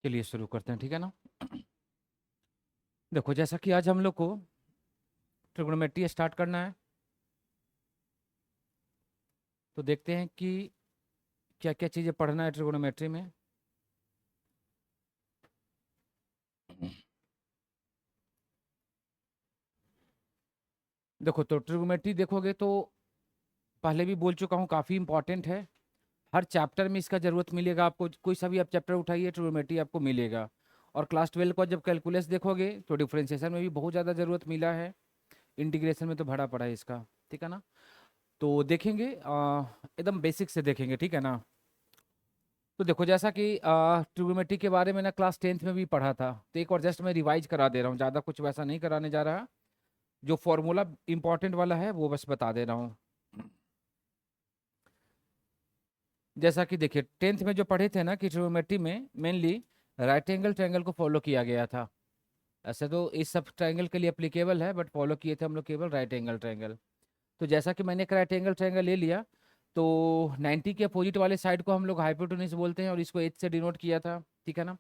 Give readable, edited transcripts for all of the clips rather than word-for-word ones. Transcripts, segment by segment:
चलिए शुरू करते हैं, ठीक है ना। देखो, जैसा कि आज हम लोग को ट्रिग्नोमेट्री स्टार्ट करना है, तो देखते हैं कि क्या क्या चीज़ें पढ़ना है ट्रिग्नोमेट्री में। देखो, तो ट्रिग्नोमेट्री देखोगे तो पहले भी बोल चुका हूँ, काफ़ी इंपॉर्टेंट है। हर चैप्टर में इसका ज़रूरत मिलेगा आपको। कोई सा भी आप चैप्टर उठाइए, ट्रिग्नोमेट्री आपको मिलेगा। और क्लास 12 का जब कैलकुलस देखोगे तो डिफरेंशिएशन में भी बहुत ज़्यादा ज़रूरत मिला है। इंटीग्रेशन में तो भरा पड़ा है इसका, ठीक है ना। तो देखेंगे, एकदम बेसिक से देखेंगे, ठीक है ना। तो देखो, जैसा कि ट्रिग्नोमेट्री के बारे में ना क्लास 10th में भी पढ़ा था, तो एक और जस्ट मैं रिवाइज करा दे रहा हूँ, ज़्यादा कुछ वैसा नहीं कराने जा रहा। जो फॉर्मूला इंपॉर्टेंट वाला है वो बस बता दे रहा हूँ। जैसा कि देखिए, 10th में जो पढ़े थे ना कि ट्रिग्नोमेट्री में मेनली राइट एंगल ट्रायंगल को फॉलो किया गया था। ऐसे तो इस सब ट्रायंगल के लिए एप्लीकेबल है, बट फॉलो किए थे हम लोग केवल राइट एंगल ट्रायंगल। तो जैसा कि मैंने एक राइट एंगल ट्रायंगल ले लिया, तो 90 के अपोजिट वाले साइड को हम लोग हाइपोटेन्यूज बोलते हैं और इसको एच से डिनोट किया था, ठीक है ना।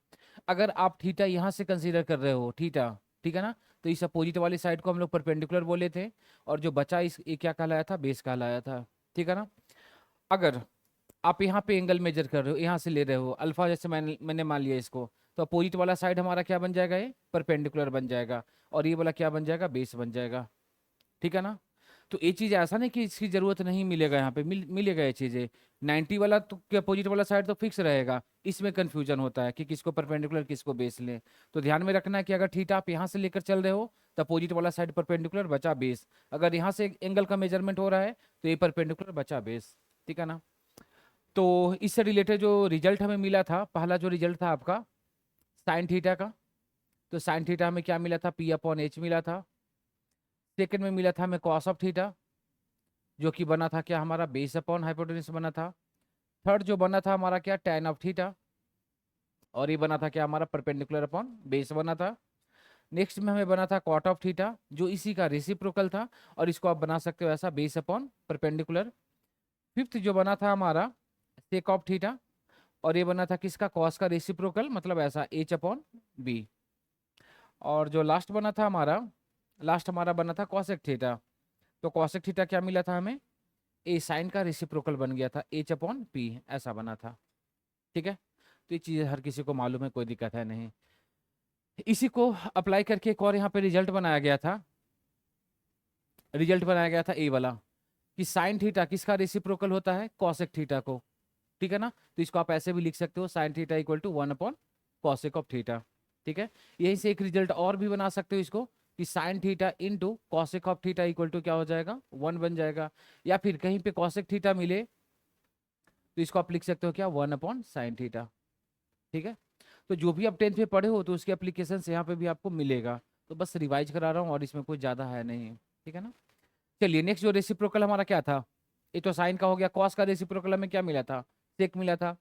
अगर आप थीटा यहाँ से कंसीडर कर रहे हो, थीटा, ठीक है ना, तो इस अपोजिट वाले साइड को हम लोग परपेंडिकुलर बोले थे। और जो बचा इस ये क्या कहलाया था, बेस कहलाया था, ठीक है ना। अगर आप यहाँ पे एंगल मेजर कर रहे हो, यहाँ से ले रहे हो अल्फा, जैसे मैंने मान लिया इसको, तो अपोजिट वाला साइड हमारा क्या बन जाएगा, ये परपेंडिकुलर बन जाएगा। और ये वाला क्या बन जाएगा, बेस बन जाएगा, ठीक है ना। तो ये चीज ऐसा नहीं कि इसकी जरूरत नहीं मिलेगा, यहाँ पे मिलेगा ये चीजें। 90 वाला तो के अपोजिट वाला साइड तो फिक्स रहेगा। इसमें कंफ्यूजन होता है कि किसको परपेंडिकुलर किसको बेस लें। तो ध्यान में रखना है कि अगर थीटा आप यहाँ से लेकर चल रहे हो तो अपोजिट वाला साइड परपेंडिकुलर बचा बेस। अगर यहाँ से एंगल का मेजरमेंट हो रहा है तो ये परपेंडिकुलर बचा बेस, ठीक है ना। तो इससे रिलेटेड जो रिजल्ट हमें मिला था, पहला जो रिजल्ट था आपका साइन थीटा का, तो साइन थीटा हमें क्या मिला था, पी अपॉन एच मिला था। सेकंड में मिला था हमें कॉस ऑफ थीटा, जो कि बना था क्या हमारा, बेस अपॉन हाइपोटेन्यूज बना था। थर्ड जो बना था हमारा क्या, tan ऑफ थीटा, और ये बना था क्या हमारा, परपेंडिकुलर अपॉन बेस बना था। नेक्स्ट में हमें बना था कॉट ऑफ थीटा, जो इसी का रेसिप्रोकल था, और इसको आप बना सकते हो ऐसा, बेस अपॉन परपेंडिकुलर। फिफ्थ जो बना था हमारा सेक ऑफ थीटा, और ये बना था किसका, कॉस का रेसिप्रोकल, मतलब ऐसा एच अपॉन बी। और जो लास्ट बना था हमारा, लास्ट हमारा बना था कॉसेक थीटा। तो कॉसेक थीटा क्या मिला था हमें, ए साइन का रेसिप्रोकल बन गया था, एच अपॉन पी, ऐसा बना था, ठीक है। तो ये चीज़ हर किसी को मालूम है, कोई दिक्कत है नहीं। इसी को अप्लाई करके एक और यहाँ पे रिजल्ट बनाया गया था। रिजल्ट बनाया गया था ए वाला, कि साइन थीटा किसका रेसिप्रोकल होता है, कॉसेक थीटा को, ठीक है ना। तो इसको आप ऐसे भी लिख सकते हो, sine theta equal to 1 upon cosec of theta, ठीक है। यहीं से एक रिजल्ट और भी बना सकते हो इसको, कि sine theta into cosec of theta equal to क्या हो जाएगा, 1 बन जाएगा। या फिर कहीं पे कॉसेक थीटा मिले तो इसको आप लिख सकते हो क्या, 1 अपॉन साइन थीटा, ठीक है। तो जो भी आप 10th में पढ़े हो तो उसके एप्लीकेशन यहाँ पे भी आपको मिलेगा। तो बस रिवाइज करा रहा हूँ, और इसमें कुछ ज़्यादा है नहीं, ठीक है ना। चलिए, नेक्स्ट जो रेसिप्रोकल हमारा क्या था, ये तो साइन का हो गया। कॉस का रेसिप्रोकल हमें क्या मिला था, सेक मिला था।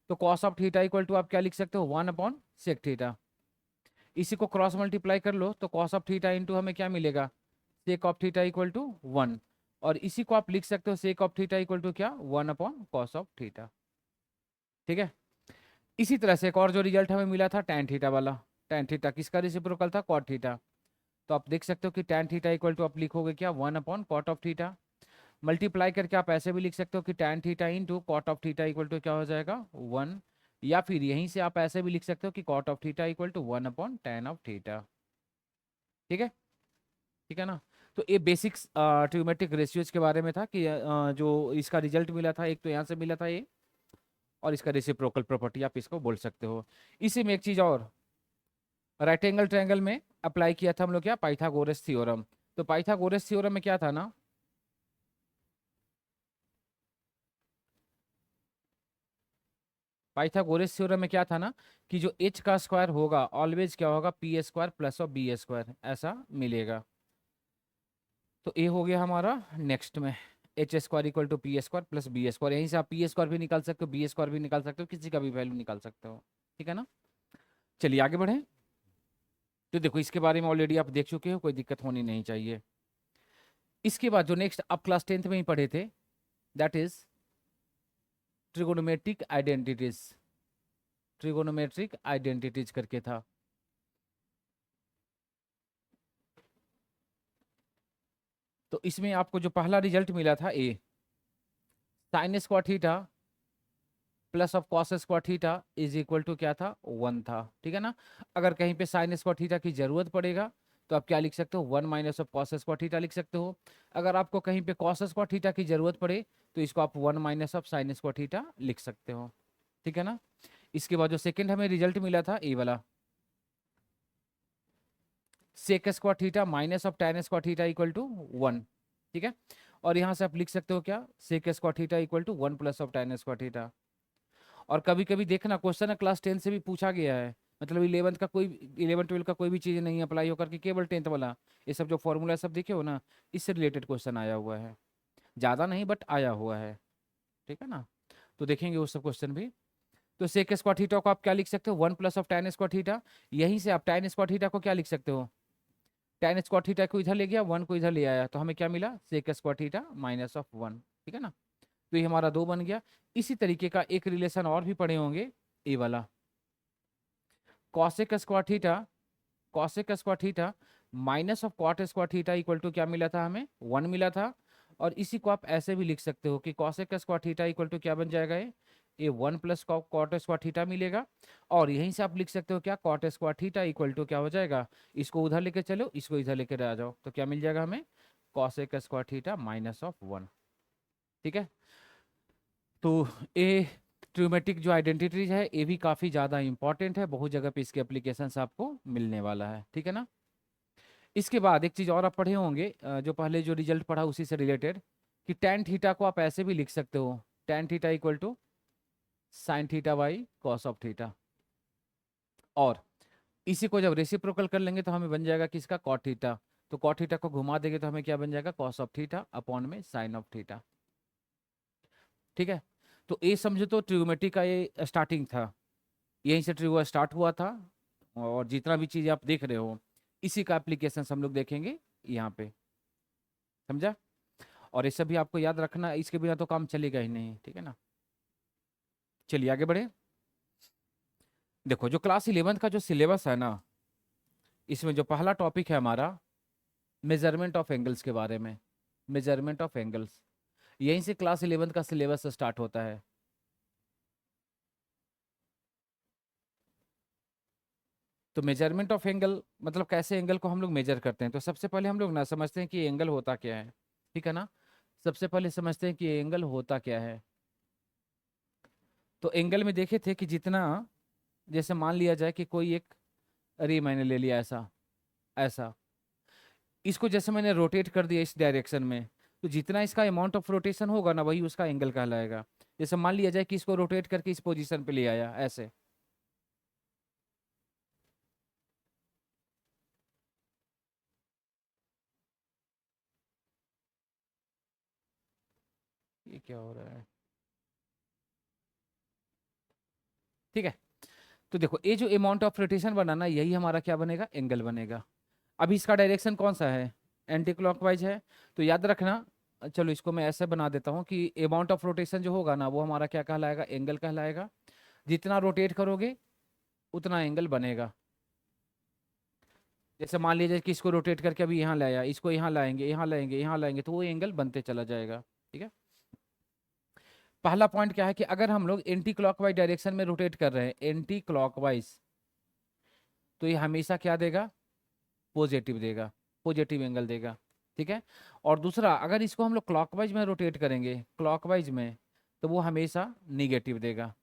तो cos of theta equal to आप क्या लिख सकते हो, 1 अपॉन सेक थीटा। इसी को क्रॉस मल्टीप्लाई कर लो, तो कॉस ऑफ थीटा इंटू हमें क्या मिलेगा, sec of theta equal to 1। और इसी को आप लिख सकते हो sec of theta equal to क्या, 1 अपॉन कॉस ऑफ थीटा, ठीक है। इसी तरह से एक और जो रिजल्ट हमें मिला था tan थीटा वाला, tan थीटा किसका रेसिप्रोकल था, cot थीटा। तो आप देख सकते हो कि tan थीटा इक्वल टू आप लिखोगे क्या, 1 upon cot of theta. Multiply करके आप ऐसे भी लिख सकते हो कि tan theta into cot of theta equal to क्या हो जाएगा, 1। या फिर यहीं से आप ऐसे भी लिख सकते हो कि cot of theta equal to 1 upon tan of theta, ठीक है, ठीक है ना। तो ये बेसिक्स ट्रिग्नोमेट्रिक रेशियोज के बारे में था, कि जो इसका रिजल्ट मिला था, एक तो यहाँ से मिला था ये, और इसका रेसिप्रोकल प्रॉपर्टी आप इसको बोल सकते हो। इसी में एक चीज और, राइट एंगल ट्रायंगल में अप्लाई किया था हम लोग क्या, पाइथागोरस थ्योरम। तो पाइथागोरस थ्योरम में क्या था ना, पाइथागोरस थ्योरम में क्या था ना, कि जो एच का स्क्वायर होगा ऑलवेज क्या होगा, पी स्क्वायर प्लस और बी स्क्वायर, ऐसा मिलेगा। तो ये हो गया हमारा नेक्स्ट में, H square equal to P square plus B square. यहीं से आप पी स्क्वायर भी निकाल सकते हो, बी स्क्वायर भी निकाल सकते हो, किसी का भी वैल्यू निकाल सकते हो, ठीक है ना। चलिए आगे बढ़े। तो देखो, इसके बारे में ऑलरेडी आप देख चुके हो, कोई दिक्कत होनी नहीं चाहिए। इसके बाद जो नेक्स्ट आप क्लास 10th में ही पढ़े थे, that is trigonometric identities. Trigonometric identities करके था। तो इसमें आपको जो पहला रिजल्ट मिला था A, sine square theta plus of cos square theta is equal to क्या था, 1 था। ठीक है ना। अगर कहीं पे साइन स्क्वायर थीटा की जरूरत पड़ेगा तो आप क्या लिख सकते हो, 1 minus of cos square theta लिख सकते हो। अगर आपको कहीं पे कॉस स्क्वायर थीटा की जरूरत पड़े तो इसको आप 1 minus of sign square theta लिख सकते हो। ठीक है ना। इसके बाद जो सेकंड हमें रिजल्ट मिला था ए वाला, sec square theta minus of tan square theta equal to 1। ठीक है। और यहां से आप लिख सकते हो क्या, sec square theta equal to 1 plus of tan square theta. और कभी कभी देखना क्वेश्चन है क्लास 10 से भी पूछा गया है, मतलब 11th का कोई, 11 12 का कोई भी चीज़ नहीं अप्लाई होकर के केवल 10th वाला, ये सब जो फॉर्मूला सब देखे हो ना, इससे रिलेटेड क्वेश्चन आया हुआ है। ज़्यादा नहीं बट आया हुआ है। ठीक है ना। तो देखेंगे वो सब क्वेश्चन भी। तो सेक स्क्वायर थीटा को आप क्या लिख सकते हो, 1 plus of tan square theta. यहीं से आप tan स्क्वायर थीटा को क्या लिख सकते हो, tan स्क्वायर थीटा को इधर ले गया, 1 को इधर ले आया, तो हमें क्या मिला, sec square theta minus of 1। ठीक है ना। तो ये हमारा 2 बन गया। इसी तरीके का एक रिलेशन और भी पढ़े होंगे, ए वाला, cosec square theta, cosec square theta minus of cot square theta equal to क्या मिला था हमें, 1 मिला था। और इसी को आप ऐसे भी लिख सकते हो कि cosec square theta equal to क्या बन जाएगा, ये 1 प्लस कॉट स्क्वायर थीटा मिलेगा। और यहीं से आप लिख सकते हो क्या, cot square theta equal to क्या हो जाएगा, इसको उधर लेके चलो, इसको इधर लेके आ जाओ, तो क्या मिल जाएगा हमें, cosec square theta minus of 1। ठीक है। तो ये ट्रिग्नोमेट्रिक जो आइडेंटिटीज है ये भी काफ़ी ज़्यादा इंपॉर्टेंट है, बहुत जगह पे इसके एप्लीकेशंस आपको मिलने वाला है। ठीक है ना। इसके बाद एक चीज़ और आप पढ़े होंगे, जो पहले जो रिजल्ट पढ़ा उसी से रिलेटेड, कि टैन थीटा को आप ऐसे भी लिख सकते हो, tan theta equal to sine theta by cos of theta. और इसी को जब रेसिप्रोकल कर लेंगे तो हमें बन जाएगा किसका, कॉट थीटा। तो कॉट थीटा को घुमा देंगे तो हमें क्या बन जाएगा, कॉस ऑफ थीटा अपॉन में साइन ऑफ थीटा। ठीक है। तो ये समझो तो ट्रिग्नोमेट्री का ये स्टार्टिंग था, यहीं से ट्रिगो स्टार्ट हुआ था। और जितना भी चीज़ आप देख रहे हो इसी का एप्लीकेशन हम लोग देखेंगे यहाँ पे। समझा। और ये सब भी आपको याद रखना, इसके बिना तो काम चलेगा ही नहीं। ठीक है ना। चलिए आगे बढ़े। देखो जो क्लास 11th का जो सिलेबस है ना, इसमें जो पहला टॉपिक है हमारा, मेजरमेंट ऑफ एंगल्स के बारे में, मेजरमेंट ऑफ एंगल्स, यहीं से क्लास 11th का सिलेबस स्टार्ट होता है। तो मेजरमेंट ऑफ एंगल मतलब कैसे एंगल को हम लोग मेजर करते हैं। तो सबसे पहले हम लोग ना समझते हैं कि एंगल होता क्या है। ठीक है ना। सबसे पहले समझते हैं कि एंगल होता क्या है। तो एंगल में देखे थे कि जितना, जैसे मान लिया जाए कि कोई एक, अरे मैंने ले लिया ऐसा, ऐसा, इसको जैसे मैंने रोटेट कर दिया इस डायरेक्शन में, तो जितना इसका अमाउंट ऑफ रोटेशन होगा ना वही उसका एंगल कहलाएगा। जैसे मान लिया जाए कि इसको रोटेट करके इस पोजीशन पे ले आया ऐसे, ये क्या हो रहा है। ठीक है। तो देखो ये जो अमाउंट ऑफ रोटेशन बनाना यही हमारा क्या बनेगा, एंगल बनेगा। अभी इसका डायरेक्शन कौन सा है, एंटी क्लॉकवाइज है। तो याद रखना, चलो इसको मैं ऐसे बना देता हूँ कि अमाउंट ऑफ रोटेशन जो होगा ना वो हमारा क्या कहलाएगा, एंगल कहलाएगा। जितना रोटेट करोगे उतना एंगल बनेगा। जैसे मान लीजिए कि इसको रोटेट करके अभी यहाँ लाया, इसको यहाँ लाएंगे, यहाँ लाएंगे, यहाँ लाएंगे, तो वो एंगल बनते चला जाएगा। ठीक है। पहला पॉइंट क्या है कि अगर हम लोग एंटी क्लॉकवाइज डायरेक्शन में रोटेट कर रहे हैं, एंटी क्लॉकवाइज, तो ये हमेशा क्या देगा, पॉजिटिव देगा, पॉजिटिव एंगल देगा। ठीक है। और दूसरा, अगर इसको हम लोग क्लॉकवाइज में रोटेट करेंगे, क्लॉकवाइज में, तो वो हमेशा निगेटिव देगा।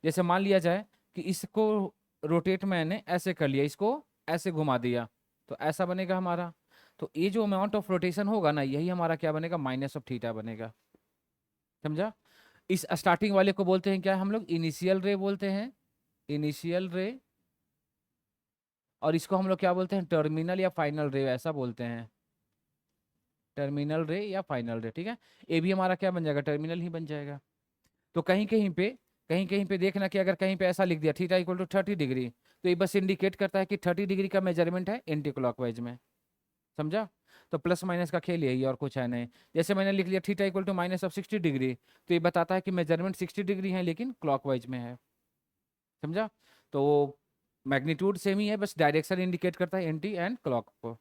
जैसे मान लिया जाए कि इसको रोटेट मैंने ऐसे कर लिया, इसको ऐसे घुमा दिया, तो ऐसा बनेगा हमारा। तो ये जो अमाउंट ऑफ रोटेशन होगा ना यही हमारा क्या बनेगा, माइनस ऑफ थीटा बनेगा। समझा। इस स्टार्टिंग वाले को बोलते हैं क्या हम लोग, इनिशियल रे बोलते हैं, इनिशियल रे। और इसको हम लोग क्या बोलते हैं, टर्मिनल या फाइनल रे ऐसा बोलते हैं, टर्मिनल रे या फाइनल रे। ठीक है। ये भी हमारा क्या बन जाएगा, टर्मिनल ही बन जाएगा। तो कहीं कहीं पे, कहीं कहीं पे देखना कि अगर कहीं पे ऐसा लिख दिया थीटा इक्वल टू 30 डिग्री, तो ये बस इंडिकेट करता है कि 30 डिग्री का मेजरमेंट है एंटी क्लॉकवाइज में। समझा। तो प्लस माइनस का खेल यही और कुछ है नहीं। जैसे मैंने लिख लिया theta equal to minus of 60 degree, तो ये बताता है कि मेजरमेंट 60 डिग्री है लेकिन क्लॉकवाइज में है। समझा? तो मैग्नीट्यूड सेम ही है, बस डायरेक्शन इंडिकेट करता है एंटी एंड क्लॉक को,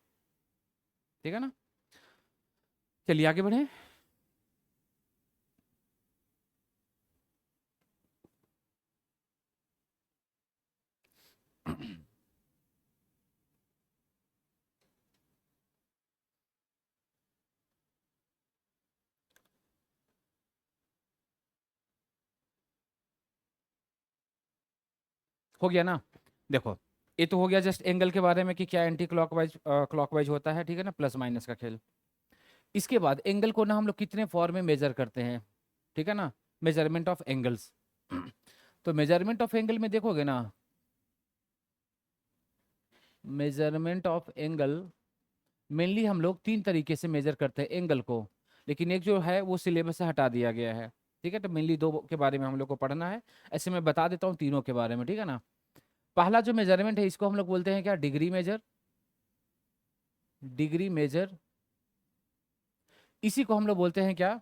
ठीक है ना? चलिए आगे बढ़े। हो गया ना? देखो, ये तो हो गया जस्ट एंगल के बारे में कि क्या एंटी क्लॉकवाइज होता है, ठीक है ना, प्लस माइनस का खेल। इसके बाद एंगल को ना हम लोग कितने फॉर्म में मेजर करते हैं, ठीक है ना, मेजरमेंट ऑफ एंगल्स। तो मेजरमेंट ऑफ एंगल में देखोगे ना, मेजरमेंट ऑफ एंगल मेनली हम लोग तीन तरीके से मेजर करते हैं एंगल को, लेकिन एक जो है वो सिलेबस से हटा दिया गया है, ठीक है? तो मेनली दो के बारे में हम लोग को पढ़ना है। ऐसे मैं बता देता हूँ तीनों के बारे में, ठीक है ना? पहला जो मेजरमेंट है इसको हम लोग बोलते हैं क्या, डिग्री मेजर। डिग्री मेजर, इसी को हम लोग बोलते हैं क्या,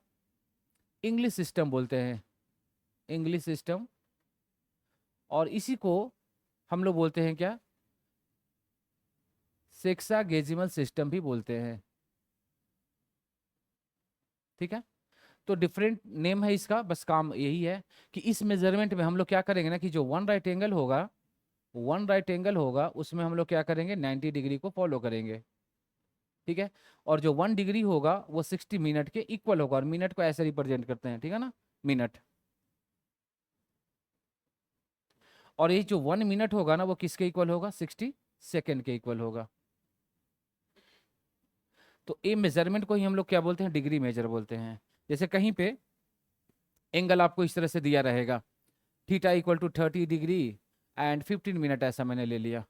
इंग्लिश सिस्टम बोलते हैं, इंग्लिश सिस्टम। और इसी को हम लोग बोलते हैं क्या, सेक्सागेजिमल सिस्टम भी बोलते हैं, ठीक है? तो डिफरेंट नेम है इसका, बस काम यही है कि इस मेजरमेंट में हम लोग क्या करेंगे ना, कि जो वन राइट एंगल होगा, वन राइट एंगल होगा उसमें हम लोग क्या करेंगे, 90 डिग्री को फॉलो करेंगे, ठीक है? और जो 1 डिग्री होगा वो 60 मिनट के इक्वल होगा, और मिनट को ऐसे रिप्रेजेंट करते हैं, ठीक है ना, मिनट। और ये जो 1 मिनट होगा ना वो किसके इक्वल होगा, 60 सेकेंड के इक्वल होगा। तो ये मेजरमेंट को ही हम लोग क्या बोलते हैं, डिग्री मेजर बोलते हैं। जैसे कहीं पे एंगल आपको इस तरह से दिया रहेगा, theta equal to 30 degree and 15 minute, ऐसा मैंने ले लिया।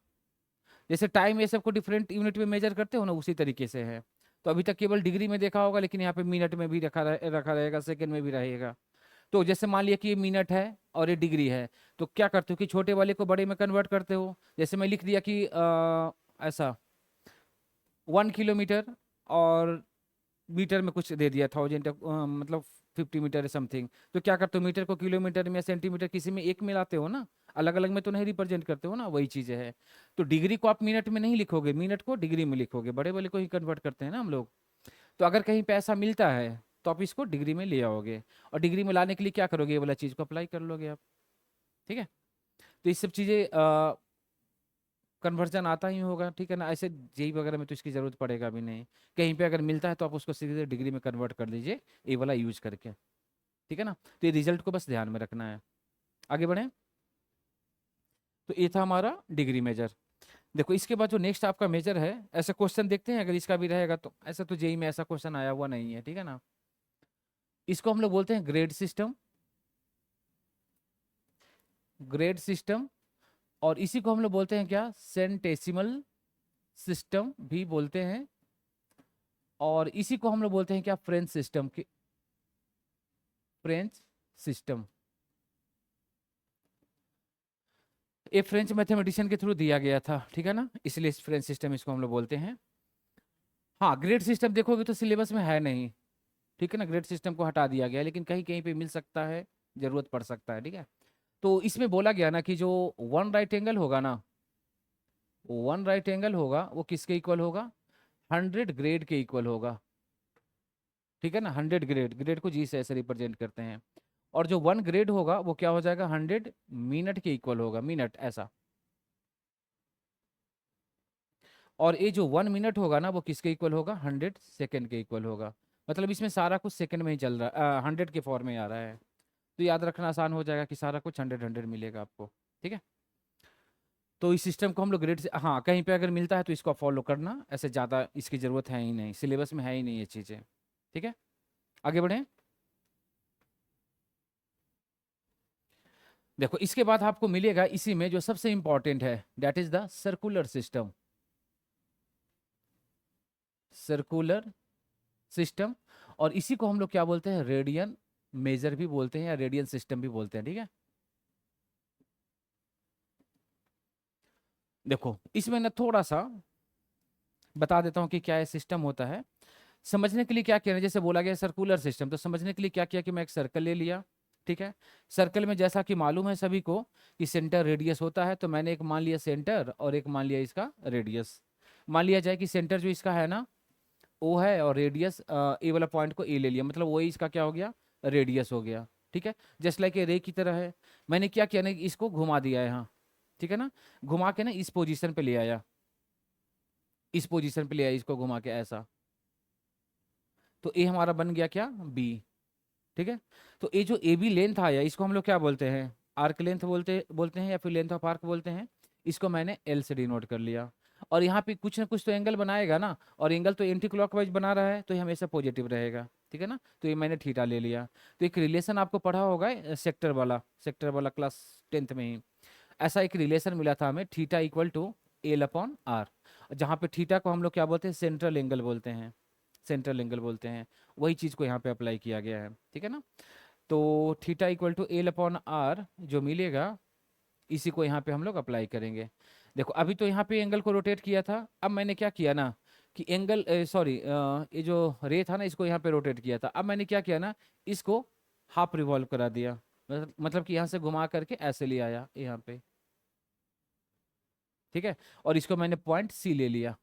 जैसे टाइम ये सबको डिफरेंट यूनिट में मेजर करते हो ना, उसी तरीके से है। तो अभी तक केवल डिग्री में देखा होगा, लेकिन यहाँ पे मिनट में भी रखा रहेगा, सेकंड में भी रहेगा। तो जैसे मान लिया कि ये मिनट है और ये डिग्री है, तो क्या करते हो कि छोटे वाले को बड़े में कन्वर्ट करते हो। जैसे मैं लिख दिया कि ऐसा 1 किलोमीटर, और मीटर में कुछ दे दिया 1000, मतलब 50 मीटर है समथिंग। तो क्या करते हो, मीटर को किलोमीटर में या सेंटीमीटर किसी में एक मिलाते हो ना, अलग अलग में तो नहीं रिप्रेजेंट करते हो ना, वही चीजें है। तो डिग्री को आप मिनट में नहीं लिखोगे, मिनट को डिग्री में लिखोगे, बड़े वाले को ही कन्वर्ट करते हैं ना हम लोग। तो अगर कहीं पे ऐसा मिलता है तो आप इसको डिग्री में ले आओगे, और डिग्री में लाने के लिए क्या करोगे, ये वाला चीज को अप्लाई कर लोगे आप, ठीक है? तो ये सब चीजें कन्वर्जन आता ही होगा, ठीक है ना? ऐसे जेई वगैरह में तो इसकी जरूरत पड़ेगा भी नहीं। कहीं पे अगर मिलता है तो आप उसको सीधे डिग्री में कन्वर्ट कर दीजिए, ये वाला यूज करके, ठीक है ना? तो ये रिजल्ट को बस ध्यान में रखना है। आगे बढ़े। तो ये था हमारा डिग्री मेजर। देखो इसके बाद जो नेक्स्ट आपका मेजर है, ऐसा क्वेश्चन देखते हैं, अगर इसका भी रहेगा तो। ऐसा तो जेई में ऐसा क्वेश्चन आया हुआ नहीं है, ठीक है ना? इसको हम लोग बोलते हैं ग्रेड सिस्टम, ग्रेड सिस्टम। और इसी को हम लोग बोलते हैं क्या, सेंटेसिमल सिस्टम भी बोलते हैं। और इसी को हम लोग बोलते हैं क्या, फ्रेंच सिस्टम की, फ्रेंच सिस्टम। ये फ्रेंच मैथमेटिशियन के थ्रू दिया गया था, ठीक है ना, इसलिए फ्रेंच सिस्टम इसको हम लोग बोलते हैं। हाँ, ग्रेड सिस्टम देखोगे तो सिलेबस में है नहीं, ठीक है ना, ग्रेड सिस्टम को हटा दिया गया है, लेकिन कहीं कहीं पे मिल सकता है, जरूरत पड़ सकता है, ठीक है? तो इसमें बोला गया ना कि जो वन राइट एंगल होगा ना, वन राइट एंगल होगा वो किसके इक्वल होगा, 100 ग्रेड के इक्वल होगा, ठीक है ना? 100 ग्रेड, ग्रेड को जी से ऐसे रिप्रेजेंट करते हैं। और जो 1 ग्रेड होगा वो क्या हो जाएगा, 100 मिनट के इक्वल होगा, मिनट ऐसा। और ये जो 1 मिनट होगा ना वो किसके इक्वल होगा, 100 सेकेंड के इक्वल होगा। मतलब इसमें सारा कुछ सेकंड में ही चल रहा है, 100 के फॉर्म में आ रहा है। तो याद रखना आसान हो जाएगा कि सारा कुछ 100 मिलेगा आपको, ठीक है? तो इस सिस्टम को हम लोग ग्रेड से, हाँ, कहीं पे अगर मिलता है तो इसको फॉलो करना, ऐसे ज़्यादा इसकी ज़रूरत है ही नहीं, सिलेबस में है ही नहीं ये चीज़ें, ठीक है? आगे बढ़ें। देखो इसके बाद आपको मिलेगा इसी में जो सबसे इंपॉर्टेंट है, that is the circular system, circular system. और इसी को हम लोग क्या बोलते हैं, रेडियन मेजर भी बोलते हैं, या रेडियन सिस्टम भी बोलते हैं, ठीक है? देखो इसमें ना थोड़ा सा बता देता हूँ कि क्या ये सिस्टम होता है। समझने के लिए क्या किया, जैसे बोला गया सर्कुलर सिस्टम, तो समझने के लिए क्या किया कि मैं एक सर्कल ले लिया, ठीक है। सर्कल में जैसा कि मालूम है सभी को कि सेंटर रेडियस होता है, तो मैंने एक मान लिया सेंटर और एक मान लिया इसका रेडियस। मान लिया जाए कि सेंटर जो इसका है ना ओ है, और रेडियस ए वाला पॉइंट को ए ले लिया, मतलब वही इसका क्या हो गया, रेडियस हो गया। ठीक है, जस्ट लाइक ए रे की तरह है। मैंने क्या किया ना, इसको घुमा दिया है, हाँ ठीक है ना, घुमा के ना इस पोजीशन पे ले आया, इस पोजीशन पे ले आया इसको घुमा के ऐसा, तो ए हमारा बन गया क्या, बी। ठीक है, तो ये जो ए बी लेंथ आया इसको हम लोग क्या बोलते हैं, आर्क लेंथ बोलते बोलते हैं या फिर लेंथ ऑफ आर्क बोलते हैं। इसको मैंने एल से डिनोट कर लिया। और यहाँ पे कुछ ना कुछ तो एंगल बनाएगा ना, और एंगल तो एंटी क्लॉकवाइज बना रहा है, तो ये हमेशा पॉजिटिव रहेगा। ठीक है ना, तो ये मैंने थीटा ले लिया। तो एक रिलेशन आपको पढ़ा होगा सेक्टर वाला क्लास 10th में ही, ऐसा एक रिलेशन मिला था हमें, theta equal to L upon R, जहाँ पे थीटा को हम लोग क्या बोलते हैं, सेंट्रल एंगल बोलते हैं, सेंट्रल एंगल बोलते हैं। वही चीज़ को यहाँ पे अप्लाई किया गया है। ठीक है ना, तो theta equal to L upon R जो मिलेगा, इसी को यहाँ पे हम लोग अप्लाई करेंगे। देखो अभी तो यहाँ पे एंगल को रोटेट किया था, अब मैंने क्या किया ना कि एंगल सॉरी ये जो रे था ना इसको यहाँ पे रोटेट किया था, अब मैंने क्या किया ना, इसको हाफ रिवॉल्व करा दिया, मतलब कि यहाँ से घुमा करके ऐसे ले आया यहाँ पे। ठीक है, और इसको मैंने पॉइंट सी ले लिया।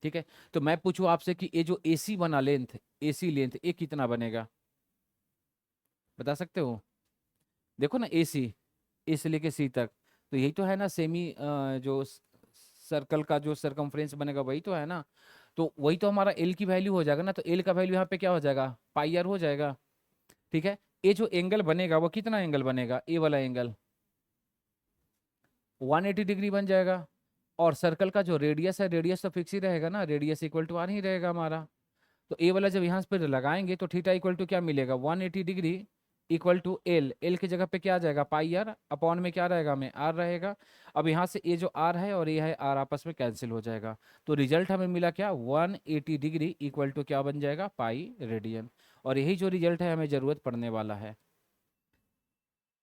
ठीक है, तो मैं पूछूं आपसे कि ये जो एसी बना लेंथ, एसी लेंथ ये कितना बनेगा, बता सकते हो। देखो ना एसी, ए से लेके सी तक, तो यही तो है ना सेमी, जो सर्कल का जो सरकमफ्रेंस बनेगा वही तो है ना, तो वही तो हमारा एल की वैल्यू हो जाएगा ना, तो एल का वैल्यू यहाँ पे क्या हो जाएगा, पाई आर हो जाएगा। ठीक है, ये जो एंगल बनेगा वो कितना एंगल बनेगा, ए वाला एंगल 180 डिग्री बन जाएगा। और सर्कल का जो रेडियस है, रेडियस तो फिक्स ही रहेगा ना, रेडियस इक्वल टू आर ही रहेगा हमारा। तो ए वाला जब यहाँ पर लगाएंगे तो थीटा इक्वल टू क्या मिलेगा, 180 degree equal to L, L की जगह पे क्या आ जाएगा, पाई आर, अपॉन में क्या रहेगा, में आर रहेगा। अब यहाँ से ये जो आर है और ये है आर आपस में कैंसिल हो जाएगा, तो रिजल्ट हमें मिला क्या, 180 डिग्री इक्वल टू क्या बन जाएगा, पाई रेडियन। और यही जो रिजल्ट है हमें जरूरत पड़ने वाला है,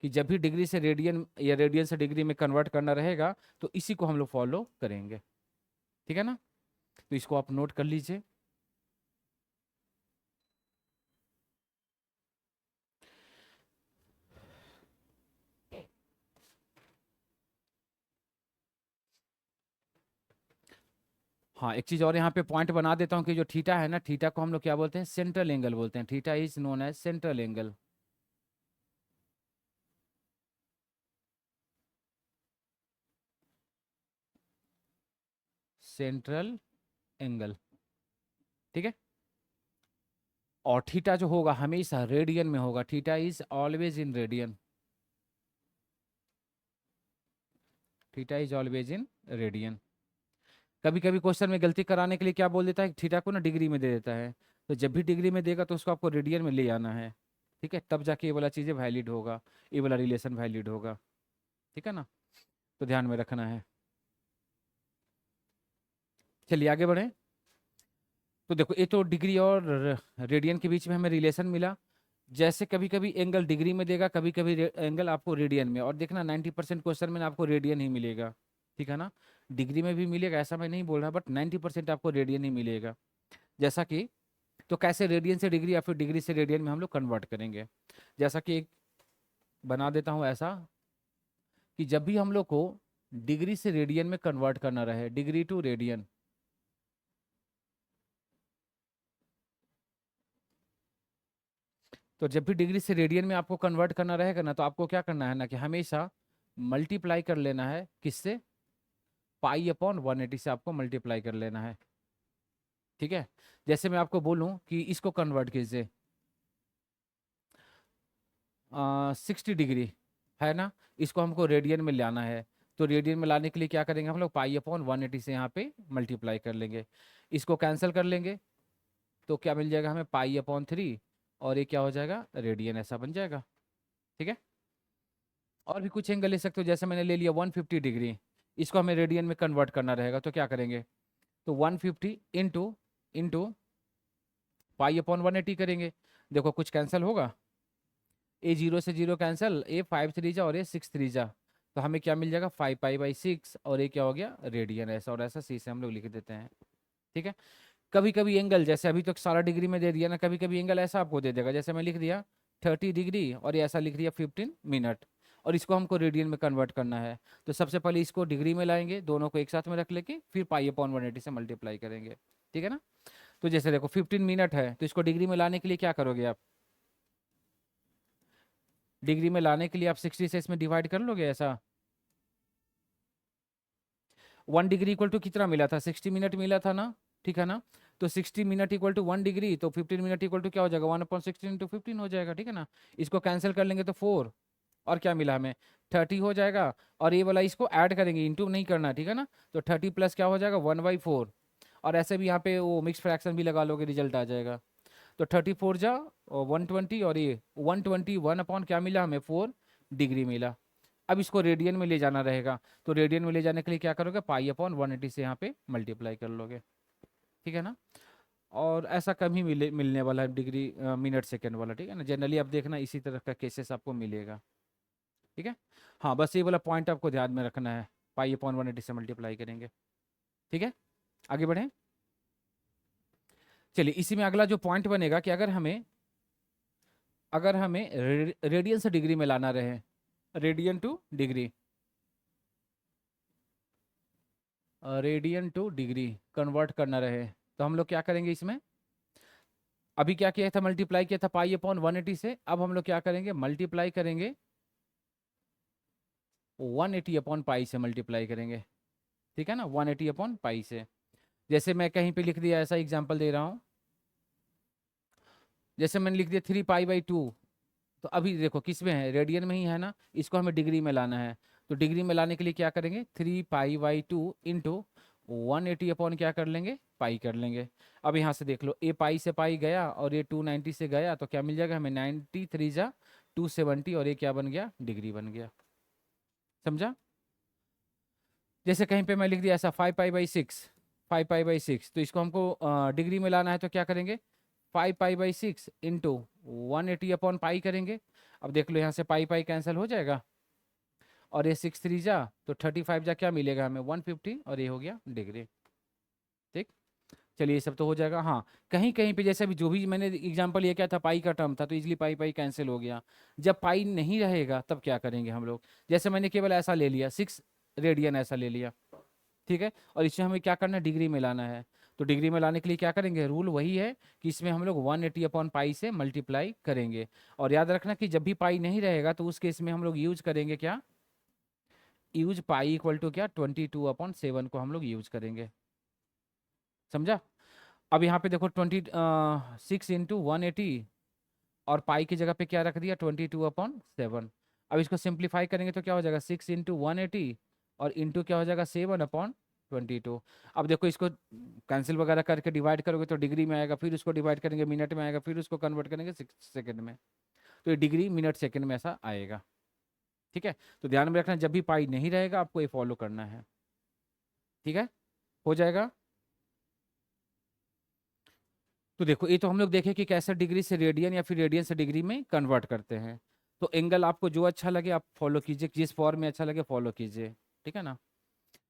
कि जब भी डिग्री से रेडियन या रेडियन से डिग्री में कन्वर्ट करना रहेगा तो इसी को हम लोग फॉलो करेंगे। ठीक है ना, तो इसको आप नोट कर लीजिए। हाँ, एक चीज और यहाँ पे पॉइंट बना देता हूँ कि जो थीटा है ना, थीटा को हम लोग क्या बोलते हैं, सेंट्रल एंगल बोलते हैं, theta is known as central angle. Central angle. ठीक है, और थीटा जो होगा हमेशा रेडियन में होगा, theta is always in radian, theta is always in radian. कभी कभी क्वेश्चन में गलती कराने के लिए क्या बोल देता है, थीटा को ना डिग्री में दे देता है, तो जब भी डिग्री में देगा तो उसको आपको रेडियन में ले आना है। ठीक है, तब जाके ये वाला चीज़ें वैलिड होगा, ये वाला रिलेशन वैलिड होगा। ठीक है ना, तो ध्यान में रखना है। चलिए आगे बढ़े। तो देखो ये तो डिग्री और रेडियन के बीच में हमें रिलेशन मिला। जैसे कभी कभी एंगल डिग्री में देगा, कभी कभी एंगल आपको रेडियन में, और देखना 90% क्वेश्चन में आपको रेडियन ही मिलेगा। ठीक है ना, डिग्री में भी मिलेगा ऐसा मैं नहीं बोल रहा, बट 90% आपको रेडियन ही मिलेगा। जैसा कि, तो कैसे रेडियन से डिग्री या फिर डिग्री से रेडियन में हम लोग कन्वर्ट करेंगे, जैसा कि एक बना देता हूँ ऐसा, कि जब भी हम लोग को डिग्री से रेडियन में कन्वर्ट करना रहे, डिग्री टू रेडियन, तो जब भी डिग्री से रेडियन में आपको कन्वर्ट करना रहेगा ना, तो आपको क्या करना है ना, कि हमेशा मल्टीप्लाई कर लेना है, किससे, पाई अपॉन 180 से आपको मल्टीप्लाई कर लेना है। ठीक है, जैसे मैं आपको बोलूं कि इसको कन्वर्ट कीजिए, 60 डिग्री है ना, इसको हमको रेडियन में लाना है, तो रेडियन में लाने के लिए क्या करेंगे हम लोग, पाई अपॉन 180 से यहाँ पे मल्टीप्लाई कर लेंगे, इसको कैंसिल कर लेंगे, तो क्या मिल जाएगा हमें, पाई अपॉन 3, और ये क्या हो जाएगा, रेडियन, ऐसा बन जाएगा। ठीक है, और भी कुछ एंगल ले सकते हो, जैसे मैंने ले लिया 150 डिग्री, इसको हमें रेडियन में कन्वर्ट करना रहेगा, तो क्या करेंगे, तो 150 इंटू इंटू पाई अपॉन 180 करेंगे। देखो कुछ कैंसिल होगा, ए जीरो से जीरो कैंसिल, ए 5 3 जा और ए 6 3 जा, तो हमें क्या मिल जाएगा, 5 पाई/6, और ये क्या हो गया, रेडियन, ऐसा और ऐसा सी से हम लोग लिख देते हैं। ठीक है, कभी कभी एंगल, जैसे अभी तो सारा डिग्री में दे दिया ना, कभी कभी एंगल ऐसा आपको दे देगा, जैसे मैं लिख दिया 30 डिग्री और ये ऐसा लिख दिया 15 मिनट, और इसको हमको रेडियन में कन्वर्ट करना है। तो सबसे पहले इसको डिग्री में लाएंगे, दोनों को एक साथ में रख लेके फिर पाई/180 से मल्टीप्लाई करेंगे, ठीक है ना। तो जैसे देखो 15 मिनट है, तो इसको डिग्री में लाने के लिए क्या करोगे आप, डिग्री में लाने के लिए आप 60 से इसमें डिवाइड कर लोगे ऐसा। 1 डिग्री इक्वल टू कितना मिला था, 60 मिनट मिला था ना, ठीक है ना। तो 60 मिनट इक्वल टू 1 डिग्री, तो 15 मिनट इक्वल टू क्या हो जाएगा, 1/16 × 15 हो जाएगा, ठीक है ना। इसको कैंसिल कर लेंगे तो 4, और क्या मिला हमें 30 हो जाएगा। और ये वाला इसको ऐड करेंगे, इंटू नहीं करना, ठीक है ना। तो 30 प्लस क्या हो जाएगा 1/4, और ऐसे भी यहाँ पे वो मिक्स फ्रैक्शन भी लगा लोगे, रिजल्ट आ जाएगा। तो 34 जा 120, और ये 121 क्या मिला हमें 4 डिग्री मिला। अब इसको रेडियन में ले जाना रहेगा, तो रेडियन में ले जाने के लिए क्या करोगे, पाई/180 से यहाँ पे मल्टीप्लाई कर लोगे, ठीक है ना। और ऐसा कम ही मिलने वाला है डिग्री मिनट सेकेंड वाला, ठीक है ना। जनरली आप देखना इसी तरह का केसेस आपको मिलेगा, ठीक है। हाँ बस ये वाला पॉइंट आपको ध्यान में रखना है, पाई/180 से मल्टीप्लाई करेंगे, ठीक है। आगे बढ़ें, चलिए इसी में अगला जो पॉइंट बनेगा कि अगर हमें रेडियन से डिग्री में लाना रहे, radian two degree, radian two degree convert करना रहे, तो हम लोग क्या करेंगे इसमें, अभी क्या किया था, मल्टीप्लाई किया था पाई/180 से, अब हम लोग क्या करेंगे, मल्टीप्लाई करेंगे 180/पाई से मल्टीप्लाई करेंगे, ठीक है ना, 180/पाई से। जैसे मैं कहीं पे लिख दिया, ऐसा एग्जांपल दे रहा हूँ, जैसे मैंने लिख दिया 3 पाई/2, तो अभी देखो किस में है, रेडियन में ही है ना, इसको हमें डिग्री में लाना है। तो डिग्री में लाने के लिए क्या करेंगे, 3 पाई/2 इंटू 180 क्या कर लेंगे, पाई कर लेंगे। अब यहाँ से देख लो, ए पाई से पाई गया और ये 290 से गया, तो क्या मिल जाएगा हमें, 93 जा 270, और ये क्या बन गया, डिग्री बन गया, समझा। जैसे कहीं पे मैं लिख दिया ऐसा 5 पाई/6, 5 पाई/6, तो इसको हमको डिग्री में लाना है, तो क्या करेंगे, 5 पाई/6 इंटू 180/पाई करेंगे। अब देख लो यहाँ से पाई पाई कैंसिल हो जाएगा, और ये 6 3 जा तो 35 जा क्या मिलेगा हमें 150, और ये हो गया डिग्री, ठीक। चलिए ये सब तो हो जाएगा। हाँ कहीं कहीं पे जैसे अभी जो भी मैंने एग्जांपल ये क्या था, पाई का टर्म था, तो इजिली पाई पाई कैंसिल हो गया। जब पाई नहीं रहेगा तब क्या करेंगे हम लोग, जैसे मैंने केवल ऐसा ले लिया 6 रेडियन ऐसा ले लिया, ठीक है, और इसमें हमें क्या करना है, डिग्री में लाना है। तो डिग्री में लाने के लिए क्या करेंगे, रूल वही है कि इसमें हम लोग 180/पाई से मल्टीप्लाई करेंगे। और याद रखना कि जब भी पाई नहीं रहेगा तो उस केस में हम लोग यूज करेंगे क्या, यूज पाई इक्वल टू क्या, 22/7 को हम लोग यूज करेंगे, समझा। अब यहाँ पे देखो 6 × 180, और पाई की जगह पे क्या रख दिया, 22/7। अब इसको सिंप्लीफाई करेंगे तो क्या हो जाएगा, 6 × 180, और इंटू क्या हो जाएगा 7/22। अब देखो इसको कैंसिल वगैरह करके डिवाइड करोगे तो डिग्री में आएगा, फिर उसको डिवाइड करेंगे मिनट में आएगा, फिर उसको कन्वर्ट करेंगे सेकंड में, तो ये डिग्री मिनट सेकंड में ऐसा आएगा, ठीक है। तो ध्यान में रखना, जब भी पाई नहीं रहेगा आपको ये फॉलो करना है, ठीक है, हो जाएगा। तो देखो ये तो हम लोग देखें कि कैसे डिग्री से रेडियन या फिर रेडियन से डिग्री में कन्वर्ट करते हैं। तो एंगल आपको जो अच्छा लगे आप फॉलो कीजिए, जिस फॉर्म में अच्छा लगे फॉलो कीजिए, ठीक है ना।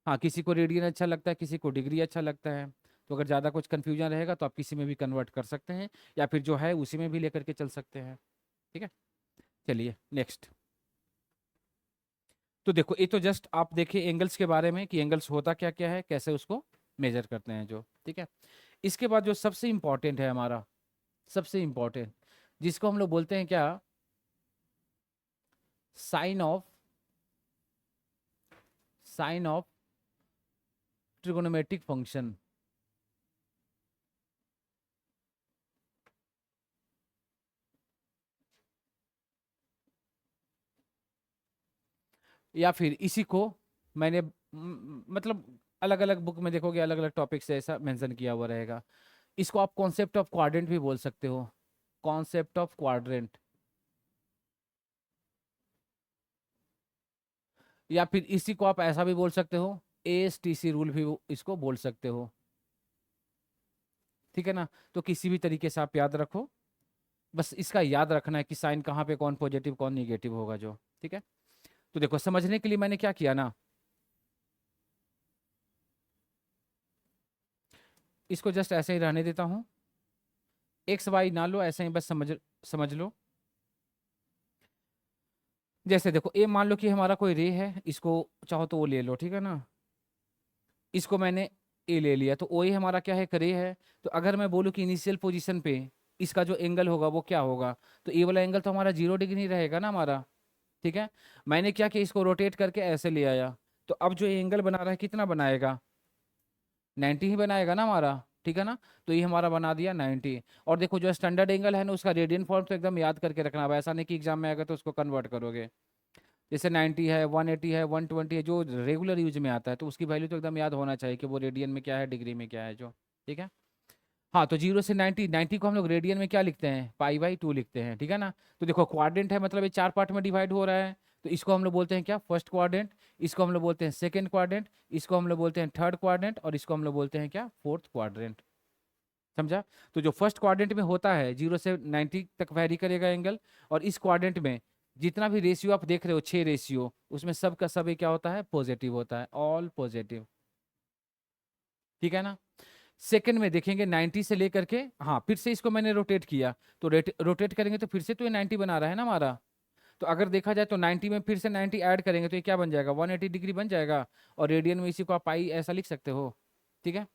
हाँ किसी को रेडियन अच्छा लगता है, किसी को डिग्री अच्छा लगता है, तो अगर ज़्यादा कुछ कन्फ्यूजन रहेगा तो आप किसी में भी कन्वर्ट कर सकते हैं, या फिर जो है उसी में भी लेकर के चल सकते हैं, ठीक है। चलिए नेक्स्ट। तो देखो ये तो जस्ट आप देखिए एंगल्स के बारे में कि एंगल्स होता क्या क्या है, कैसे उसको मेजर करते हैं जो, ठीक है। इसके बाद जो सबसे इंपॉर्टेंट है हमारा, सबसे इंपॉर्टेंट, जिसको हम लोग बोलते हैं क्या, साइन ऑफ ट्रिगोनोमेट्रिक फंक्शन, या फिर इसी को मैंने मतलब अलग अलग बुक में देखोगे अलग अलग टॉपिक से ऐसा मेंशन किया हुआ रहेगा। इसको आप कॉन्सेप्ट ऑफ क्वाड्रेंट भी बोल सकते हो, कॉन्सेप्ट ऑफ क्वाड्रेंट, या फिर इसी को आप ऐसा भी बोल सकते हो, ASTC रूल भी इसको बोल सकते हो, ठीक है ना। तो किसी भी तरीके से आप याद रखो, बस इसका याद रखना है कि साइन कहाँ पे कौन पॉजिटिव कौन निगेटिव होगा जो, ठीक है। तो देखो समझने के लिए मैंने क्या किया ना, इसको जस्ट ऐसे ही रहने देता हूँ, एक्स वाई ना लो, ऐसे ही बस समझ समझ लो, जैसे देखो ए मान लो कि हमारा कोई रे है, इसको चाहो तो वो ले लो, ठीक है ना। इसको मैंने ए ले लिया, तो ओ ए हमारा क्या है, रे है। तो अगर मैं बोलूँ कि इनिशियल पोजीशन पे इसका जो एंगल होगा वो क्या होगा, तो ए वाला एंगल तो हमारा 0 डिग्री रहेगा ना हमारा, ठीक है। मैंने क्या किया, इसको रोटेट करके ऐसे ले आया, तो अब जो एंगल बना रहा है कितना बनाएगा, 90 ही बनाएगा ना हमारा, ठीक है ना। तो ये हमारा बना दिया 90। और देखो जो स्टैंडर्ड एंगल है ना, उसका रेडियन फॉर्म तो एकदम याद करके रखना है, ऐसा नहीं कि एग्जाम में आएगा तो उसको कन्वर्ट करोगे। जैसे 90 है, 180 है, 120 है, जो रेगुलर यूज में आता है, तो उसकी वैल्यू तो एकदम याद होना चाहिए कि वो रेडियन में क्या है, डिग्री में क्या है जो, ठीक है। हाँ, तो 0 से 90, 90 को हम लोग रेडियन में क्या लिखते हैं, पाई/2 लिखते हैं, ठीक है ना। तो देखो क्वाड्रेंट है, मतलब ये 4 पार्ट में डिवाइड हो रहा है, तो इसको हम लोग बोलते हैं क्या, फर्स्ट क्वाड्रेंट। इसको हम लोग बोलते हैं सेकंड क्वाड्रेंट। इसको हम लोग बोलते हैं थर्ड क्वाड्रेंट। और इसको हम लोग बोलते हैं क्या, फोर्थ क्वाड्रेंट। समझा। तो जो फर्स्ट क्वाड्रेंट में होता है 0 से 90 तक वैरी करेगा एंगल। और इस क्वाड्रेंट में जितना भी रेशियो आप देख रहे हो, 6 रेशियो, उसमें सब का सब क्या होता है, पॉजिटिव होता है, ऑल पॉजिटिव, ठीक है ना। सेकंड में देखेंगे 90 से लेकर के, हाँ फिर से इसको मैंने रोटेट किया, तो रोटेट करेंगे तो फिर से तो ये 90 बना रहा है ना हमारा। तो अगर देखा जाए तो 90 में फिर से 90 ऐड करेंगे तो ये क्या बन जाएगा, 180 डिग्री बन जाएगा। और रेडियन में इसी को आप पाई ऐसा लिख सकते हो, ठीक है।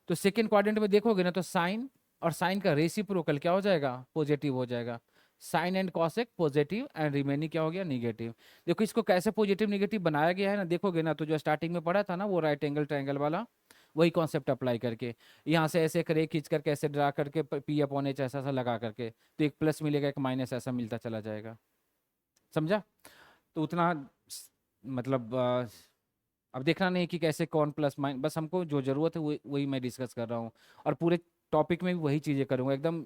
तो सेकेंड क्वाड्रेंट में देखोगे ना, तो साइन और साइन का रेसिप्रोकल क्या हो जाएगा, पॉजिटिव हो जाएगा। Sine and cosec positive and remaining क्या हो गया, निगेटिव। देखो इसको कैसे पॉजिटिव निगेटिव बनाया गया है ना, देखोगे ना, तो जो स्टार्टिंग में पढ़ा था ना वो राइट एंगल ट्रायंगल वाला, वही कॉन्सेप्ट अप्लाई करके यहाँ से ऐसे करे खींच करके ऐसे ड्रा करके P/H ऐसा ऐसा लगा करके, तो एक प्लस मिलेगा एक माइनस ऐसा मिलता चला जाएगा। समझा। तो उतना मतलब अब देखना नहीं कि कैसे कौन प्लस माइन, बस हमको जो जरूरत है वही मैं डिस्कस कर रहा हूँ। और पूरे टॉपिक में भी वही चीज़ें करूँगा एकदम।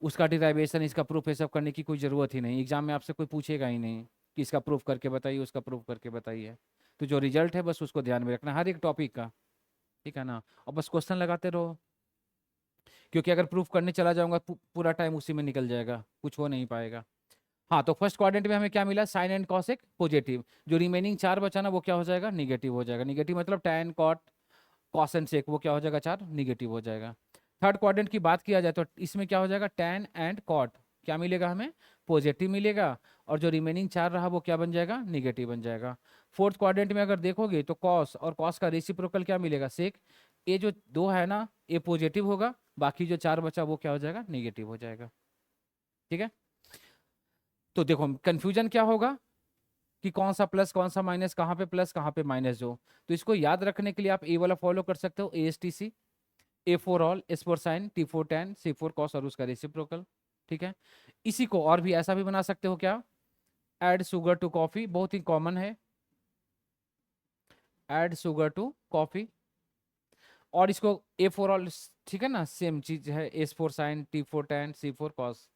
उसका डिराइवेशन इसका प्रूफ ये सब करने की कोई ज़रूरत ही नहीं, एग्जाम में आपसे कोई पूछेगा ही नहीं कि इसका प्रूफ करके बताइए, उसका प्रूफ करके बताइए। तो जो रिजल्ट है बस उसको ध्यान में रखना हर एक टॉपिक का, ठीक है ना। और बस क्वेश्चन लगाते रहो, क्योंकि अगर प्रूफ करने चला जाऊंगा पूरा टाइम उसी में निकल जाएगा, कुछ हो नहीं पाएगा। हाँ, तो फर्स्ट क्वाड्रेंट में हमें क्या मिला, साइन एंड कॉसेक पॉजिटिव। जो रिमेनिंग 4 बचा ना वो क्या हो जाएगा, निगेटिव हो जाएगा। निगेटिव मतलब टैन कॉट कॉस एंड सेक, वो क्या हो जाएगा, 4 निगेटिव हो जाएगा। थर्ड क्वाड्रेंट की बात किया जाए तो इसमें क्या हो जाएगा, टैन एंड कॉट क्या मिलेगा हमें, पॉजिटिव मिलेगा। और जो रिमेनिंग 4 रहा वो क्या बन जाएगा, निगेटिव बन जाएगा। फोर्थ क्वाड्रेंट में अगर देखोगे तो कॉस और कॉस का रेसिप्रोकल क्या मिलेगा, सेक। ये जो 2 है ना ये पॉजिटिव होगा, बाकी जो 4 बचा वो क्या हो जाएगा, निगेटिव हो जाएगा, ठीक है। तो देखो कंफ्यूजन क्या होगा कि कौन सा प्लस कौन सा माइनस, कहाँ पे प्लस कहाँ पे माइनस जो। तो इसको याद रखने के लिए आप ए वाला फॉलो कर सकते हो, ASTC, A4 all, S4 sine, T4 tan, C4 cos और उसका रेसिप्रोकल, ठीक है। इसी को और भी ऐसा भी बना सकते हो क्या, ऐड शुगर टू कॉफी, बहुत ही कॉमन है, ऐड शुगर टू कॉफी। और इसको A4 ऑल, ठीक है ना, सेम चीज है, S4 sine, T4 tan, C4 cos.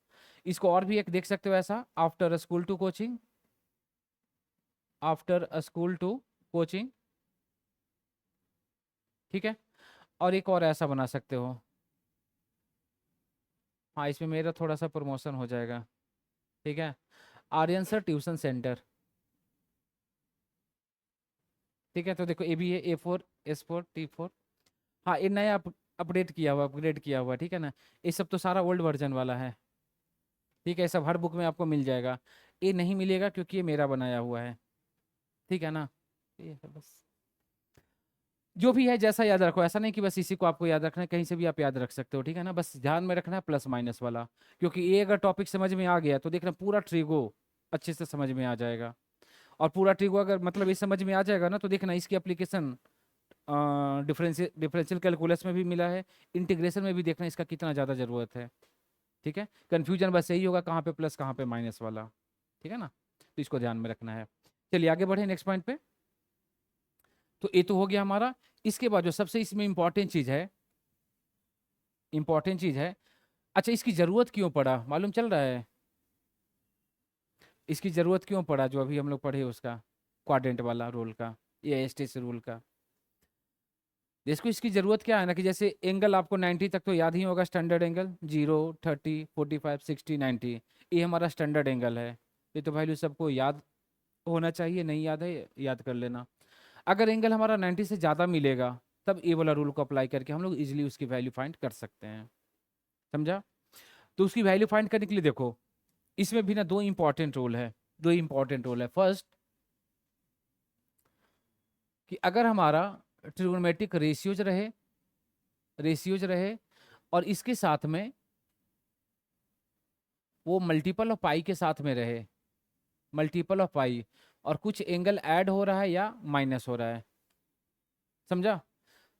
इसको और भी एक देख सकते हो ऐसा, after school to coaching, after school to coaching, ठीक है। और एक और ऐसा बना सकते हो, हाँ इसमें मेरा थोड़ा सा प्रमोशन हो जाएगा, ठीक है। आर्यन सर ट्यूशन सेंटर, ठीक है। तो देखो ये भी है A4 S4 T4, हाँ ये नया अपडेट किया हुआ, अपग्रेड किया हुआ, ठीक है ना। ये सब तो सारा ओल्ड वर्जन वाला है, ठीक है। ये सब हर बुक में आपको मिल जाएगा, ये नहीं मिलेगा क्योंकि ये मेरा बनाया हुआ है, ठीक है ना। ये है बस, जो भी है जैसा याद रखो, ऐसा नहीं कि बस इसी को आपको याद रखना है, कहीं से भी आप याद रख सकते हो, ठीक है ना। बस ध्यान में रखना है प्लस माइनस वाला, क्योंकि ये अगर टॉपिक समझ में आ गया तो देखना पूरा ट्रिगो अच्छे से समझ में आ जाएगा। और पूरा ट्रिगो अगर मतलब ये समझ में आ जाएगा ना, तो देखना इसकी एप्लीकेशन डिफरेंशियल कैलकुलस में भी मिला है, इंटीग्रेशन में भी देखना इसका कितना ज़्यादा ज़रूरत है, ठीक है। कन्फ्यूजन बस यही होगा कहाँ पे प्लस कहाँ पे माइनस वाला, ठीक है ना। तो इसको ध्यान में रखना है। चलिए आगे बढ़े नेक्स्ट पॉइंट पे। तो ये तो हो गया हमारा। इसके बाद जो सबसे इसमें इंपॉर्टेंट चीज़ है, इंपॉर्टेंट चीज़ है, अच्छा इसकी ज़रूरत क्यों पड़ा मालूम चल रहा है, इसकी ज़रूरत क्यों पड़ा जो अभी हम लोग पढ़े उसका, क्वाड्रेंट वाला रूल का, ये एस्टेस रूल का। इसको इसकी ज़रूरत क्या है ना, कि जैसे एंगल आपको 90 तक तो याद ही होगा, स्टैंडर्ड एंगल 0, 30, 45, 60, 90, ये हमारा स्टैंडर्ड एंगल है। ये तो वैल्यू सबको याद होना चाहिए, नहीं याद है याद कर लेना। अगर एंगल हमारा 90 से ज़्यादा मिलेगा तब ये वाला रूल को अप्लाई करके हम लोग इजिली उसकी वैल्यू फाइंड कर सकते हैं। समझा। तो उसकी वैल्यू फाइंड करने के लिए देखो इसमें भी ना 2 इंपॉर्टेंट रूल है। दो इंपॉर्टेंट रूल है। फर्स्ट, कि अगर हमारा ट्रिग्नोमेट्रिक रेशियोज रहे और इसके साथ में वो मल्टीपल ऑफ पाई के साथ में रहे, मल्टीपल ऑफ पाई, और कुछ एंगल ऐड हो रहा है या माइनस हो रहा है, समझा?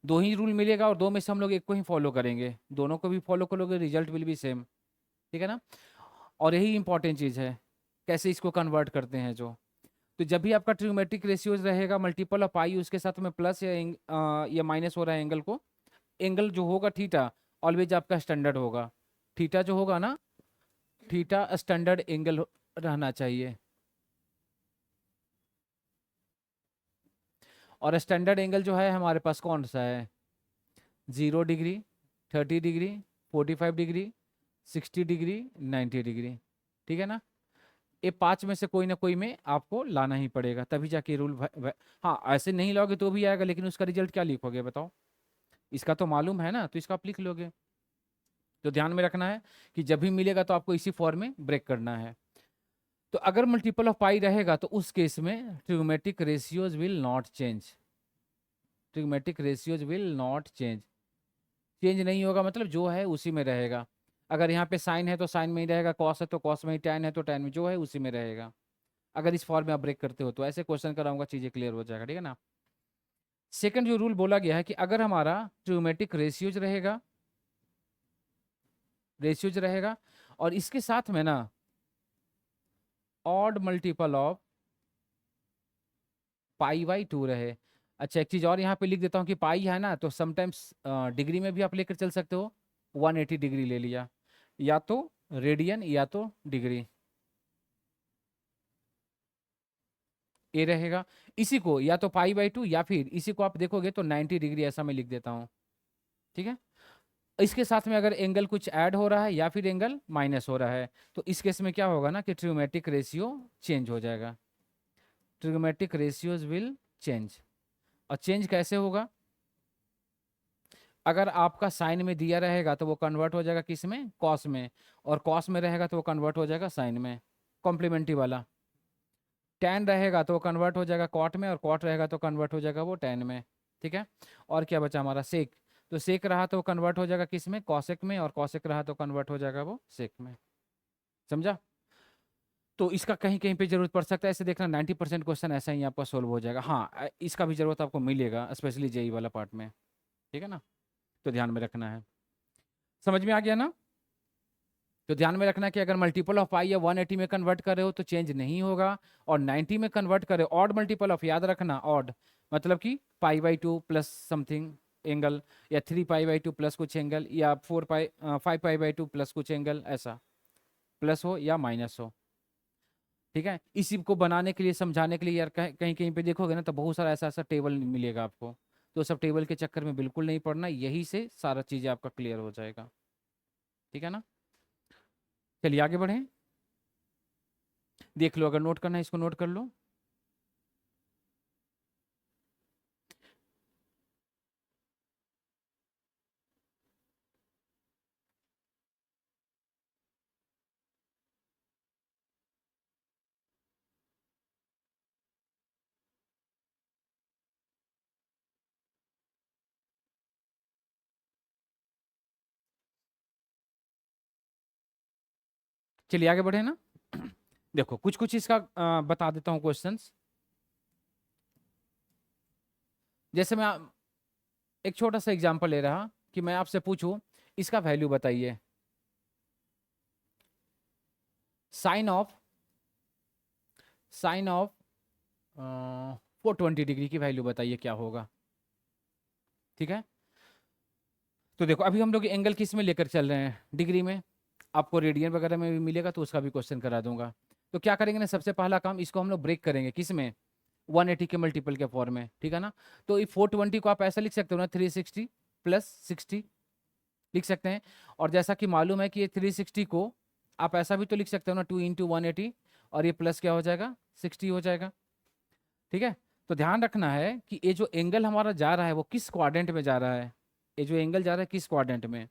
दो ही रूल मिलेगा और दो में से हम लोग एक को ही फॉलो करेंगे, दोनों को भी फॉलो करोगे रिजल्ट विल बी सेम, ठीक है ना? और यही इंपॉर्टेंट चीज है, कैसे इसको कन्वर्ट करते हैं जो। तो जब भी आपका ट्रिग्नोमेट्रिक रेशियोज रहेगा मल्टीपल ऑफ पाई, उसके साथ में प्लस या माइनस हो रहा है एंगल को, एंगल जो होगा थीटा ऑलवेज आपका स्टैंडर्ड होगा। थीटा जो होगा ना, थीटा स्टैंडर्ड एंगल रहना चाहिए। और स्टैंडर्ड एंगल जो है हमारे पास कौन सा है? 0 degree, 30 degree, 45 degree, 60 degree, 90 degree, ठीक है ना? ये पांच में से कोई ना कोई में आपको लाना ही पड़ेगा, तभी जाके रूल हाँ, ऐसे नहीं लोगे तो भी आएगा, लेकिन उसका रिजल्ट क्या लिखोगे बताओ? इसका तो मालूम है ना, तो इसका आप लिख लोगे। तो ध्यान में रखना है कि जब भी मिलेगा तो आपको इसी फॉर्म में ब्रेक करना है। तो अगर मल्टीपल ऑफ पाई रहेगा तो उस केस में trigonometric ratios will not change, trigonometric ratios will not change. Change नहीं होगा मतलब जो है उसी में रहेगा। अगर यहाँ पे साइन है तो साइन में ही रहेगा, कॉस है तो कॉस में ही, टैन है तो टैन में, जो है उसी में रहेगा। अगर इस फॉर्म में आप ब्रेक करते हो तो ऐसे क्वेश्चन कराऊंगा, चीजें क्लियर हो जाएगा, ठीक है ना? सेकंड जो रूल बोला गया है कि अगर हमारा ट्रिग्नोमेट्रिक रेशियोज रहेगा और इसके साथ में ना ऑड मल्टीपल ऑफ पाई/2 रहे। अच्छा, एक चीज और यहाँ पे लिख देता हूँ कि पाई है ना, तो समटाइम्स डिग्री में भी आप लेकर चल सकते हो। 180 डिग्री ले लिया, या तो रेडियन या तो डिग्री, ये रहेगा। इसी को या तो पाई/2 या फिर इसी को आप देखोगे तो 90 डिग्री, ऐसा मैं लिख देता हूँ, ठीक है? इसके साथ में अगर एंगल कुछ ऐड हो रहा है या फिर एंगल माइनस हो रहा है, तो इस केस में क्या होगा ना कि ट्रिग्नोमेट्रिक रेशियो चेंज हो जाएगा। Trigonometric ratios will change. और चेंज कैसे होगा? अगर आपका साइन में दिया रहेगा तो वो कन्वर्ट हो जाएगा किस में? कॉस में। और कॉस में रहेगा तो वो कन्वर्ट हो जाएगा साइन में, कॉम्प्लीमेंट्री वाला। टैन रहेगा तो वो कन्वर्ट हो जाएगा कॉट में, और कॉट रहेगा तो कन्वर्ट हो जाएगा वो टैन में, ठीक है? और क्या बचा हमारा? सेक। तो सेक रहा तो वो कन्वर्ट हो जाएगा किस में? कॉसेक में। और कॉसेक रहा तो कन्वर्ट हो जाएगा वो सेक में, समझा? तो इसका कहीं कहीं पे जरूरत पड़ सकता है, ऐसे देखना 90% क्वेश्चन ऐसा ही आपका सोल्व हो जाएगा। हाँ, इसका भी जरूरत आपको मिलेगा, स्पेशली जेई वाला पार्ट में, ठीक है ना? तो ध्यान में रखना है। समझ में आ गया ना? तो ध्यान में रखना कि अगर मल्टीपल ऑफ पाई या 180 में कन्वर्ट कर रहे हो तो चेंज नहीं होगा, और 90 में कन्वर्ट करे ऑड मल्टीपल ऑफ, याद रखना ऑड मतलब कि पाई/2 प्लस समथिंग एंगल, या 3 पाई/2 प्लस कुछ एंगल, या 5 पाई/2 प्लस कुछ एंगल, ऐसा प्लस हो या माइनस हो, ठीक है? इसी को बनाने के लिए, समझाने के लिए यार, कहीं कहीं पे देखोगे ना तो बहुत सारा ऐसा ऐसा टेबल मिलेगा आपको, तो सब टेबल के चक्कर में बिल्कुल नहीं पड़ना, यही से सारा चीजें आपका क्लियर हो जाएगा, ठीक है ना? चलिए आगे बढ़ें। देख लो, अगर नोट करना है इसको नोट कर लो। चलिए आगे बढ़े ना। देखो कुछ कुछ इसका बता देता हूँ क्वेश्चंस। जैसे मैं एक छोटा सा एग्जांपल ले रहा कि मैं आपसे पूछूं, इसका वैल्यू बताइए। साइन ऑफ 420 डिग्री की वैल्यू बताइए क्या होगा, ठीक है? तो देखो अभी हम लोग एंगल किस में लेकर चल रहे हैं? डिग्री में। आपको रेडियन वगैरह में भी मिलेगा तो उसका भी क्वेश्चन करा दूंगा। तो क्या करेंगे ना, सबसे पहला काम, इसको हम लोग ब्रेक करेंगे किस में? 180 के मल्टीपल के फॉर्म में, ठीक है ना? तो ये 420 को आप ऐसा लिख सकते हो ना, 360 प्लस 60 लिख सकते हैं। और जैसा कि मालूम है कि ये 360 को आप ऐसा भी तो लिख सकते हो ना, 2 × 180, और ये प्लस क्या हो जाएगा? 60 हो जाएगा, ठीक है? तो ध्यान रखना है कि ये जो एंगल हमारा जा रहा है वो किस क्वाड्रेंट में जा रहा है, ये जो एंगल जा रहा है किस क्वाड्रेंट में?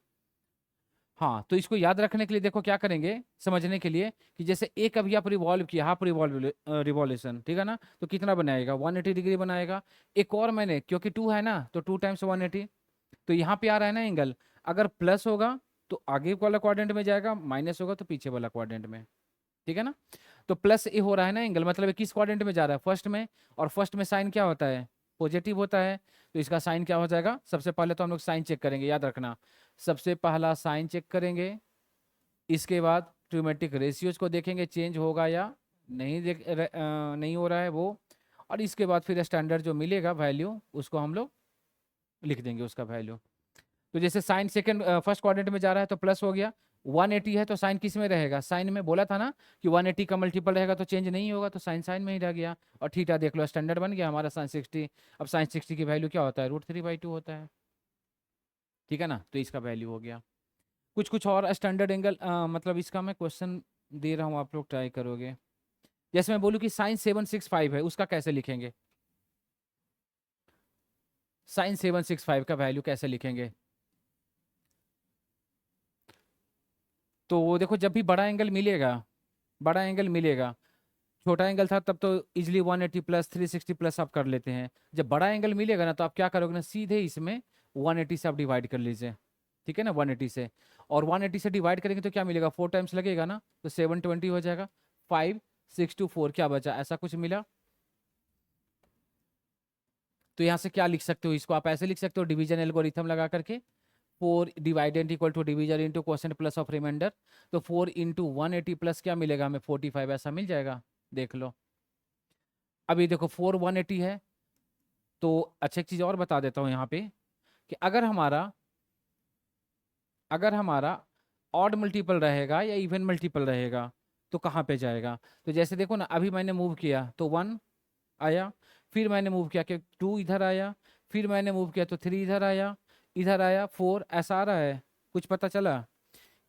हाँ, तो इसको याद रखने के लिए देखो क्या करेंगे, समझने के लिए कि जैसे एक अभी आप रिवॉल्व किया, हाफ रिवॉल्यूशन, ठीक है ना, तो कितना बनाएगा, 180 डिग्री बनाएगा। एक और मैंने, क्योंकि 2 है ना, तो 2 टाइम्स 180, तो यहाँ पे आ रहा है ना एंगल, अगर प्लस होगा तो आगे वाला क्वाड्रेंट में जाएगा, माइनस होगा तो पीछे वाला क्वाड्रेंट में, ठीक है ना। तो प्लस ए हो रहा है ना एंगल, मतलब ये किस क्वाड्रेंट में जा रहा है, फर्स्ट में, और फर्स्ट में साइन क्या होता है, पॉजिटिव होता है, तो इसका साइन क्या हो जाएगा, सबसे पहले तो हम लोग साइन चेक करेंगे, याद रखना, सबसे पहला साइन चेक करेंगे, इसके बाद ट्रिमेट्रिक रेशियोज को देखेंगे चेंज होगा या नहीं, नहीं हो रहा है वो, और इसके बाद फिर स्टैंडर्ड जो मिलेगा वैल्यू उसको हम लोग लिख देंगे उसका वैल्यू। तो जैसे साइन सेकंड फर्स्ट क्वाड्रेंट में जा रहा है तो प्लस हो गया, 180 है तो साइन किस में रहेगा, साइन में, बोला था ना कि 180 का मल्टीपल रहेगा तो चेंज नहीं होगा, तो साइन साइन में ही रह गया, और थीटा देख लो स्टैंडर्ड बन गया हमारा साइन 60। अब साइन 60 की वैल्यू क्या होता है, √3/2 होता है, ठीक है ना, तो इसका वैल्यू हो गया। कुछ कुछ और स्टैंडर्ड एंगल, मतलब इसका मैं क्वेश्चन दे रहा हूँ, आप लोग ट्राई करोगे। जैसे मैं बोलूँ कि साइन 765 है, उसका कैसे लिखेंगे, साइन 765 का वैल्यू कैसे लिखेंगे। तो वो देखो जब भी बड़ा एंगल मिलेगा, बड़ा एंगल मिलेगा, छोटा एंगल था तब तो इजिली 180 प्लस 360 प्लस आप कर लेते हैं, जब बड़ा एंगल मिलेगा ना तो आप क्या करोगे ना, सीधे इसमें 180 से आप डिवाइड कर लीजिए, ठीक है ना, 180 से, और 180 से डिवाइड करेंगे तो क्या मिलेगा, 4 टाइम्स लगेगा ना, तो 720 हो जाएगा, 5 6 2 4 क्या बचा, ऐसा कुछ मिला। तो यहाँ से क्या लिख सकते हो, इसको आप ऐसे लिख सकते हो डिवीजन एल्गोरिथम लगा करके, 4 dividend equal to division into quotient plus of remainder, तो 4 इंटू 180 प्लस क्या मिलेगा हमें, 45, ऐसा मिल जाएगा, देख लो। अभी देखो 4 180 है, तो अच्छा एक चीज और बता देता हूँ यहाँ पे, कि अगर हमारा ऑड मल्टीपल रहेगा या इवन मल्टीपल रहेगा तो कहाँ पे जाएगा। तो जैसे देखो ना, अभी मैंने मूव किया तो 1 आया, फिर मैंने मूव किया कि 2 इधर आया, फिर मैंने मूव किया तो 3 इधर आया 4, ऐसा आ रहा है। कुछ पता चला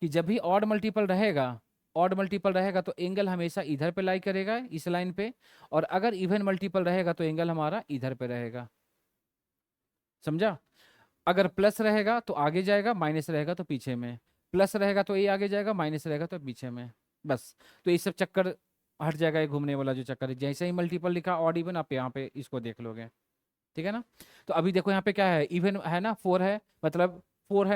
कि जब भी ऑड मल्टीपल रहेगा तो एंगल हमेशा इधर पे लाई करेगा, इस लाइन पे, और अगर इवन मल्टीपल रहेगा तो एंगल हमारा इधर पे रहेगा, समझा। अगर प्लस रहेगा तो आगे जाएगा, माइनस रहेगा तो पीछे में, प्लस रहेगा तो ये आगे जाएगा, माइनस रहेगा तो पीछे में, बस। तो ये सब चक्कर हट जाएगा, ये घूमने वाला जो चक्कर है, जैसे ही मल्टीपल लिखा ऑड इवन आप यहाँ पे इसको देख लोगे, ठीक है ना। तो अभी देखो यहाँ पे क्या है, इवन है ना, 4 है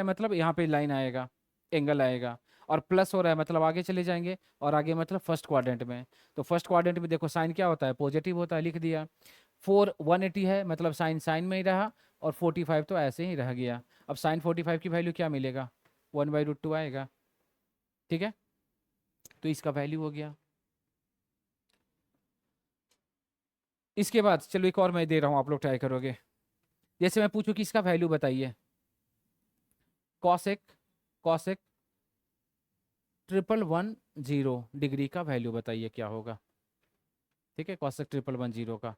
मतलब यहाँ पे लाइन आएगा, एंगल आएगा, और प्लस हो रहा है मतलब आगे चले जाएंगे, और आगे मतलब फर्स्ट क्वाड्रेंट में। तो फर्स्ट क्वाड्रेंट में देखो साइन क्या होता है, पॉजिटिव होता है, लिख दिया। 4 180 है मतलब साइन साइन में ही रहा, और 45 तो ऐसे ही रह गया। अब साइन 45 की वैल्यू क्या मिलेगा, 1/√2 आएगा, ठीक है, तो इसका वैल्यू हो गया। इसके बाद चलो एक और मैं दे रहा हूँ, आप लोग ट्राई करोगे। जैसे मैं पूछूं कि इसका वैल्यू बताइए, कॉसेक कॉसेक 1110 डिग्री का वैल्यू बताइए क्या होगा, ठीक है, कॉसेक 1110 का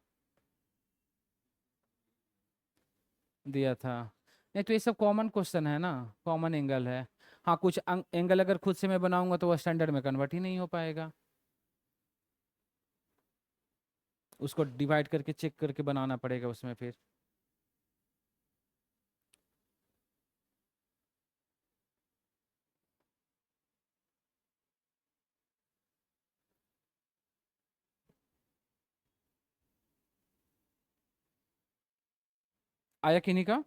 दिया था। नहीं तो ये सब कॉमन क्वेश्चन है ना, कॉमन एंगल है। हाँ, कुछ एंगल अगर खुद से मैं बनाऊंगा तो वो स्टैंडर्ड में कन्वर्ट ही नहीं हो पाएगा, उसको डिवाइड करके चेक करके बनाना पड़ेगा उसमें फिर। आया कि नहीं का।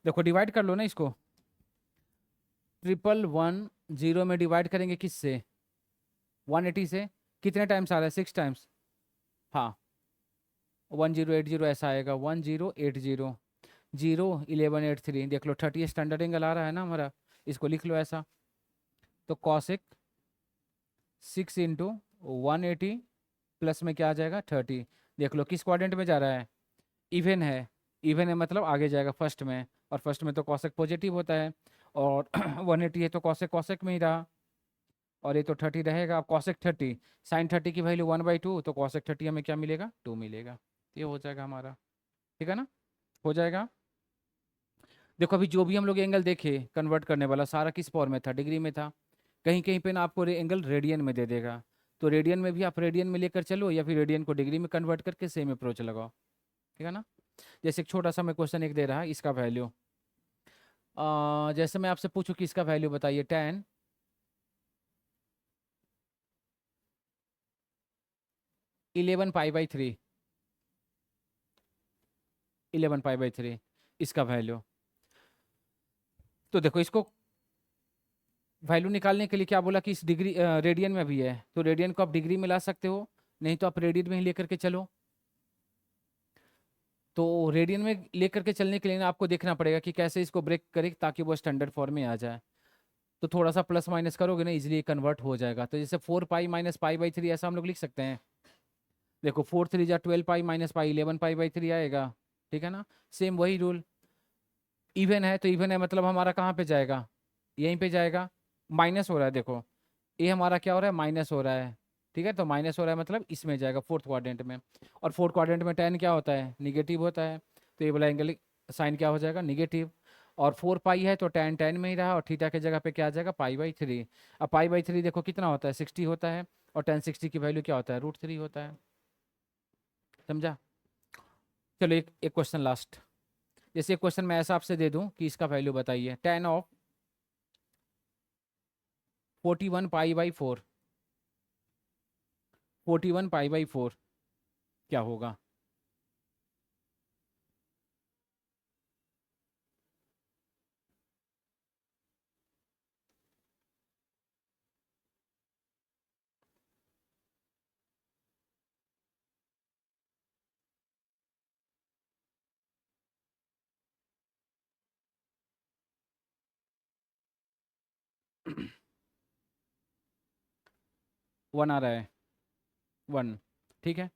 देखो डिवाइड कर लो ना इसको, 1110 में डिवाइड करेंगे किससे, 180 से, कितने टाइम्स आ रहा है, 6 टाइम्स, हाँ, 1080 ऐसा आएगा, 1080, 0 1183, देख लो 30 स्टैंडर्ड एंगल आ रहा है ना हमारा, इसको लिख लो ऐसा। तो कॉसेक 6 इंटू 180 प्लस में क्या आ जाएगा, 30, देख लो किस क्वाड्रेंट में जा रहा है, इवन है, इवन है मतलब आगे जाएगा फर्स्ट में, और फर्स्ट में तो कॉसेक पॉजिटिव होता है, और 180 है तो कॉसेक कॉसेक में ही रहा, और ये तो 30 रहेगा। अब कॉसेक 30, साइन 30 की वैल्यू 1/2, तो कॉसेक 30 हमें क्या मिलेगा, 2 मिलेगा, ये हो जाएगा हमारा, ठीक है ना, हो जाएगा। देखो अभी जो भी हम लोग एंगल देखे कन्वर्ट करने वाला सारा किस पावर में था, डिग्री में था, कहीं कहीं पे ना आपको एंगल रेडियन में दे देगा, तो रेडियन में भी आप रेडियन में लेकर चलो, या फिर रेडियन को डिग्री में कन्वर्ट करके सेम अप्रोच लगाओ। ठीक है ना। जैसे एक छोटा सा मैं क्वेश्चन एक दे रहा है, इसका वैल्यू जैसे मैं आपसे पूछूं कि इसका वैल्यू बताइए, 11 पाई बाई 3, 11 पाई बाई 3 इसका वैल्यू। तो देखो इसको वैल्यू निकालने के लिए क्या बोला कि इस डिग्री रेडियन में भी है, तो रेडियन को आप डिग्री में ला सकते हो, नहीं तो आप रेडियन में ही लेकर के चलो। तो रेडियन में लेकर के चलने के लिए ना आपको देखना पड़ेगा कि कैसे इसको ब्रेक करें ताकि वो स्टैंडर्ड फॉर्म में आ जाए। तो थोड़ा सा प्लस माइनस करोगे ना, इजीली कन्वर्ट हो जाएगा। तो जैसे 4 पाई - पाई/3 ऐसा हम लोग लिख सकते हैं। देखो 4 3 जा 12 पाई माइनस पाई 11 पाई/3 आएगा, ठीक है ना। सेम वही रूल, इवन है तो इवन है मतलब हमारा कहाँ पे जाएगा, यहीं पे जाएगा। माइनस हो रहा है, देखो ये हमारा क्या हो रहा है, माइनस हो रहा है, ठीक है। तो माइनस हो रहा है मतलब इसमें जाएगा, फोर्थ क्वाड्रेंट में। और फोर्थ क्वाड्रेंट में tan क्या होता है, निगेटिव होता है। तो ये वाला एंगल साइन क्या हो जाएगा, निगेटिव। और 4 पाई है तो tan tan में ही रहा, और थीटा की जगह पे क्या आ जाएगा, पाई/3। अब पाई/3 देखो कितना होता है, 60 होता है। और tan 60 की वैल्यू क्या होता है, √3 होता है। समझा। चलो एक क्वेश्चन लास्ट। जैसे एक क्वेश्चन मैं ऐसा आपसे दे दूं कि इसका वैल्यू बताइए, tan ऑफ 41 पाई/4, 41 पाई/4 क्या होगा। वन आ रहा है, 1, ठीक है।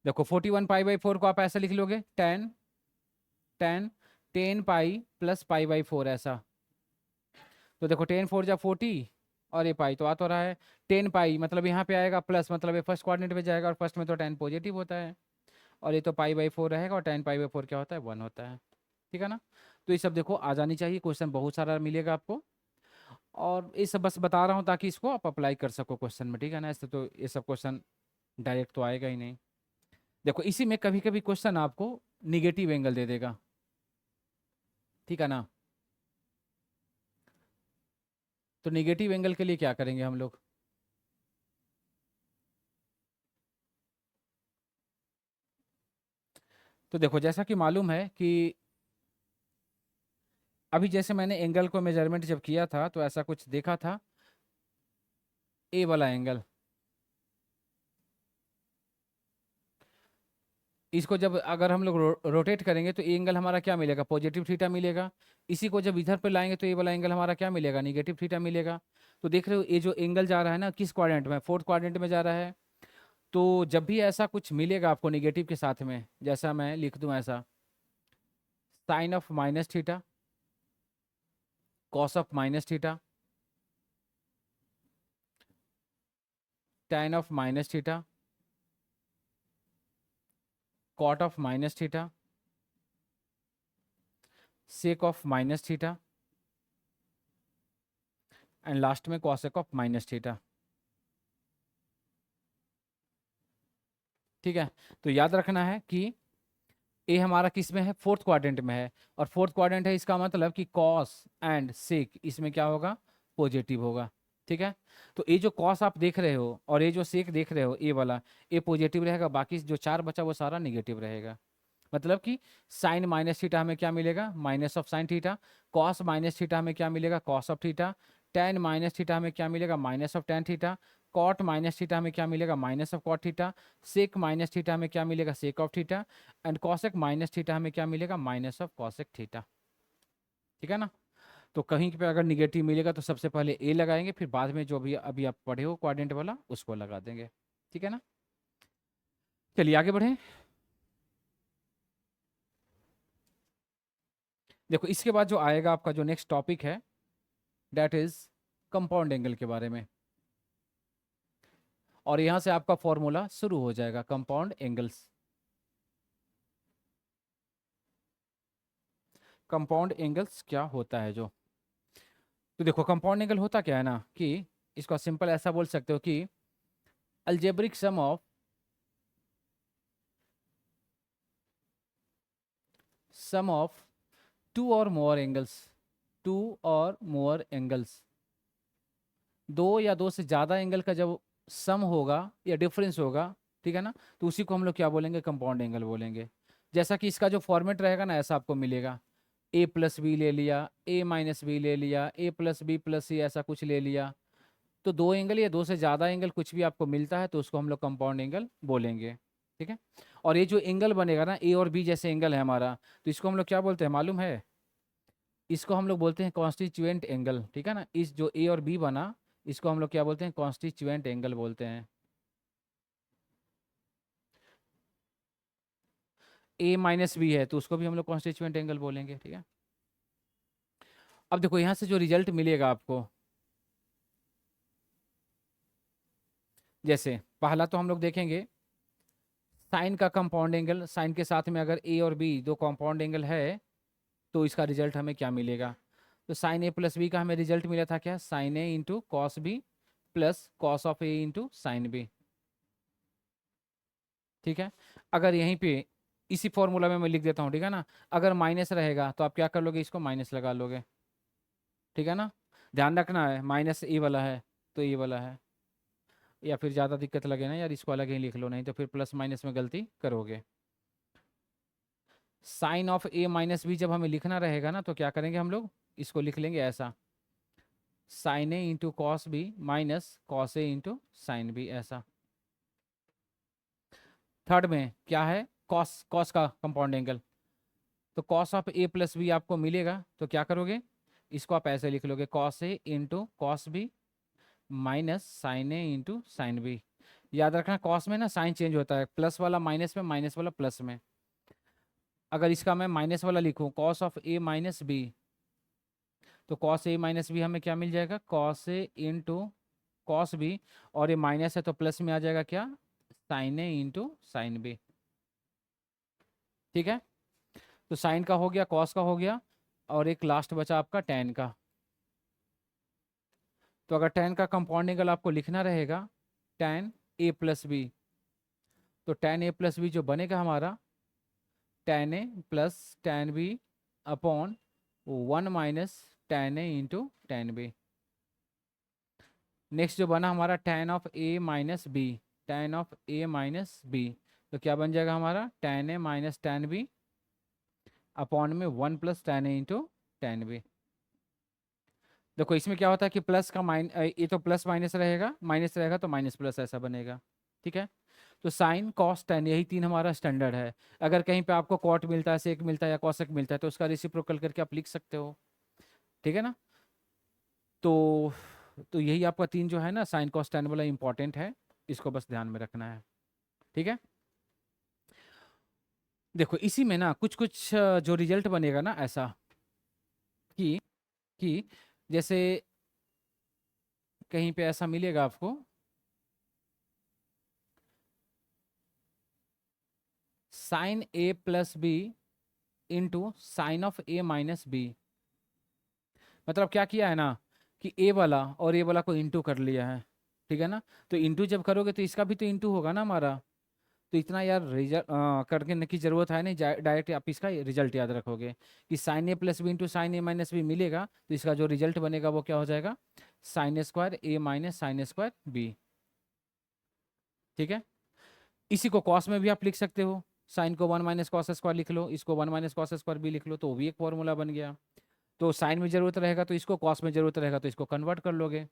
देखो 41 पाई/4 को आप ऐसा लिख लोगे, टेन टेन 10 पाई + पाई/4 ऐसा। तो देखो 10 4 जा 40, और ये पाई तो आ तो रहा है। 10 पाई मतलब यहाँ पे आएगा प्लस, मतलब ये फर्स्ट क्वाड्रेंट में जाएगा, और फर्स्ट में तो 10 पॉजिटिव होता है। और ये तो पाई/4 रहेगा, और 10 पाई/4 क्या होता है, 1 होता है, ठीक है ना। तो ये सब देखो आ जानी चाहिए, क्वेश्चन बहुत सारा मिलेगा आपको। और ये सब बस बता रहा हूँ ताकि इसको आप अप्लाई कर सको क्वेश्चन में, ठीक है ना। ऐसे तो ये सब क्वेश्चन डायरेक्ट तो आएगा ही नहीं। देखो इसी में कभी कभी क्वेश्चन आपको निगेटिव एंगल दे देगा, ठीक है ना। तो निगेटिव एंगल के लिए क्या करेंगे हम लोग, तो देखो जैसा कि मालूम है कि अभी जैसे मैंने एंगल को मेजरमेंट जब किया था तो ऐसा कुछ देखा था, ए वाला एंगल, इसको जब अगर हम लोग रोटेट करेंगे तो ये एंगल हमारा क्या मिलेगा, पॉजिटिव थीटा मिलेगा। इसी को जब इधर पे लाएंगे तो ये वाला एंगल हमारा क्या मिलेगा, निगेटिव थीटा मिलेगा। तो देख रहे हो ये जो एंगल जा रहा है ना, किस क्वाड्रेंट में, फोर्थ क्वाड्रेंट में जा रहा है। तो जब भी ऐसा कुछ मिलेगा आपको निगेटिव के साथ में, जैसा मैं लिख दूं ऐसा, sine of -theta, cos of -theta, tan of -theta, cot of -theta, sec of -theta, and last में कॉसेक ऑफ -थीटा, ठीक है। तो याद रखना है कि ए हमारा किस में है, फोर्थ क्वाड्रेंट में है। और फोर्थ क्वाड्रेंट है इसका मतलब कि कॉस एंड सेक इसमें क्या होगा, पॉजिटिव होगा, ठीक है। तो ये जो कॉस आप देख रहे हो और ये जो सेक देख रहे हो, ए वाला, ये पॉजिटिव रहेगा, बाकी जो चार बचा वो सारा निगेटिव रहेगा। मतलब कि साइन -थीटा हमें क्या मिलेगा, -sin थीटा। कॉस -थीटा हमें क्या मिलेगा, cos of theta. tan -theta हमें क्या मिलेगा, -tan थीटा। कॉट -थीटा हमें क्या मिलेगा, -कॉट थीटा। सेक -थीटा हमें क्या मिलेगा, sec of theta. And cosec -theta हमें क्या मिलेगा, -कॉसेक थीटा, ठीक है ना। तो कहीं पे अगर निगेटिव मिलेगा तो सबसे पहले ए लगाएंगे, फिर बाद में जो भी अभी आप पढ़े हो क्वाड्रेंट वाला उसको लगा देंगे, ठीक है ना। चलिए आगे बढ़ें। देखो इसके बाद जो आएगा आपका जो नेक्स्ट टॉपिक है, दैट इज कंपाउंड एंगल के बारे में। और यहां से आपका फॉर्मूला शुरू हो जाएगा, कंपाउंड एंगल्स। कंपाउंड एंगल्स क्या होता है जो, तो देखो कंपाउंड एंगल होता क्या है ना, कि इसको सिंपल ऐसा बोल सकते हो कि algebraic sum of sum of two और मोर एंगल्स, टू और मोर एंगल्स, दो या दो से ज़्यादा एंगल का जब सम होगा या डिफरेंस होगा, ठीक है ना, तो उसी को हम लोग क्या बोलेंगे, कंपाउंड एंगल बोलेंगे। जैसा कि इसका जो फॉर्मेट रहेगा ना, ऐसा आपको मिलेगा, ए प्लस बी ले लिया, ए माइनस बी ले लिया, ए प्लस बी प्लस सी, ऐसा कुछ ले लिया। तो दो एंगल या दो से ज़्यादा एंगल कुछ भी आपको मिलता है तो उसको हम लोग कंपाउंड एंगल बोलेंगे, ठीक है। और ये जो एंगल बनेगा ना, ए और बी जैसे एंगल है हमारा, तो इसको हम लोग क्या बोलते हैं मालूम है, इसको हम लोग बोलते हैं कॉन्स्टिट्यूएंट एंगल, ठीक है ना। इस जो ए और बी बना, इसको हम लोग क्या बोलते हैं, कॉन्स्टिट्यूएंट एंगल बोलते हैं। ए माइनस बी है तो उसको भी हम लोग कॉन्स्टिट्यूएंट एंगल बोलेंगे, ठीक है। अब देखो यहाँ से जो रिजल्ट मिलेगा आपको, जैसे पहला तो हम लोग देखेंगे साइन का कंपाउंड एंगल, साइन के साथ में अगर ए और बी दो कंपाउंड एंगल है तो इसका रिजल्ट हमें क्या मिलेगा। तो साइन ए प्लस बी का हमें रिजल्ट मिला था क्या, sine A into cos B plus cos of A into sine B, ठीक है। अगर यहीं पे इसी फॉर्मूला में मैं लिख देता हूँ, ठीक है ना, अगर माइनस रहेगा तो आप क्या कर लोगे, इसको माइनस लगा लोगे, ठीक है ना। ध्यान रखना है माइनस ए वाला है तो ये वाला है, या फिर ज़्यादा दिक्कत लगे ना यार, इसको अलग ही लिख लो, नहीं तो फिर प्लस माइनस में गलती करोगे। Sine of A minus B जब हमें लिखना रहेगा ना तो क्या करेंगे हम लोग, इसको लिख लेंगे ऐसा, sine A into cos B minus cos A into sine B, ऐसा। थर्ड में क्या है, कॉस, कॉस का कंपाउंड एंगल, तो cos of A plus B आपको मिलेगा तो क्या करोगे, इसको आप ऐसे लिख लोगे, cos A into cos B minus sine A into sine B. याद रखना कॉस में ना साइन चेंज होता है, प्लस वाला माइनस में, माइनस वाला प्लस में। अगर इसका मैं माइनस वाला लिखूं, cos of A minus B, तो कॉस ए माइनस बी हमें क्या मिल जाएगा, cos A into cos B, और ये माइनस है तो प्लस में आ जाएगा क्या, sine A into sine B, ठीक है। तो साइन का हो गया, कॉस का हो गया, और एक लास्ट बचा आपका टेन का। तो अगर टेन का कंपाउंड एंगल आपको लिखना रहेगा, टेन ए प्लस बी, तो टेन ए प्लस बी जो बनेगा हमारा, tan A plus tan B upon one minus tan A into tan B. Next जो बना हमारा tan of A minus B, tan of A minus B, तो क्या बन जाएगा हमारा, tan A minus tan B upon में one plus tan A into tan B. देखो इसमें क्या होता है कि प्लस का ये तो प्लस माइनस रहेगा, माइनस रहेगा तो माइनस प्लस, ऐसा बनेगा, ठीक है। तो साइन कॉस टेन, यही तीन हमारा स्टैंडर्ड है। अगर कहीं पे आपको कॉट मिलता है, सेक मिलता है या कॉसेक मिलता है तो उसका रेसिप्रोकल करके आप लिख सकते हो, ठीक है ना। तो यही आपका तीन जो है ना साइन कॉस टेन वाला इंपॉर्टेंट है, इसको बस ध्यान में रखना है, ठीक है। देखो इसी में ना कुछ कुछ जो रिजल्ट बनेगा ना ऐसा, कि कि जैसे कहीं पे ऐसा मिलेगा आपको, sine A plus B into sine of A minus B. मतलब क्या किया है ना कि ए वाला और ए वाला को इंटू कर लिया है, ठीक है ना। तो इंटू जब करोगे तो इसका भी तो इंटू होगा ना हमारा, तो इतना यार रिजल्ट करने की जरूरत है नहीं, डायरेक्ट आप इसका रिजल्ट याद रखोगे कि sign A plus B into sign A minus B मिलेगा, तो इसका जो रिजल्ट बनेगा वो क्या हो जाएगा, sine square A minus sine square B, ठीक है। इसी को कॉस में भी आप लिख सकते हो, साइन को वन माइनस कॉस स्क्वायर लिख लो, इसको वन माइनस कॉस स्क्वायर भी लिख लो, तो वो भी एक फॉर्मूला बन गया। तो साइन में जरूरत रहेगा तो इसको, कॉस में जरूरत रहेगा तो इसको कन्वर्ट कर लोगे।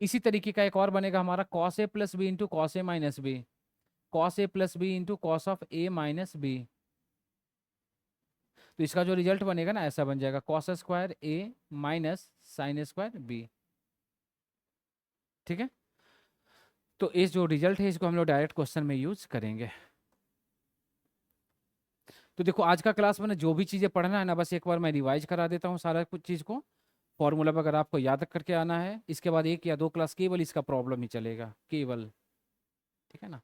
इसी तरीके का एक और बनेगा हमारा, cos A plus B into cos A minus B, cos A plus B into cos of A minus B. तो इसका जो रिजल्ट बनेगा ना ऐसा बन जाएगा, cos square A minus sine square B, ठीक है। तो इस जो रिजल्ट है इसको हम लोग डायरेक्ट क्वेश्चन में यूज करेंगे। तो देखो आज का क्लास में ना जो भी चीज़ें पढ़ना है ना, बस एक बार मैं रिवाइज करा देता हूँ सारा कुछ चीज़ को, फॉर्मूला अगर आपको याद करके आना है, इसके बाद एक या दो क्लास केवल इसका प्रॉब्लम ही चलेगा केवल, ठीक है ना।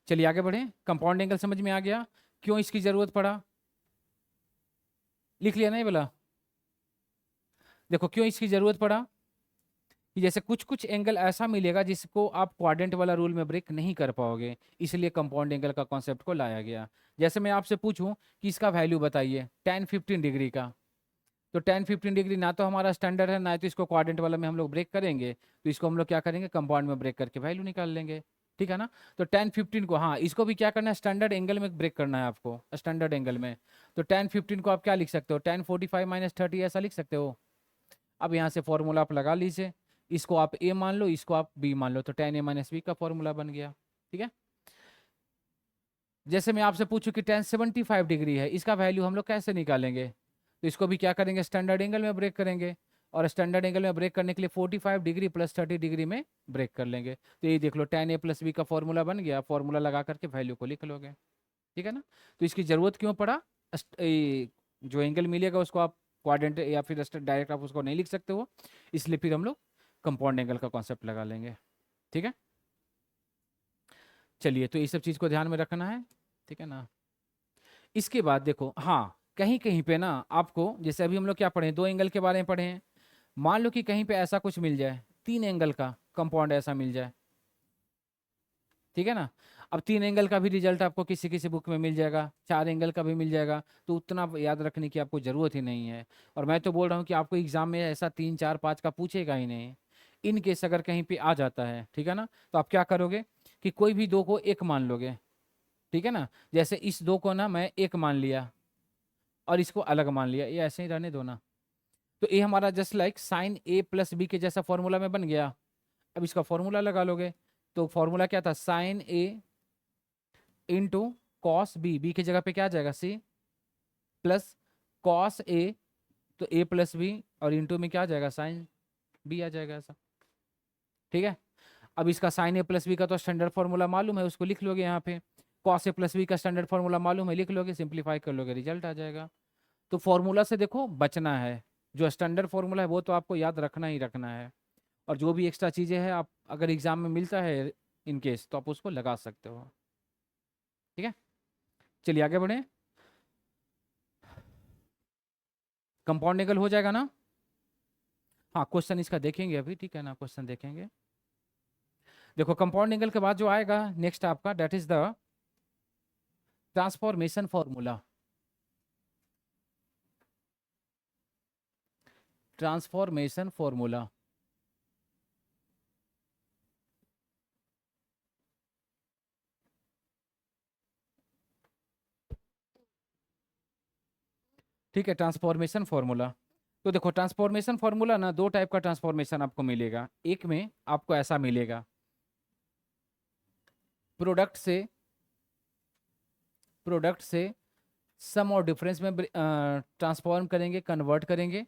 चलिए आगे बढ़े, कंपाउंड एंगल समझ में आ गया, क्यों इसकी जरूरत पड़ा, लिख लिया ना ये बोला। देखो क्यों इसकी जरूरत पड़ा, कि जैसे कुछ कुछ एंगल ऐसा मिलेगा जिसको आप क्वाड्रेंट वाला रूल में ब्रेक नहीं कर पाओगे, इसलिए कंपाउंड एंगल का कॉन्सेप्ट को लाया गया। जैसे मैं आपसे पूछूं कि इसका वैल्यू बताइए टेन 15 डिग्री का, तो टेन 15 डिग्री ना तो हमारा स्टैंडर्ड है, ना तो इसको क्वाड्रेंट वाला में हम लोग ब्रेक करेंगे, तो इसको हम लोग क्या करेंगे, कंपाउंड में ब्रेक करके वैल्यू निकाल लेंगे। ठीक है ना। तो टेन 15 को, हाँ इसको भी क्या करना है, स्टैंडर्ड एंगल में ब्रेक करना है आपको, स्टैंडर्ड एंगल में। तो टेन 15 को आप क्या लिख सकते हो, टेन 45 माइनस 30 ऐसा लिख सकते हो। अब यहाँ से फॉर्मूला आप लगा लीजिए, इसको आप ए मान लो, इसको आप बी मान लो, तो टेन ए माइनस बी का फॉर्मूला बन गया। ठीक है। जैसे मैं आपसे पूछूं कि टेन 75 डिग्री है, इसका वैल्यू हम लोग कैसे निकालेंगे, तो इसको भी क्या करेंगे, स्टैंडर्ड एंगल में ब्रेक करेंगे, और स्टैंडर्ड एंगल में ब्रेक करने के लिए 45 डिग्री प्लस 30 डिग्री में ब्रेक कर लेंगे। तो ये देख लो टेन ए प्लस बी का फॉर्मूला बन गया, फॉर्मूला लगा करके वैल्यू को लिख लोगे। ठीक है ना। तो इसकी जरूरत क्यों पड़ा, जो एंगल मिलेगा उसको आप क्वाड्रेंट या फिर डायरेक्ट आप उसको नहीं लिख सकते हो, इसलिए फिर हम लोग कंपाउंड एंगल का कॉन्सेप्ट लगा लेंगे। ठीक है। चलिए, तो ये सब चीज़ को ध्यान में रखना है। ठीक है ना। इसके बाद देखो, हाँ कहीं कहीं पे ना आपको, जैसे अभी हम लोग क्या पढ़े, दो एंगल के बारे में पढ़े हैं, मान लो कि कहीं पे ऐसा कुछ मिल जाए, तीन एंगल का कंपाउंड ऐसा मिल जाए। ठीक है ना। अब तीन एंगल का भी रिजल्ट आपको किसी किसी बुक में मिल जाएगा, चार एंगल का भी मिल जाएगा, तो उतना याद रखने की आपको जरूरत ही नहीं है। और मैं तो बोल रहा हूँ कि आपको एग्जाम में ऐसा तीन चार पाँच का पूछेगा ही नहीं। इन केस अगर कहीं पे आ जाता है, ठीक है ना, तो आप क्या करोगे कि कोई भी दो को एक मान लोगे। ठीक है ना। जैसे इस दो को ना मैं एक मान लिया और इसको अलग मान लिया, ये ऐसे ही रहने दो ना, तो ये हमारा just like sign A plus B के जैसा फॉर्मूला में बन गया। अब इसका फॉर्मूला लगा लोगे, तो फॉर्मूला क्या था, sine A into cos B, B की जगह पे क्या आ जाएगा सी, प्लस कॉस ए, तो ए प्लस बी, और इंटू में क्या आ जाएगा साइन बी आ जाएगा ऐसा। ठीक है। अब इसका साइन ए प्लस बी का तो स्टैंडर्ड फॉर्मूला मालूम है, उसको लिख लोगे यहाँ पे, कॉस ए प्लस बी का स्टैंडर्ड फॉर्मूला मालूम है, लिख लोगे, सिंप्लीफाई कर लोगे, रिजल्ट आ जाएगा। तो फॉर्मूला से देखो बचना है, जो स्टैंडर्ड फॉर्मूला है वो तो आपको याद रखना ही रखना है, और जो भी एक्स्ट्रा चीज़ें हैं आप अगर एग्जाम में मिलता है इन केस, तो आप उसको लगा सकते हो। ठीक है। चलिए आगे बढ़े। कंपाउंड एंगल हो जाएगा ना। हाँ क्वेश्चन इसका देखेंगे अभी, ठीक है ना, क्वेश्चन देखेंगे। देखो कंपाउंड एंगल के बाद जो आएगा नेक्स्ट आपका, that is the transformation formula. Transformation formula, ठीक है, ट्रांसफॉर्मेशन फॉर्मूला। तो देखो ट्रांसफॉर्मेशन फॉर्मूला ना, दो टाइप का ट्रांसफॉर्मेशन आपको मिलेगा। एक में आपको ऐसा मिलेगा, प्रोडक्ट से, प्रोडक्ट से सम और डिफरेंस में ट्रांसफॉर्म करेंगे, कन्वर्ट करेंगे।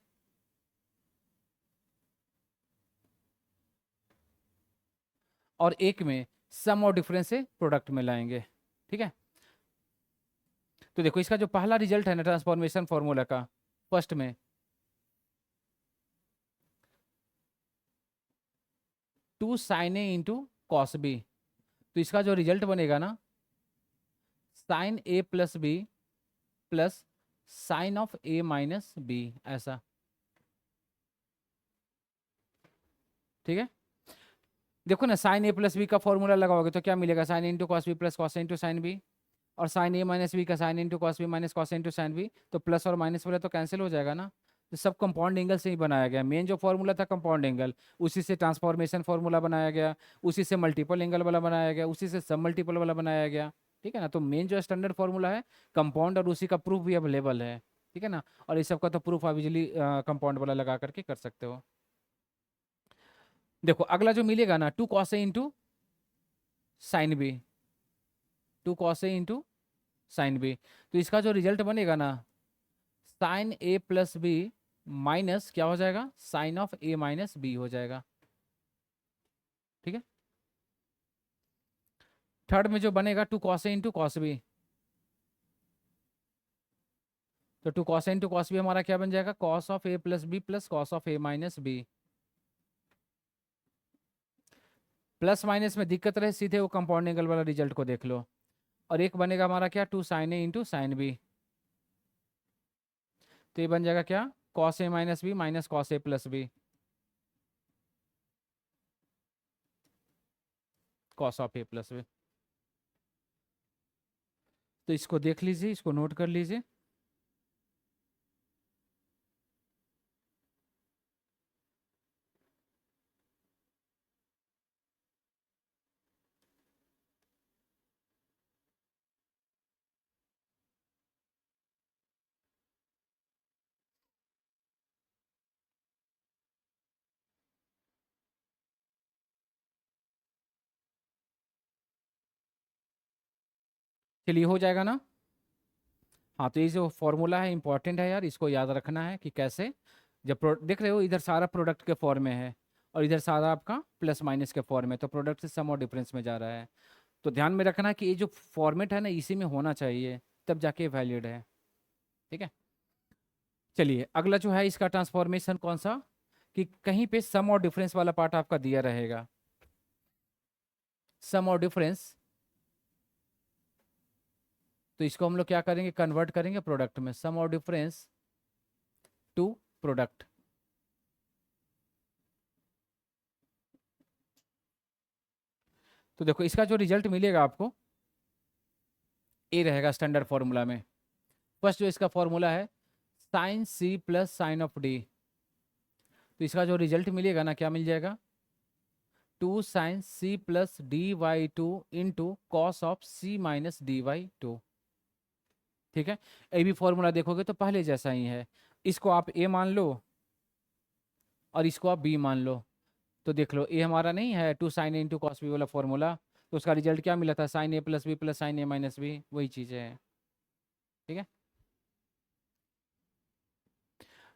और एक में सम और डिफरेंस से प्रोडक्ट में लाएंगे। ठीक है। तो देखो इसका जो पहला रिजल्ट है ना ट्रांसफॉर्मेशन फॉर्मूला का, फर्स्ट में two sine A into cos B, तो इसका जो रिजल्ट बनेगा ना, sine A plus B plus sine of A minus B ऐसा। ठीक है। देखो ना, साइन ए प्लस बी का फॉर्मूला लगाओगे तो क्या मिलेगा, sine into cos B plus cos into sine B, और साइन ए माइनस बी का sine into cos B minus cos into sine B, तो प्लस और माइनस वाला तो कैंसिल हो जाएगा ना। तो सब कंपाउंड एंगल से ही बनाया गया, मेन जो फॉर्मूला था कंपाउंड एंगल, उसी से ट्रांसफॉर्मेशन फॉर्मूला बनाया गया, उसी से मल्टीपल एंगल वाला बनाया गया, उसी से सब मल्टीपल वाला बनाया गया। ठीक है ना। तो मेन जो स्टैंडर्ड फॉर्मूला है कंपाउंड, और उसी का प्रूफ भी अवेलेबल है। ठीक है ना। और इस सब का तो प्रूफ आप इजिली कंपाउंड वाला लगा करके कर सकते हो। देखो अगला जो मिलेगा ना, two cos A into sine B, two cos A into sine B, तो इसका जो रिजल्ट बनेगा ना, sine A plus B minus क्या हो जाएगा, sine of A minus B हो जाएगा। ठीक है। थर्ड में जो बनेगा two cos A into cos B, तो two cos A into cos B हमारा क्या बन जाएगा, cos of A plus B plus cos of A minus B. Plus minus में दिक्कत रहे, सीधे वो कंपाउंड एंगल वाला रिजल्ट को देख लो। और एक बनेगा हमारा क्या, two sine A into sine B, तो ये बन जाएगा क्या, cos A minus B minus cos A plus B. Cos of A plus B. तो इसको देख लीजिए, इसको नोट कर लीजिए। चलिए हो जाएगा ना। हाँ, तो ये जो फॉर्मूला है इंपॉर्टेंट है यार, इसको याद रखना है कि कैसे। जब देख रहे हो इधर सारा प्रोडक्ट के फॉर्म में है और इधर सारा आपका प्लस माइनस के फॉर्म में, तो प्रोडक्ट से सम और डिफरेंस में जा रहा है। तो ध्यान में रखना कि ये जो फॉर्मेट है ना इसी में होना चाहिए, तब जाके वैलिड है। ठीक है। चलिए अगला जो है इसका ट्रांसफॉर्मेशन कौन सा, कि कहीं पे सम और डिफरेंस वाला पार्ट आपका दिया रहेगा। सम और डिफरेंस, तो इसको हम लोग क्या करेंगे, कन्वर्ट करेंगे प्रोडक्ट में, सम और डिफरेंस टू प्रोडक्ट। तो देखो इसका जो रिजल्ट मिलेगा आपको, ए रहेगा स्टैंडर्ड फॉर्मूला में। फर्स्ट जो इसका फॉर्मूला है sine C plus sine of D, तो इसका जो रिजल्ट मिलेगा ना क्या मिल जाएगा, 2 sin c plus D by two into cos of C minus D by two. ठीक है। ए भी फॉर्मूला देखोगे तो पहले जैसा ही है, इसको आप ए मान लो और इसको आप बी मान लो। तो देख लो ए हमारा नहीं है 2 sin a into cos B वाला फॉर्मूला, तो उसका रिजल्ट क्या मिला था, sine A plus B plus sine A minus B, वही चीज़ें हैं। ठीक है।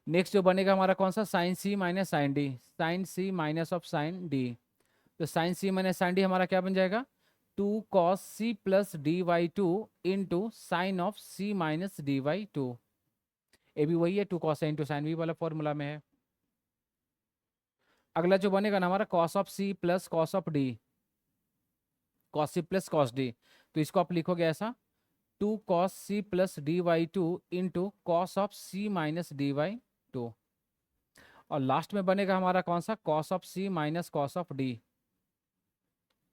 नेक्स्ट जो बनेगा हमारा कौन सा, sine C minus sine D, sine C minus of sine D. तो sine C minus sine D हमारा क्या बन जाएगा, 2 cos c plus D by two into sine of C minus D by two. ए भी वही है, 2 cos a into sine B वाला फॉर्मूला में है। अगला जो बनेगा ना हमारा cos of C plus cos of D, cos C plus cos D, तो इसको आप लिखोगे ऐसा, 2 cos c plus D by two into cos of C minus D by two. और लास्ट में बनेगा हमारा कौन सा, cos of C minus cos of D.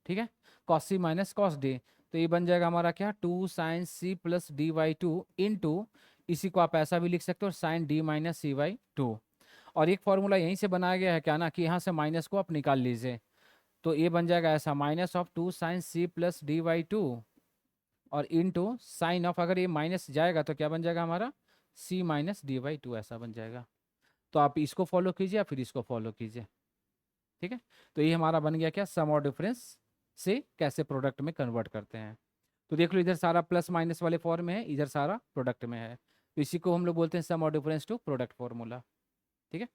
ठीक है, cos C minus cos D, तो ये बन जाएगा हमारा क्या, 2 sin c plus D by two into, इसी को आप ऐसा भी लिख सकते हो sine D minus C by two. और एक फॉर्मूला यहीं से बनाया गया है क्या ना, कि यहाँ से माइनस को आप निकाल लीजिए, तो ये बन जाएगा ऐसा, -2 sin c plus D by two और इंटू साइन ऑफ, अगर ये माइनस जाएगा तो क्या बन जाएगा हमारा, c minus D by two, ऐसा बन जाएगा। तो आप इसको फॉलो कीजिए या फिर इसको फॉलो कीजिए। ठीक है। तो ये हमारा बन गया क्या, सम और डिफरेंस से कैसे प्रोडक्ट में कन्वर्ट करते हैं। तो देख लो इधर सारा प्लस माइनस वाले फॉर्म में है, इधर सारा प्रोडक्ट में है, तो इसी को हम लोग बोलते हैं सम और डिफरेंस टू प्रोडक्ट फॉर्मूला। ठीक है।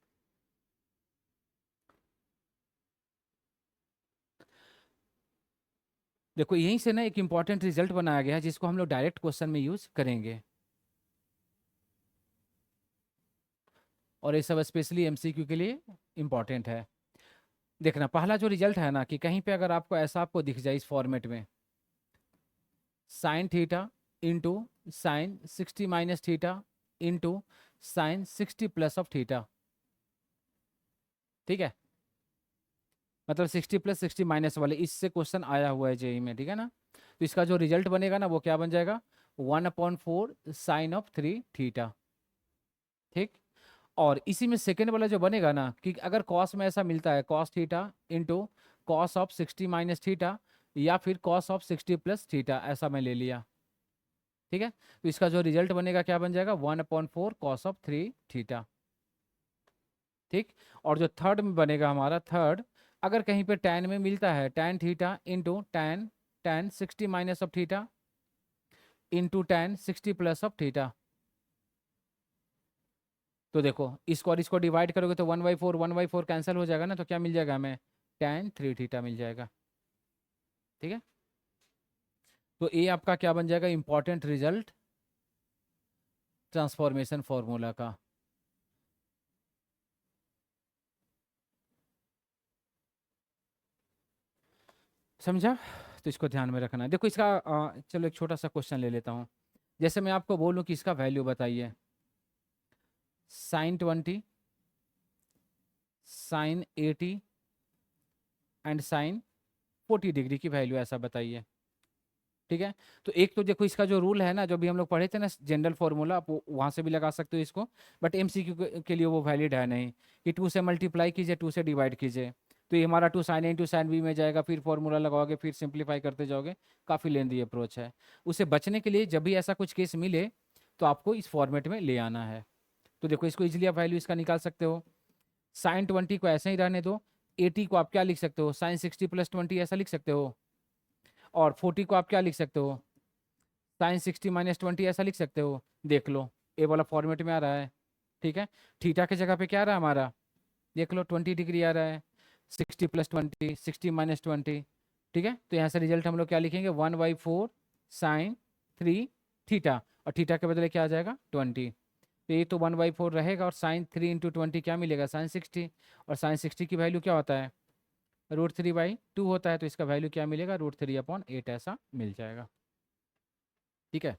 देखो यहीं से ना एक इंपॉर्टेंट रिजल्ट बनाया गया है जिसको हम लोग डायरेक्ट क्वेश्चन में यूज करेंगे, और ये सब स्पेशली एमसीक्यू के लिए इंपॉर्टेंट है। देखना पहला जो रिजल्ट है ना, कि कहीं पे अगर आपको ऐसा आपको दिख जाए इस फॉर्मेट में, sign theta into sine 60 minus theta into sine 60 plus of theta. ठीक है, मतलब 60 प्लस 60 माइनस वाले, इससे क्वेश्चन आया हुआ है जेई में। ठीक है ना, तो इसका जो रिजल्ट बनेगा ना वो क्या बन जाएगा, 1/4 साइन ऑफ 3 थीटा। ठीक। और इसी में सेकेंड वाला जो बनेगा ना, कि अगर कॉस में ऐसा मिलता है cos theta into cos of 60 minus theta, या फिर कॉस ऑफ 60 प्लस थीटा, ऐसा मैं ले लिया। ठीक है, तो इसका जो रिजल्ट बनेगा क्या बन जाएगा, 1/4 कॉस ऑफ 3 थीटा। ठीक। और जो थर्ड में बनेगा हमारा, थर्ड अगर कहीं पे टैन में मिलता है, tan theta into tan tan 60 minus of theta into tan 60 plus of theta. तो देखो इसको और इसको डिवाइड करोगे तो 1/4 कैंसिल हो जाएगा ना, तो क्या मिल जाएगा हमें, टैन 3 थीटा मिल जाएगा। ठीक है, तो ये आपका क्या बन जाएगा, इंपॉर्टेंट रिजल्ट ट्रांसफॉर्मेशन फॉर्मूला का। समझा, तो इसको ध्यान में रखना है। देखो इसका चलो एक छोटा सा क्वेश्चन ले लेता हूँ। जैसे मैं आपको बोलूँ कि इसका वैल्यू बताइए, sin 20, sin 80 and sin 40 degree की वैल्यू ऐसा बताइए। ठीक है, तो एक तो देखो इसका जो रूल है ना, जो भी हम लोग पढ़े थे ना जनरल फॉर्मूला, आप वहां से भी लगा सकते हो इसको, बट एमसीक्यू के लिए वो वैलिड है नहीं कि 2 से मल्टीप्लाई कीजिए, 2 से डिवाइड कीजिए, तो ये हमारा 2 sin A into sine B में जाएगा, फिर फॉर्मूला लगाओगे, फिर सिंप्लीफाई करते जाओगे, काफ़ी लेंदी अप्रोच है। उसे बचने के लिए जब भी ऐसा कुछ केस मिले तो आपको इस फॉर्मेट में ले आना है। तो देखो इसको इजिली आप वैल्यू इसका निकाल सकते हो। sin 20 को ऐसे ही रहने दो, 80 को आप क्या लिख सकते हो, sin 60 + 20 ऐसा लिख सकते हो, और 40 को आप क्या लिख सकते हो, sin 60 - 20 ऐसा लिख सकते हो। देख लो ए वाला फॉर्मेट में आ रहा है। ठीक है, थीटा के जगह पे क्या आ रहा है हमारा, देख लो 20 डिग्री आ रहा है, 60 + 20, 60 - 20। ठीक है, तो यहाँ से रिजल्ट हम लोग क्या लिखेंगे, 1/4 sin 3 थीटा, और थीटा के बदले क्या आ जाएगा 20। तो ये तो 1/4 रहेगा, और sin 3 × 20 क्या मिलेगा, sin 60, और sin 60 की वैल्यू क्या होता है, √3/2 होता है, तो इसका वैल्यू क्या मिलेगा, √3/8 ऐसा मिल जाएगा। ठीक है,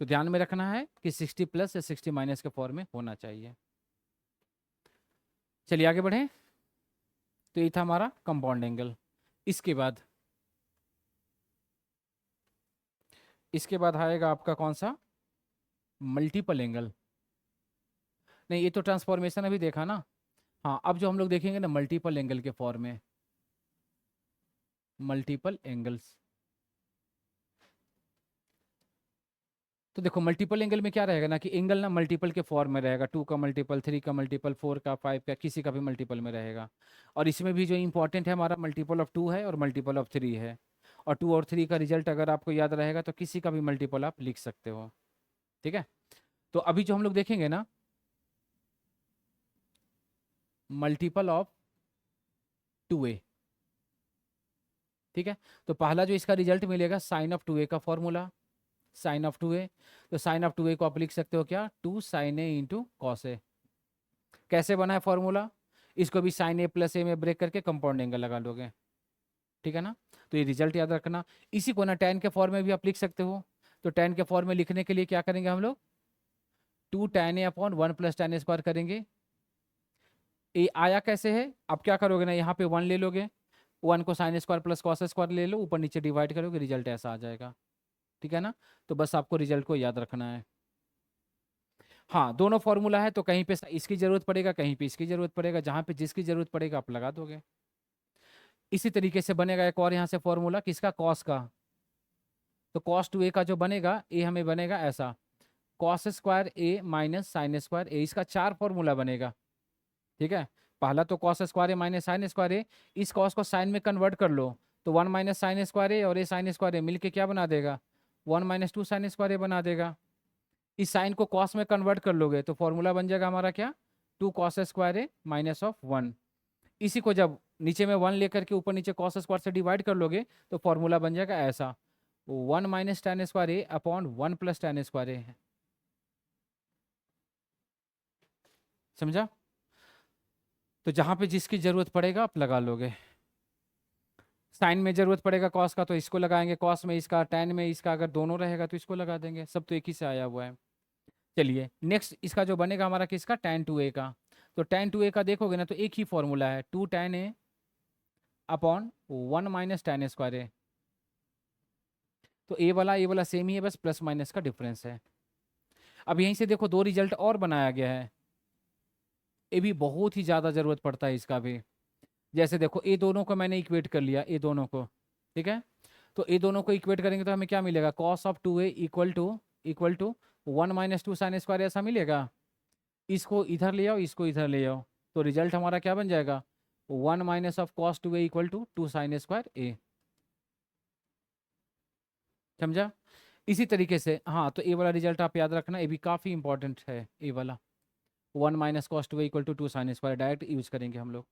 तो ध्यान में रखना है कि 60+ या 60- के फॉर्म में होना चाहिए। चलिए आगे बढ़ें। तो ये था हमारा कंपाउंड एंगल। इसके बाद आएगा आपका कौन सा, मल्टीपल एंगल। नहीं, ये तो ट्रांसफॉर्मेशन अभी देखा ना। हाँ, अब जो हम लोग देखेंगे ना मल्टीपल एंगल के फॉर्म में, मल्टीपल एंगल्स। तो देखो मल्टीपल एंगल में क्या रहेगा ना कि एंगल ना मल्टीपल के फॉर्म में रहेगा, 2 का मल्टीपल, 3 का मल्टीपल, 4 का, 5 का, किसी का भी मल्टीपल में रहेगा। और इसमें भी जो इंपॉर्टेंट है हमारा मल्टीपल ऑफ 2 है और मल्टीपल ऑफ 3 है। और 2 और 3 का रिजल्ट अगर आपको याद रहेगा तो किसी का भी मल्टीपल आप लिख सकते हो। ठीक है, तो अभी जो हम लोग देखेंगे ना मल्टीपल ऑफ 2a। ठीक है, तो पहला जो इसका रिजल्ट मिलेगा sin 2a का फॉर्मूला, sin 2a। तो sin 2a को आप लिख सकते हो क्या, 2 sin a × cos a। कैसे बना है फॉर्मूला, इसको भी sin a + a में ब्रेक करके कंपाउंड एंगल लगा लोगे। ठीक है ना, तो ये रिजल्ट याद रखना। इसी को ना tan के फॉर्म में भी आप लिख सकते हो। तो tan के फॉर्म में लिखने के लिए क्या करेंगे हम लोग, 2 tan a/1 + tan a² करेंगे। ये आया कैसे है, आप क्या करोगे ना, यहाँ पे 1 ले लोगे, 1 को sin² + cos² ले लो, ऊपर नीचे डिवाइड करोगे, रिजल्ट ऐसा आ जाएगा। ठीक है ना, तो बस आपको रिजल्ट को याद रखना है। हाँ, दोनों फॉर्मूला है, तो कहीं पे इसकी जरूरत पड़ेगा, कहीं पे इसकी जरूरत पड़ेगा, जहाँ पे जिसकी जरूरत पड़ेगा आप लगा दोगे। इसी तरीके से बनेगा एक और यहाँ से फॉर्मूला किसका, कॉस का। तो cos 2a का जो बनेगा, ए हमें बनेगा ऐसा, cos² a - sin² a, इसका 4 फॉर्मूला बनेगा। ठीक है, पहला तो cos² a - sin² a, इस cos को साइन में कन्वर्ट कर लो, तो 1 - sin² a और a sin² a मिलके क्या बना देगा, 1 - 2 sin² a बना देगा। इस साइन को cos में कन्वर्ट कर लोगे तो फॉर्मूला बन जाएगा हमारा क्या, 2 cos² a - 1। इसी को जब नीचे में 1 लेकर के ऊपर नीचे cos² से डिवाइड कर लोगे तो फॉर्मूला बन जाएगा ऐसा, 1 - tan² a/1 + tan² a है। समझा, तो जहां पे जिसकी जरूरत पड़ेगा आप लगा लोगे। साइन में जरूरत पड़ेगा कॉस का तो इसको लगाएंगे, कॉस में इसका, टैन में इसका, अगर दोनों रहेगा तो इसको लगा देंगे, सब तो एक ही से आया हुआ है। चलिए नेक्स्ट इसका जो बनेगा हमारा किसका, tan 2a का। तो tan 2a का देखोगे ना तो एक ही फॉर्मूला है, 2 tan a/1 - tan² a। तो ए वाला सेम ही है, बस प्लस माइनस का डिफरेंस है। अब यहीं से देखो दो रिजल्ट और बनाया गया है, ये भी बहुत ही ज़्यादा ज़रूरत पड़ता है इसका भी। जैसे देखो ये दोनों को मैंने इक्वेट कर लिया, ये दोनों को। ठीक है, तो ये दोनों को इक्वेट करेंगे तो हमें क्या मिलेगा, cos 2a = 1 - 2 sin² ऐसा मिलेगा। इसको इधर ले आओ, इसको इधर ले आओ, तो रिजल्ट हमारा क्या बन जाएगा, 1 - cos 2a = 2 sin² a। समझा, इसी तरीके से हाँ, तो ए वाला रिजल्ट आप याद रखना, ये भी काफ़ी इंपॉर्टेंट है, ए वाला 1 - cos 2a = 2 sin², direct use करेंगे हम लोग।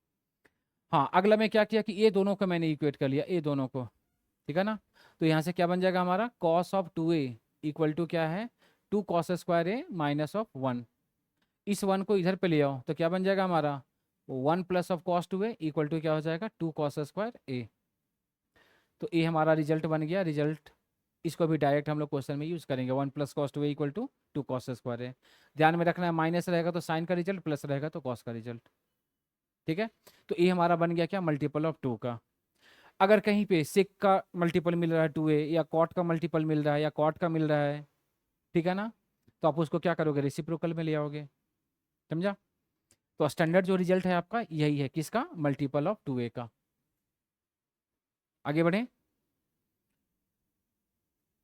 हाँ, अगला में क्या किया कि ये दोनों को मैंने इक्वेट कर लिया, ये दोनों को। ठीक है ना, तो यहाँ से क्या बन जाएगा हमारा, cos 2a = क्या है, 2 cos² a - 1। इस 1 को इधर पे ले आओ तो क्या बन जाएगा हमारा, 1 + cos 2a = क्या हो जाएगा, 2 cos² a। तो ये हमारा रिजल्ट बन गया, रिजल्ट इसको भी डायरेक्ट हम लोग क्वेश्चन में यूज करेंगे, 1 + cos 2a = 2 cos² a। ध्यान में रखना है, माइनस रहेगा तो साइन का रिजल्ट, प्लस रहेगा तो कॉस का रिजल्ट। ठीक है, तो ये हमारा बन गया क्या, मल्टीपल ऑफ 2 का। अगर कहीं पे सेक का मल्टीपल मिल रहा है 2a, या कॉट का मल्टीपल मिल रहा है, या कॉट का मिल रहा है, ठीक है ना, तो आप उसको क्या करोगे, रेसिप्रोकल में ले आओगे। समझा? तो स्टैंडर्ड जो रिजल्ट है आपका यही है, किसका, मल्टीपल ऑफ 2a का। आगे बढ़े।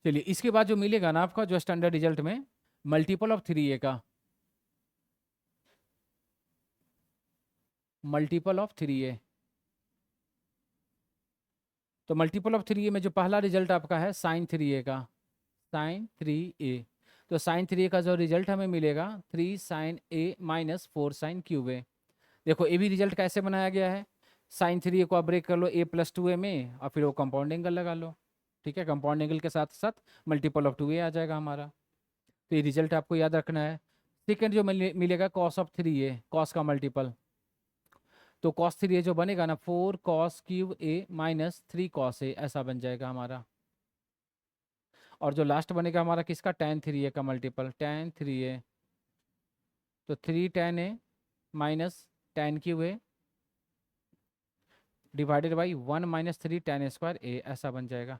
चलिए, इसके बाद जो मिलेगा ना आपका जो स्टैंडर्ड रिजल्ट में, मल्टीपल ऑफ 3a का, मल्टीपल ऑफ 3a। तो मल्टीपल ऑफ 3a में जो पहला रिजल्ट आपका है साइन 3a का, साइन 3a। तो साइन 3a का जो रिजल्ट हमें मिलेगा 3 sine a minus 4 sine cube A. देखो ये भी रिजल्ट कैसे बनाया गया है, साइन 3a को आप ब्रेक कर लो a प्लस 2a में, और फिर वो कंपाउंड एंगल लगा लो। ठीक है, कंपाउंड एंगल के साथ साथ मल्टीपल ऑफ 2a आ जाएगा हमारा। तो ये रिजल्ट आपको याद रखना है। सेकेंड जो मिलेगा कॉस ऑफ 3a, कॉस का मल्टीपल। तो कॉस 3a जो बनेगा ना, 4 cos cube A minus 3 cos ए, ऐसा बन जाएगा हमारा। और जो लास्ट बनेगा हमारा किसका, tan 3a का मल्टीपल, tan 3a। तो 3 tan a minus tan cube A divided by 1 minus 3 tan square A, ऐसा बन जाएगा।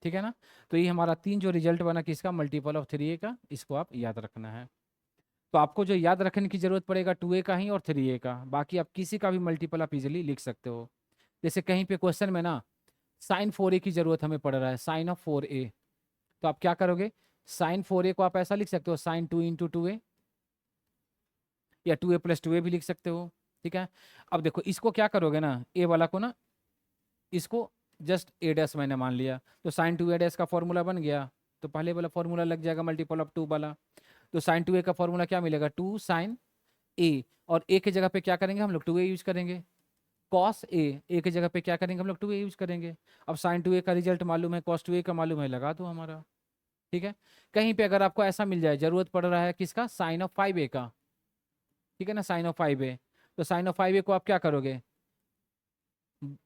ठीक है ना। तो ये हमारा तीन जो रिजल्ट बना किसका, मल्टीपल ऑफ 3a का, इसको आप याद रखना है। तो आपको जो याद रखने की जरूरत पड़ेगा 2a का ही और 3a का, बाकी आप किसी का भी मल्टीपल आप इजिली लिख सकते हो। जैसे कहीं पे क्वेश्चन में ना साइन 4a की जरूरत हमें पड़ रहा है, साइन ऑफ 4a, तो आप क्या करोगे, साइन 4a को आप ऐसा लिख सकते हो, साइन 2 इंटू 2a, या 2a प्लस 2a भी लिख सकते हो। ठीक है। अब देखो इसको क्या करोगे ना, ए वाला को ना, इसको जस्ट ए डैश मैंने मान लिया, तो साइन 2a डैश का फॉर्मूला बन गया। तो पहले वाला फॉर्मूला लग जाएगा मल्टीपल ऑफ 2 वाला। तो साइन 2a का फॉर्मूला क्या मिलेगा, 2 साइन ए, और ए की जगह पे क्या करेंगे हम लोग, 2a यूज करेंगे। कॉस ए की जगह पे क्या करेंगे हम लोग, 2a यूज करेंगे। अब साइन 2a का रिजल्ट मालूम है, कॉस 2a का मालूम है, लगा दो हमारा। ठीक है। कहीं पे अगर आपको ऐसा मिल जाए, जरूरत पड़ रहा है किसका, साइन ऑफ 5a का, ठीक है ना, साइन ऑफ 5a, तो साइन ऑफ 5a को आप क्या करोगे,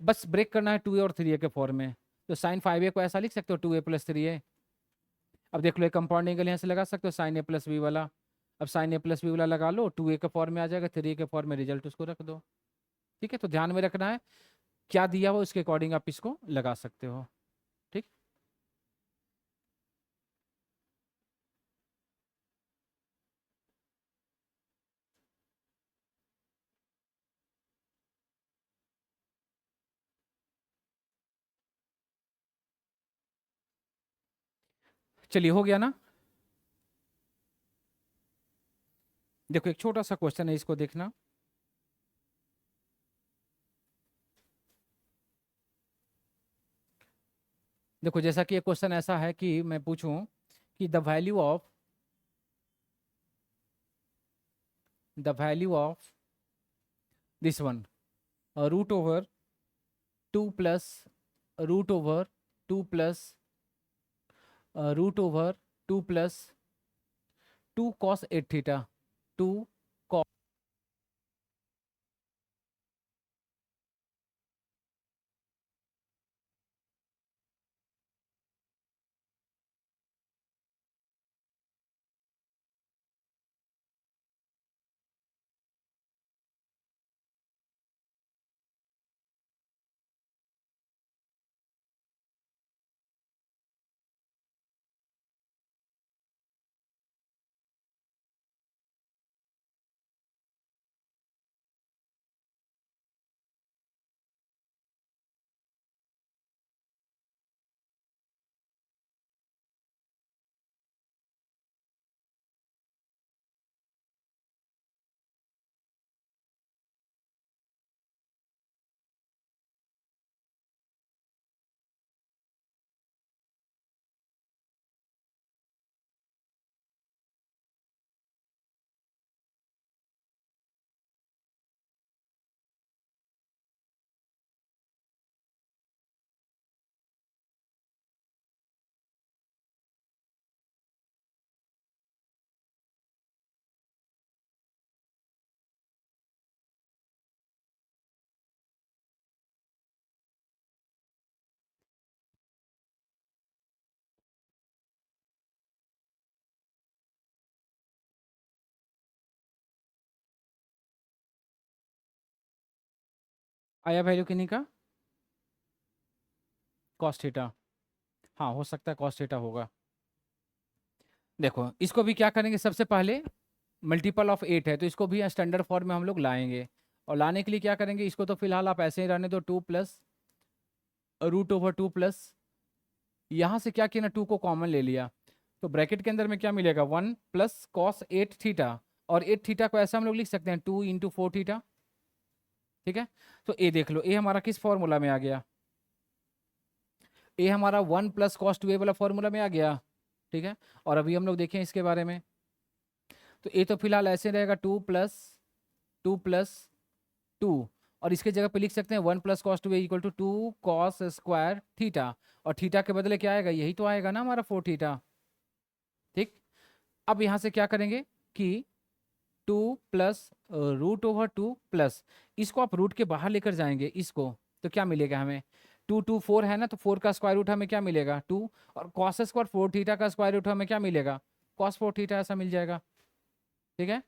बस ब्रेक करना है 2a और 3a के फॉर्म में। तो साइन 5a को ऐसा लिख सकते हो, 2a प्लस 3a। अब देख लो, एक कंपाउंड एंगल यहाँ से लगा सकते हो, साइन ए प्लस बी वाला। अब साइन ए प्लस बी वाला लगा लो, 2a के फॉर्म में आ जाएगा, 3a के फॉर्म में रिजल्ट उसको रख दो। ठीक है, तो ध्यान में रखना है, क्या दिया हो उसके अकॉर्डिंग आप इसको लगा सकते हो। ठीक। चलिए, हो गया ना। देखो एक छोटा सा क्वेश्चन है, इसको देखना। देखो जैसा कि ये क्वेश्चन ऐसा है कि मैं पूछूं कि the value of this one, root over 2 plus root over 2 plus root over 2 plus 2 cos 8 theta, 2 cos. आया वैल्यू किन्हीं का। Cos theta. हाँ हो सकता है कॉस थीटा होगा। देखो इसको भी क्या करेंगे, सबसे पहले मल्टीपल ऑफ 8 है तो इसको भी स्टैंडर्ड फॉर्म में हम लोग लाएंगे। और लाने के लिए क्या करेंगे, इसको तो फिलहाल आप ऐसे ही रहने दो, 2 प्लस √2 प्लस, यहाँ से क्या किया ना 2 को कॉमन ले लिया, तो ब्रैकेट के अंदर में क्या मिलेगा 1 प्लस कॉस 8 थीटा। और 8 थीटा को ऐसा हम लोग लिख सकते हैं 2 इंटू 4 थीटा। ठीक है, तो ए देख लो, ए हमारा किस फॉर्मूला में आ गया, ए हमारा 1 प्लस कॉस 2a वाला फॉर्मूला में आ गया। ठीक है, और अभी हम लोग देखें इसके बारे में, तो ए तो फिलहाल ऐसे रहेगा 2 प्लस 2 और इसके जगह पे लिख सकते हैं 1 plus cos 2a equal to 2 cos square theta. और थीटा के बदले क्या आएगा, यही तो आएगा ना हमारा 4 थीटा। ठीक, अब यहाँ से क्या करेंगे कि 2 प्लस √2 प्लस, इसको आप रूट के बाहर लेकर जाएंगे इसको, तो क्या मिलेगा हमें, 4 है ना, तो 4 का स्क्वायर रूट हमें क्या मिलेगा 2, और कॉस स्क्वायर 4 थीटा का स्क्वायर रूट हमें क्या मिलेगा कॉस 4 थीटा, ऐसा मिल जाएगा। ठीक है,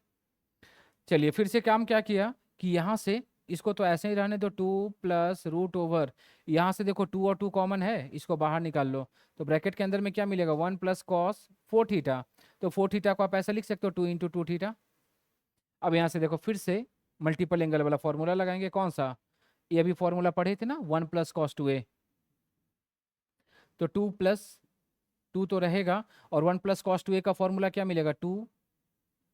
चलिए फिर से काम क्या किया कि यहाँ से इसको तो ऐसे ही रहने दो, 2 प्लस √, यहाँ से देखो 2 और 2 कॉमन है, इसको बाहर निकाल लो, तो ब्रैकेट के अंदर में क्या मिलेगा 1 प्लस कॉस 4 थीटा। तो 4 थीटा को आप ऐसा लिख सकते हो 2 इंटू 2 थीटा। अब यहाँ से देखो फिर से मल्टीपल एंगल वाला फॉर्मूला लगाएंगे, कौन सा, ये अभी फॉर्मूला पढ़े थे ना 1 प्लस कॉस 2a, तो 2 प्लस 2 तो रहेगा, और 1 प्लस कॉस 2a का फॉर्मूला क्या मिलेगा 2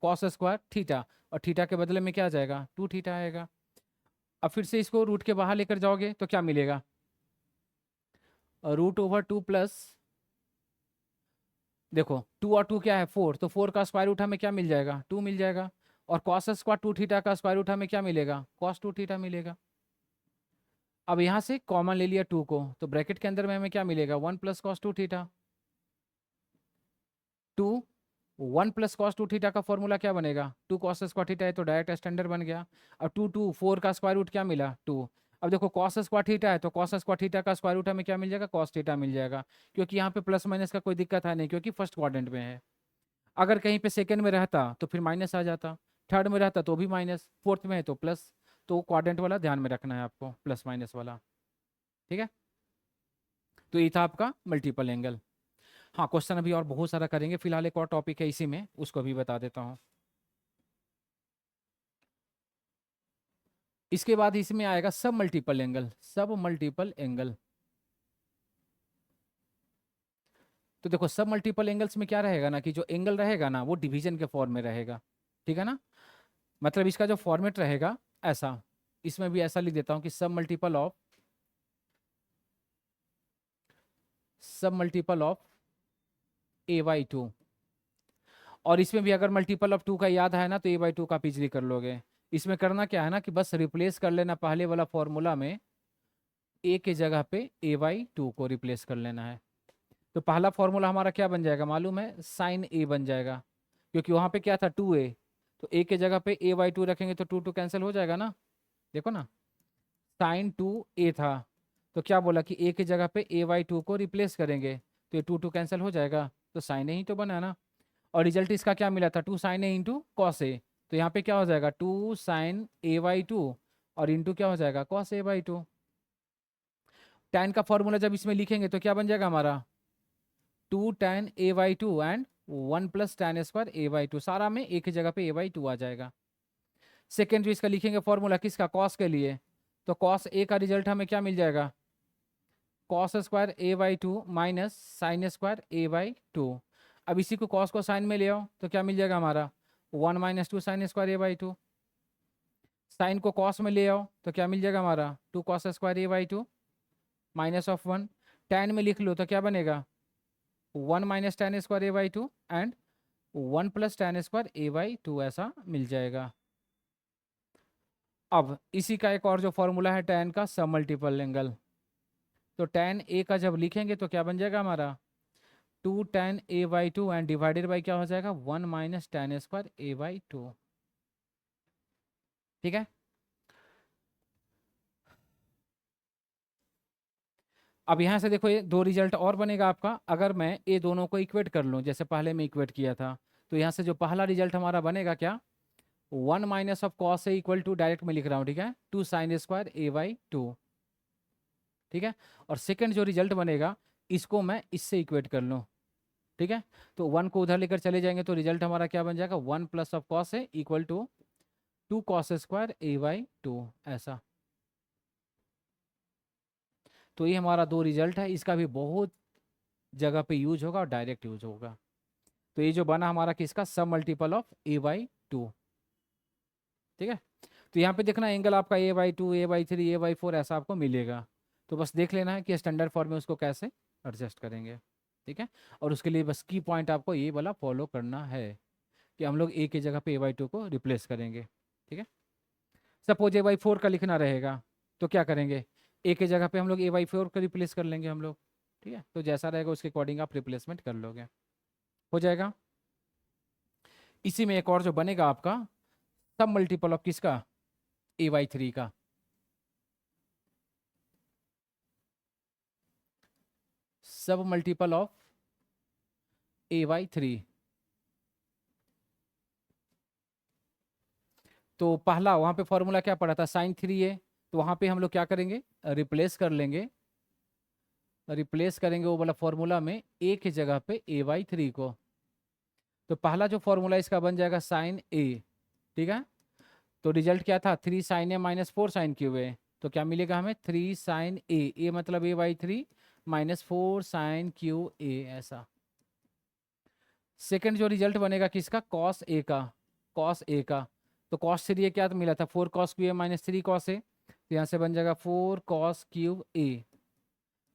कॉस स्क्वायर थीटा, और थीटा के बदले में क्या आ जाएगा 2 थीटा आएगा। अब फिर से इसको रूट के बाहर लेकर जाओगे तो क्या मिलेगा, √2 प्लस, देखो 2 और 2 क्या है 4, तो 4 का स्क्वायर रूट हमें क्या मिल जाएगा 2 मिल जाएगा, और कॉस स्क्वायर 2 थीटा का स्क्वायर रूट हमें क्या मिलेगा कॉस 2 थीटा मिलेगा। अब यहाँ से कॉमन ले लिया 2 को, तो ब्रैकेट के अंदर में हमें क्या मिलेगा 1 plus cos 2 theta. 2 1 plus cos 2 theta का फॉर्मूला क्या बनेगा 2 कॉस स्क्वायर थीटा है तो डायरेक्ट स्टैंडर्ड बन गया। अब 2 4 का स्क्वायर रूट क्या मिला 2। अब देखो कॉस स्क्वायर थीटा है तो कॉस स्क्वायर थीटा का स्क्वायर रूट हमें क्या मिल जाएगा कॉस थीटा मिल जाएगा, क्योंकि यहाँ पे प्लस माइनस का कोई दिक्कत है नहीं क्योंकि फर्स्ट क्वाड्रेंट में है। अगर कहीं पे सेकंड में रहता तो फिर माइनस आ जाता, थर्ड में रहता तो भी माइनस, फोर्थ में है तो प्लस, तो क्वाड्रेंट वाला ध्यान में रखना है आपको, प्लस माइनस वाला। ठीक है, तो ये था आपका मल्टीपल एंगल। हाँ क्वेश्चन अभी और बहुत सारा करेंगे, फिलहाल एक और टॉपिक है इसी में, उसको भी बता देता हूँ। इसके बाद इसमें आएगा सब मल्टीपल एंगल, सब मल्टीपल एंगल। तो देखो सब मल्टीपल एंगल्स में क्या रहेगा ना कि जो एंगल रहेगा ना वो डिवीजन के फॉर्म में रहेगा। ठीक है ना, मतलब इसका जो फॉर्मेट रहेगा ऐसा, इसमें भी ऐसा लिख देता हूँ कि सब मल्टीपल ऑफ a/2, और इसमें भी अगर मल्टीपल ऑफ 2 का याद है ना तो a/2 का आप इजली कर लोगे। इसमें करना क्या है ना कि बस रिप्लेस कर लेना पहले वाला फॉर्मूला में, a के जगह पे a/2 को रिप्लेस कर लेना है। तो पहला फॉर्मूला हमारा क्या बन जाएगा मालूम है, साइन a बन जाएगा, क्योंकि वहां पे क्या था 2a, तो a के जगह पे a/2 रखेंगे तो 2 कैंसिल हो जाएगा ना, देखो ना साइन 2a था, तो क्या बोला कि a की जगह पे a/2 को रिप्लेस करेंगे, तो ये 2 कैंसिल हो जाएगा, तो साइन a ही तो बना ना। और रिजल्ट इसका क्या मिला था 2 sine a into cos a, तो यहाँ पे क्या हो जाएगा 2 साइन a/2 और इंटू क्या हो जाएगा कॉस a/2। tan का फॉर्मूला जब इसमें लिखेंगे तो क्या बन जाएगा हमारा 2 tan a/2 and 1 plus tan square a/2, सारा में एक ही जगह पे a/2 आ जाएगा। सेकेंड जो इसका लिखेंगे फॉर्मूला किसका कॉस के लिए, तो कॉस a का रिजल्ट हमें क्या मिल जाएगा cos square a/2 minus sine square a/2। अब इसी को कॉस को साइन में ले आओ तो क्या मिल जाएगा हमारा 1 minus 2 sine square a/2। Sine को कॉस में ले आओ तो क्या मिल जाएगा हमारा 2 cos square a/2 minus of 1। tan में लिख लो तो क्या बनेगा 1 minus tan square a/2 and 1 plus tan square a/2 ऐसा मिल जाएगा। अब इसी का एक और जो फॉर्मूला है tan का सब मल्टीपल एंगल, तो tan a का जब लिखेंगे तो क्या बन जाएगा हमारा 2 tan a/2 and divided by क्या हो जाएगा 1 माइनस tan स्क्वायर a/2। ठीक है, अब यहाँ से देखो ये दो रिजल्ट और बनेगा आपका, अगर मैं ये दोनों को इक्वेट कर लूँ जैसे पहले में इक्वेट किया था, तो यहाँ से जो पहला रिजल्ट हमारा बनेगा क्या 1 minus of cos A equal to, direct में लिख रहा हूँ ठीक है 2 साइन स्क्वायर a/2। ठीक है। और सेकंड जो रिजल्ट बनेगा इसको मैं इससे इक्वेट कर लूँ, ठीक है। तो 1 को उधर लेकर चले जाएंगे तो रिजल्ट हमारा क्या बन जाएगा, 1 प्लस ऑफ कॉस है equal to 2 cos square A by 2, ऐसा। तो ये हमारा दो रिजल्ट है, इसका भी बहुत जगह पे यूज होगा और डायरेक्ट यूज होगा। तो ये जो बना हमारा किसका, सब मल्टीपल ऑफ ए बाई 2, ठीक है। तो यहाँ पे देखना एंगल आपका A by 2, A by 3, A by 4 ऐसा आपको मिलेगा। तो बस देख लेना है कि स्टैंडर्ड फॉर्म में उसको कैसे एडजस्ट करेंगे, ठीक है। और उसके लिए बस की पॉइंट आपको ये वाला फॉलो करना है कि हम लोग ए की जगह पे ए बाई 2 को रिप्लेस करेंगे, ठीक है। सपोज ए बाई 4 का लिखना रहेगा तो क्या करेंगे, ए की जगह पे हम लोग ए बाई 4 को रिप्लेस कर लेंगे हम लोग, ठीक है। तो जैसा रहेगा उसके अकॉर्डिंग आप रिप्लेसमेंट कर लोगे, हो जाएगा। इसी में एक और जो बनेगा आपका सब मल्टीपल ऑफ किसका, ए बाई 3 का। सब मल्टीपल ऑफ ए बाई 3। तो पहला वहां पे फॉर्मूला क्या पड़ा था, साइन 3 है। तो वहां पे हम लोग क्या करेंगे, रिप्लेस कर लेंगे, रिप्लेस करेंगे वो वाला फॉर्मूला में ए की जगह पे ए बाई 3 को। तो पहला जो फॉर्मूला इसका बन जाएगा साइन ए, ठीक है। तो रिजल्ट क्या था, 3 sine A minus 4 sine cube A. तो क्या मिलेगा हमें, 3 साइन ए मतलब A by 3 minus 4 sine cube A, ऐसा। सेकंड जो रिजल्ट बनेगा किसका, कॉस ए का, कॉस ए का। तो कॉस 3 क्या तो मिला था, 4 cos cube A minus 3 cos A. तो यहाँ से बन जाएगा 4 cos cube A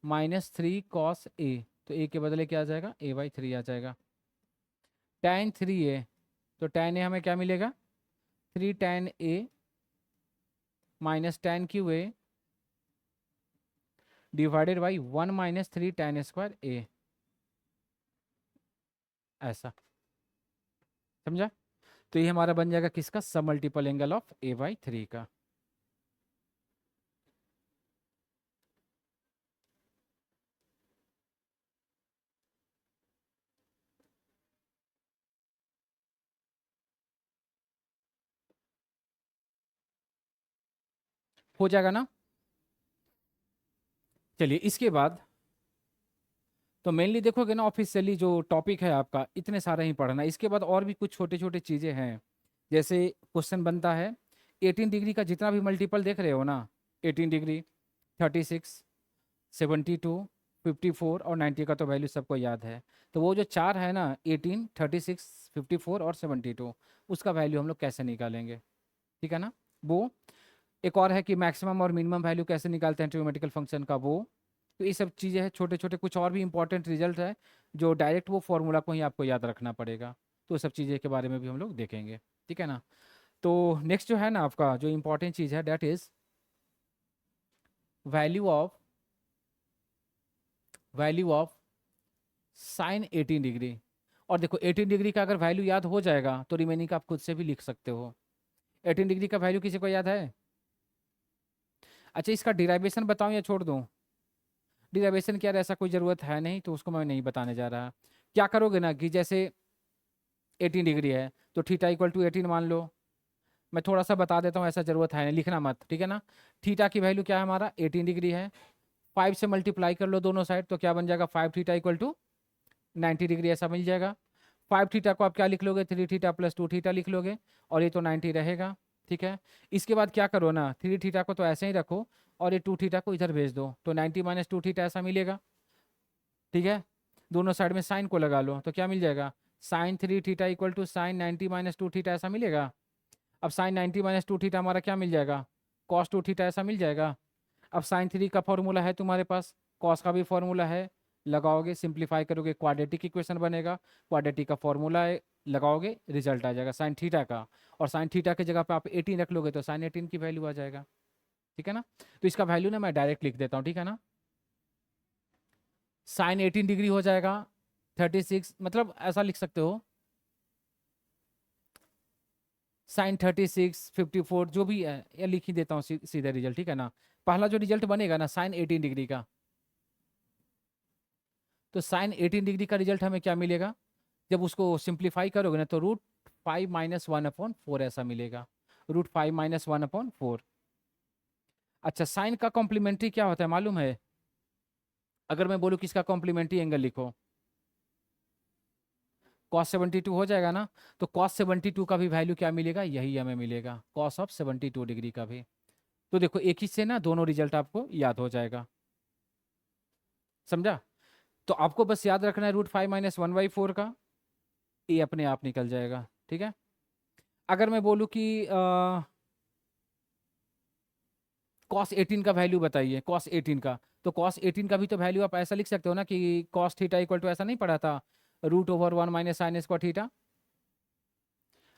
minus 3 cos A. तो ए के बदले क्या आ जाएगा, ए बाई 3 आ जाएगा। tan 3a, तो tan ए हमें क्या मिलेगा, 3 tan A minus tan cube A divided by 1 minus 3 tan square A, ऐसा, समझा। तो ये हमारा बन जाएगा किसका, सब multiple angle of A by 3 का। हो जाएगा ना। चलिए इसके बाद तो मेनली देखोगे ना, ऑफिशियली जो टॉपिक है आपका इतने सारे ही पढ़ना, इसके बाद और भी कुछ छोटे छोटे चीज़ें हैं। जैसे क्वेश्चन बनता है 18 डिग्री का जितना भी मल्टीपल देख रहे हो ना, 18 डिग्री, 36, 72, 54 और 90 का तो वैल्यू सबको याद है। तो वो जो चार है ना, 18, 36, 54 और 72, उसका वैल्यू हम लोग कैसे निकालेंगे, ठीक है ना। वो एक और है कि मैक्सिमम और मिनिमम वैल्यू कैसे निकालते हैं ट्रिग्नोमेट्रिकल फंक्शन का, वो। तो ये सब चीज़ें हैं, छोटे छोटे कुछ और भी इंपॉर्टेंट रिजल्ट है जो डायरेक्ट वो फॉर्मूला को ही आपको याद रखना पड़ेगा। तो सब चीज़ें के बारे में भी हम लोग देखेंगे, ठीक है ना। तो नेक्स्ट जो है ना आपका जो इंपॉर्टेंट चीज़ है that is value of sine 18 degree. और देखो 18 डिग्री का अगर वैल्यू याद हो जाएगा तो रिमेनिंग का आप खुद से भी लिख सकते हो। 18 डिग्री का वैल्यू किसी को याद है? अच्छा, इसका डिराइवेशन बताऊं या छोड़ दूं? डिराइवेशन क्या है, ऐसा कोई ज़रूरत है नहीं, तो उसको मैं नहीं बताने जा रहा। क्या करोगे ना कि जैसे 18 डिग्री है तो थीटा इक्वल टू 18 मान लो। मैं थोड़ा सा बता देता हूँ, ऐसा ज़रूरत है नहीं, लिखना मत, ठीक है ना। थीटा की वैल्यू क्या है हमारा, 18 डिग्री है। 5 से मल्टीप्लाई कर लो दोनों साइड तो क्या बन जाएगा, 5 थीटा इक्वल टू 90 डिग्री, ऐसा मिल जाएगा। 5 थीटा को आप क्या लिख लोगे, 3 थीटा प्लस 2 थीटा लिख लोगे, और ये तो 90 रहेगा, ठीक है। इसके बाद क्या करो ना, 3 थीटा को तो ऐसे ही रखो और ये 2 थीटा को इधर भेज दो, तो 90 माइनस 2 थीटा ऐसा मिलेगा, ठीक है। दोनों साइड में साइन को लगा लो तो क्या मिल जाएगा, sine 3 theta equal to sine 90 minus 2 theta ऐसा मिलेगा। अब साइन 90 माइनस 2 थीटा हमारा क्या मिल जाएगा, कॉस 2 थीटा ऐसा मिल जाएगा। अब साइन 3 का फॉर्मूला है तुम्हारे पास, कॉस का भी फॉर्मूला है, लगाओगे सिंप्लीफाई करोगे क्वाड्रेटिक इक्वेशन बनेगा, क्वाड्रेटिक का फॉर्मूला है, लगाओगे रिजल्ट आ जाएगा साइन थीटा का। और साइन थीटा की जगह पे आप 18 रख लोगे तो साइन 18 की वैल्यू आ जाएगा, ठीक है ना। तो इसका वैल्यू ना मैं डायरेक्ट लिख देता हूँ, ठीक है ना। साइन 18 डिग्री हो जाएगा 36, मतलब ऐसा लिख सकते हो, साइन 36, 54 जो भी है ये लिख ही देता हूँ सीधा रिजल्ट, ठीक है ना। पहला जो रिजल्ट बनेगा ना साइन 18 डिग्री का, तो साइन 18 डिग्री का रिजल्ट हमें क्या मिलेगा, जब उसको सिंप्लीफाई करोगे ना तो √5 माइनस 1/4 ऐसा मिलेगा, √5 माइनस 1/4। अच्छा, साइन का कॉम्प्लीमेंट्री क्या होता है मालूम है, अगर मैं बोलूँ कि इसका कॉम्प्लीमेंट्री एंगल लिखो, cos 72 हो जाएगा ना, तो cos 72 का भी वैल्यू क्या मिलेगा, यही हमें मिलेगा, cos ऑफ 72 डिग्री का भी। तो देखो एक ही से ना दोनों रिजल्ट आपको याद हो जाएगा, समझा। तो आपको बस याद रखना है √5 - 1/4 का, ये अपने आप निकल जाएगा, ठीक है। अगर मैं बोलूँ कि cos 18 का वैल्यू बताइए, cos 18 का, तो cos 18 का भी तो वैल्यू आप ऐसा लिख सकते हो ना कि cos थीटा इक्वल टू, ऐसा नहीं पढ़ा था, √1 - sin स्क्वायर थीटा।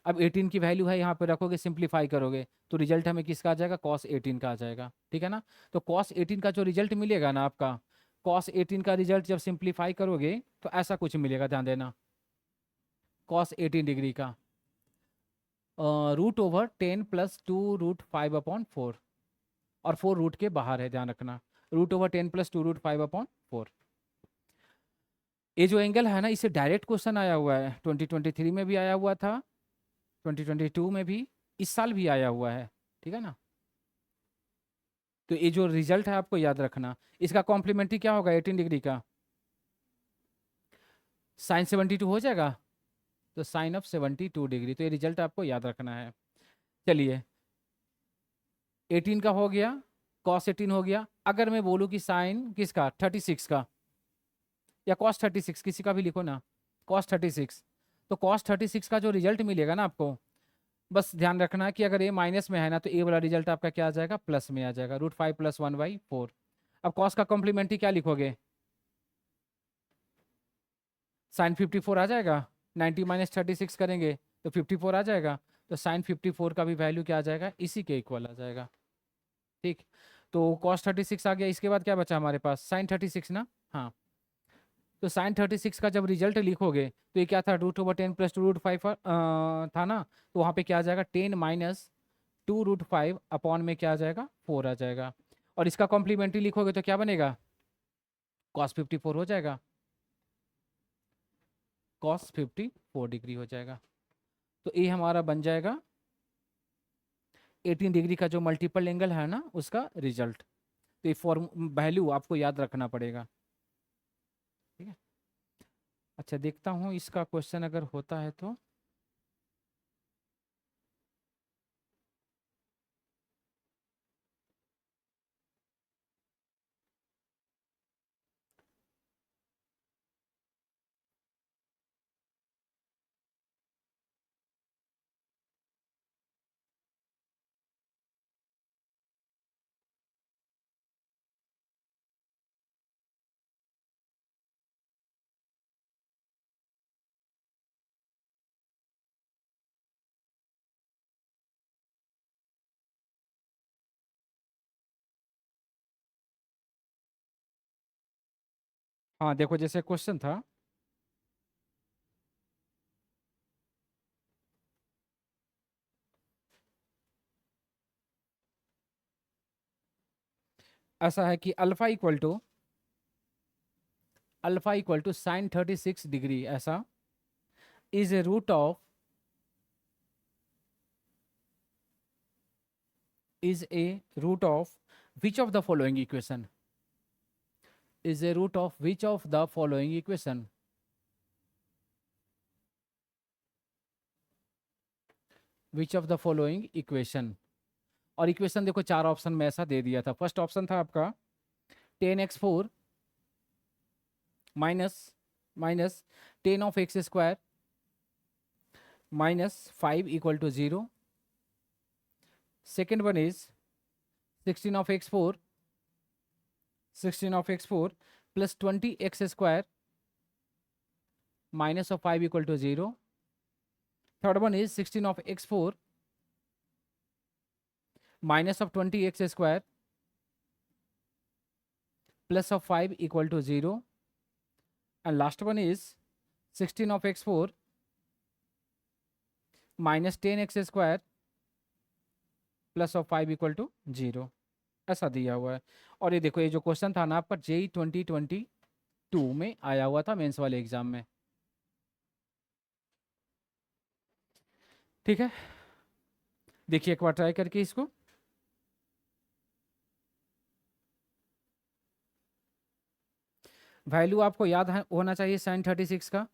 अब 18 की वैल्यू है यहाँ पे रखोगे, सिंप्लीफाई करोगे तो रिजल्ट हमें किसका आ जाएगा, cos 18 का आ जाएगा, ठीक है ना। तो cos 18 का जो रिजल्ट मिलेगा ना आपका, cos 18 का रिजल्ट जब सिंप्लीफाई करोगे तो ऐसा कुछ मिलेगा, ध्यान देना, cos 18 डिग्री का √10 + 2√5/4, और 4 रूट के बाहर है, ध्यान रखना, √10 + 2√5/4। ये जो एंगल है ना, इसे डायरेक्ट क्वेश्चन आया हुआ है, 2023 में भी आया हुआ था, 2022 में भी, इस साल भी आया हुआ है, ठीक है ना। तो ये जो रिजल्ट है आपको याद रखना, इसका कॉम्प्लीमेंट्री क्या होगा 18 डिग्री का, sin 72 हो जाएगा, तो sin ऑफ 72 डिग्री, तो ये रिजल्ट आपको याद रखना है। चलिए 18 का हो गया, cos 18 हो गया। अगर मैं बोलूँ कि साइन किसका, 36 का, या cos 36, किसी का भी लिखो ना, cos 36, तो cos 36 का जो रिजल्ट मिलेगा ना आपको, बस ध्यान रखना है कि अगर ये माइनस में है ना, तो ये वाला रिजल्ट आपका क्या आ जाएगा, प्लस में आ जाएगा, √5 + 1/4। अब cos का कॉम्प्लीमेंट्री क्या लिखोगे, sin 54 आ जाएगा, 90 - 36 करेंगे तो 54 आ जाएगा, तो sin 54 का भी वैल्यू क्या आ जाएगा, इसी के इक्वल आ जाएगा, ठीक। तो cos 36 आ गया, इसके बाद क्या बचा हमारे पास, sin 36 ना, हाँ। तो sin 36 का जब रिजल्ट लिखोगे तो ये क्या था, √10 + 2√5 था ना, तो वहाँ पे क्या आ जाएगा, 10 - 2√5 अपॉन में क्या आ जाएगा, 4 आ जाएगा। और इसका कॉम्प्लीमेंट्री लिखोगे तो क्या बनेगा, cos 54 हो जाएगा, cos 54 डिग्री हो जाएगा। तो ये हमारा बन जाएगा 18 डिग्री का जो मल्टीपल एंगल है ना, उसका रिजल्ट। तो ये फॉर्म वैल्यू आपको याद रखना पड़ेगा, ठीक है। अच्छा देखता हूँ इसका क्वेश्चन अगर होता है तो, हाँ देखो जैसे क्वेश्चन था, ऐसा है कि alpha equal to sin 36 degree, ऐसा is a root of, is a root of which of the following equation, is a root of which of the following equation, which of the following equation। और equation देखो चार option में ऐसा दे दिया था। First option था आपका 10x4 minus minus 10 of x² -5 = 0। Second one is 16 of x4 plus 20x² -5 = 0। Third one is 16 of x4 -20x² +5 = 0। and last one is 16 of x4 -10x² +5 = 0, ऐसा दिया हुआ है। और ये देखो ये जो क्वेश्चन था ना आपका JEE 2022 में आया हुआ था मेंस वाले एग्जाम में, ठीक है। देखिए एक बार ट्राई करके इसको, वैल्यू आपको याद होना चाहिए साइन 36 का।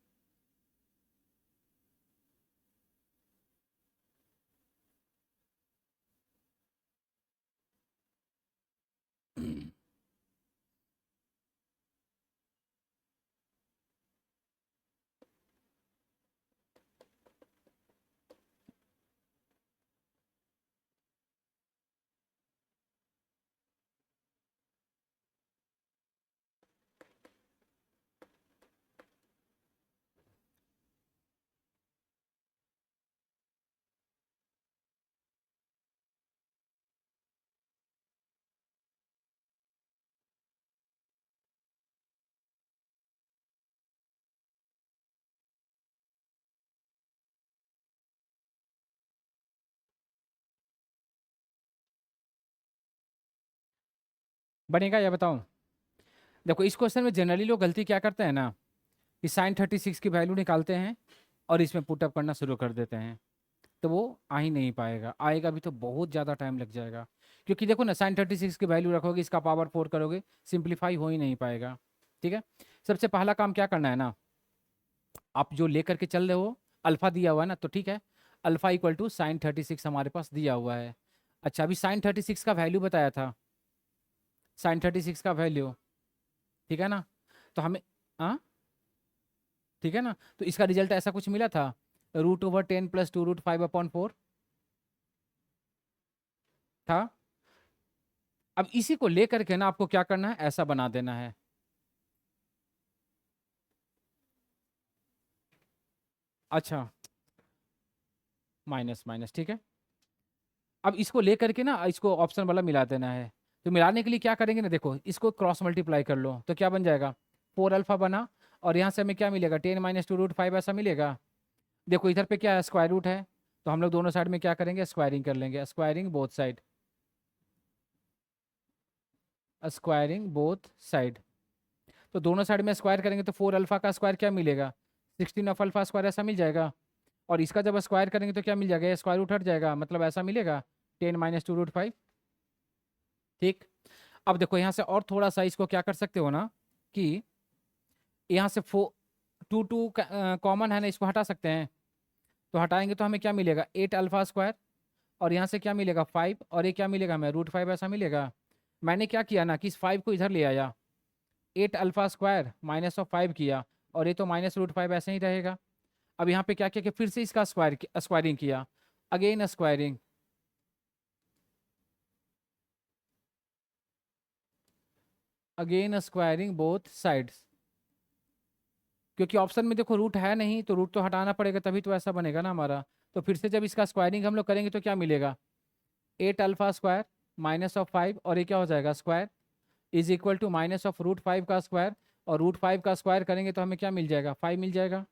बनेगा या बताऊं? देखो इस क्वेश्चन में जनरली लोग गलती क्या करते हैं ना, कि साइन 36 की वैल्यू निकालते हैं और इसमें पुटअप करना शुरू कर देते हैं, तो वो आ ही नहीं पाएगा, आएगा भी तो बहुत ज़्यादा टाइम लग जाएगा। क्योंकि देखो ना, साइन 36 की वैल्यू रखोगे, इसका पावर 4 करोगे, सिंप्लीफाई हो ही नहीं पाएगा। ठीक है, सबसे पहला काम क्या करना है ना, आप जो लेकर के चल रहे हो, अल्फा दिया हुआ है ना, तो ठीक है, अल्फा इक्वल टू साइन 36 हमारे पास दिया हुआ है। अच्छा, अभी साइन 36 का वैल्यू बताया था, साइन 36 का वैल्यू, ठीक है ना, तो हमें, हाँ ठीक है ना, तो इसका रिजल्ट ऐसा कुछ मिला था, √10 + 2√5/4 था। अब इसी को लेकर के ना आपको क्या करना है, ऐसा बना देना है। अच्छा, माइनस माइनस, ठीक है। अब इसको लेकर के ना इसको ऑप्शन वाला मिला देना है। तो मिलाने के लिए क्या करेंगे ना, देखो इसको क्रॉस मल्टीप्लाई कर लो, तो क्या बन जाएगा, 4 अल्फा बना, और यहाँ से हमें क्या मिलेगा, 10 - 2√5 ऐसा मिलेगा। देखो इधर पे क्या है, स्क्वायर रूट है, तो हम लोग दोनों साइड में क्या करेंगे, स्क्वायरिंग कर लेंगे, squaring both side, squaring both side. तो दोनों साइड में स्क्वायर करेंगे तो 4 अल्फा का स्क्वायर क्या मिलेगा, 16 ऑफ अल्फा स्क्वायर ऐसा मिल जाएगा। और इसका जब स्क्वायर करेंगे तो क्या मिल जाएगा, स्क्वायर रूट हट जाएगा, मतलब ऐसा मिलेगा 10 - 2√5। ठीक, अब देखो यहाँ से और थोड़ा सा इसको क्या कर सकते हो ना, कि यहाँ से 2 कॉमन है ना, इसको हटा सकते हैं। तो हटाएंगे तो हमें क्या मिलेगा, 8 अल्फा स्क्वायर, और यहाँ से क्या मिलेगा 5, और ये क्या मिलेगा हमें, √5 ऐसा मिलेगा। मैंने क्या किया ना, कि इस 5 को इधर ले आया, 8 अल्फा स्क्वायर -5 किया, और ये तो -√5 ऐसे ही रहेगा। अब यहाँ पे क्या किया कि फिर से इसका स्क्वायरिंग किया, again squaring, again squaring both sides. क्योंकि ऑप्शन में देखो रूट है नहीं, तो रूट तो हटाना पड़ेगा, तभी तो ऐसा बनेगा ना हमारा। तो फिर से जब इसका स्क्वायरिंग हम लोग करेंगे तो क्या मिलेगा, 8 अल्फा स्क्वायर -5, और ये क्या हो जाएगा, स्क्वायर इज इक्वल टू -√5 का स्क्वायर, और √5 का स्क्वायर करेंगे तो हमें क्या मिल जाएगा, 5 मिल जाएगा।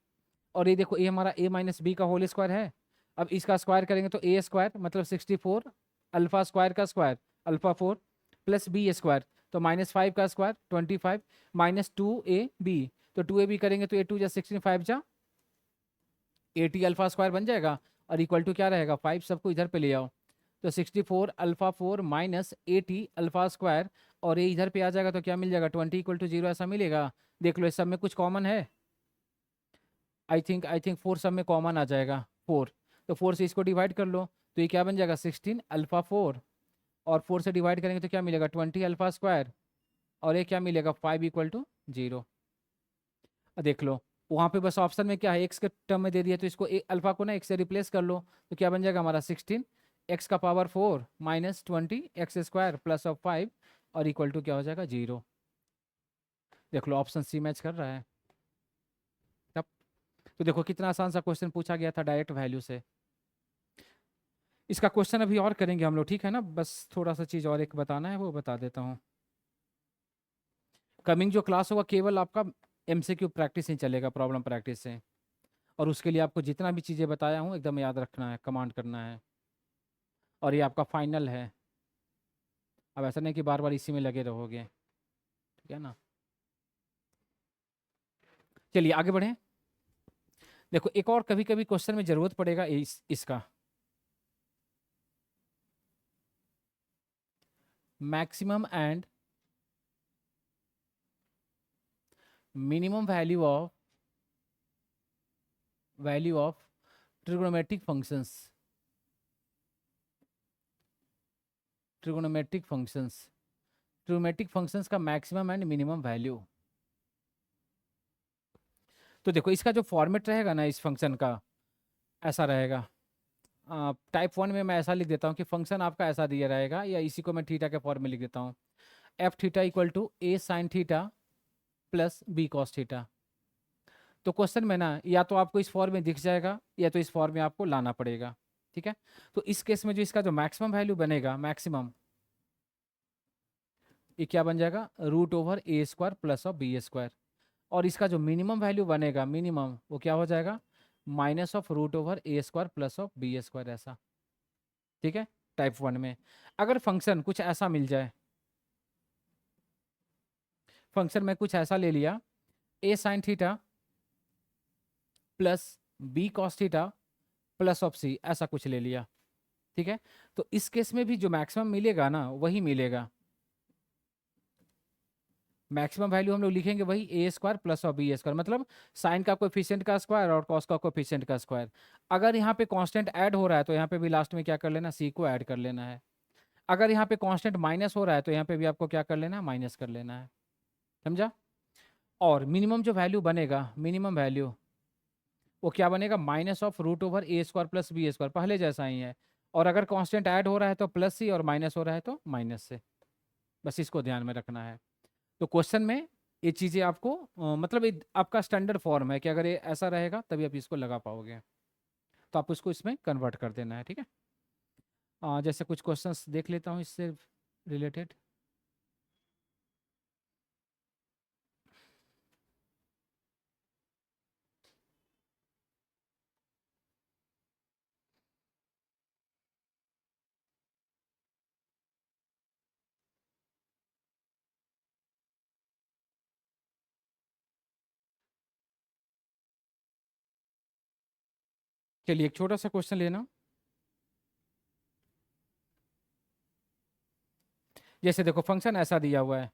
और ये देखो, ये हमारा a - b का होल स्क्वायर है। अब इसका स्क्वायर करेंगे तो a² मतलब 64 अल्फा स्क्वायर का स्क्वायर, अल्फा 4 प्लस b², तो -5 का स्क्वायर 25, -2ab, तो 2ab करेंगे तो 8 × 2 = 16, 5 × 80 अल्फा स्क्वायर बन जाएगा, और इक्वल टू क्या रहेगा, 5, सबको इधर पे ले आओ, तो 64 अल्फा 4 -80 अल्फा स्क्वायर, और ये इधर पे आ जाएगा तो क्या मिल जाएगा, 20 = 0 ऐसा मिलेगा। देख लो इस सब में कुछ कॉमन है, आई थिंक 4 सब में कॉमन आ जाएगा, 4, तो 4 से इसको डिवाइड कर लो, तो ये क्या बन जाएगा, 16 अल्फा 4, और 4 से डिवाइड करेंगे तो क्या मिलेगा, 20 अल्फा स्क्वायर, और ये क्या मिलेगा, 5 = 0। देख लो, वहाँ पे बस ऑप्शन में क्या है, एक्स के टर्म में दे दिया, तो इसको अल्फा को ना एक्स से रिप्लेस कर लो, तो क्या बन जाएगा हमारा, 16 x⁴ -20 x² +5, और इक्वल टू क्या हो जाएगा, 0। देख लो ऑप्शन सी मैच कर रहा है तब। तो देखो कितना आसान सा क्वेश्चन पूछा गया था डायरेक्ट वैल्यू से। इसका क्वेश्चन अभी और करेंगे हम लोग, ठीक है ना, बस थोड़ा सा चीज़ और एक बताना है, वो बता देता हूँ। कमिंग जो क्लास होगा केवल आपका एमसीक्यू प्रैक्टिस ही चलेगा, प्रॉब्लम प्रैक्टिस से, और उसके लिए आपको जितना भी चीज़ें बताया हूँ एकदम याद रखना है, कमांड करना है, और ये आपका फाइनल है। अब ऐसा नहीं कि बार बार इसी में लगे रहोगे, ठीक है ना। चलिए आगे बढ़ें। देखो एक और कभी कभी क्वेश्चन में जरूरत पड़ेगा इसका, maximum and minimum value of trigonometric functions, trigonometric functions, trigonometric functions का मैक्सिमम एंड मिनिमम वैल्यू। तो देखो इसका जो फॉर्मेट रहेगा ना इस फंक्शन का, ऐसा रहेगा। टाइप 1 में मैं ऐसा लिख देता हूँ कि फंक्शन आपका ऐसा दिया रहेगा, या इसी को मैं थीटा के फॉर्म में लिख देता हूँ, F theta equal to A sine theta plus B cos theta. तो क्वेश्चन में ना या तो आपको इस फॉर्म में दिख जाएगा या तो इस फॉर्म में आपको लाना पड़ेगा, ठीक है। तो इस केस में जो इसका जो मैक्सिमम वैल्यू बनेगा, मैक्सिमम, ये क्या बन जाएगा, root over A square plus of B square. और इसका जो मिनिमम वैल्यू बनेगा, मिनिमम, वो क्या हो जाएगा, minus of root over A square plus of B square, ऐसा, ठीक है। टाइप 1 में अगर फंक्शन कुछ ऐसा मिल जाए, फंक्शन में कुछ ऐसा ले लिया, A sine theta plus B cos theta plus of C, ऐसा कुछ ले लिया, ठीक है। तो इस केस में भी जो मैक्सिमम मिलेगा ना वही मिलेगा, मैक्सिमम वैल्यू हम लोग लिखेंगे वही ए स्क्वायर प्लस और बी स्क्वायर, मतलब साइन का कोएफिशिएंट का स्क्वायर और कॉस का कोएफिशिएंट का स्क्वायर। अगर यहाँ पे कांस्टेंट ऐड हो रहा है तो यहाँ पे भी लास्ट में क्या कर लेना, सी को ऐड कर लेना है। अगर यहाँ पे कांस्टेंट माइनस हो रहा है तो यहाँ पे भी आपको क्या कर लेना है, माइनस कर लेना है, समझा। और मिनिमम जो वैल्यू बनेगा, मिनिमम वैल्यू वो क्या बनेगा, minus of root over A square plus B square, पहले जैसा ही है। और अगर कांस्टेंट ऐड हो रहा है तो प्लस सी, और माइनस हो रहा है तो माइनस से, बस इसको ध्यान में रखना है। तो क्वेश्चन में ये चीज़ें आपको मतलब ये आपका स्टैंडर्ड फॉर्म है कि अगर ये ऐसा रहेगा तभी आप इसको लगा पाओगे, तो आप उसको इसमें कन्वर्ट कर देना है, ठीक है। जैसे कुछ क्वेश्चंस देख लेता हूँ इससे रिलेटेड। चलिए एक छोटा सा क्वेश्चन लेना, जैसे देखो फंक्शन ऐसा दिया हुआ है,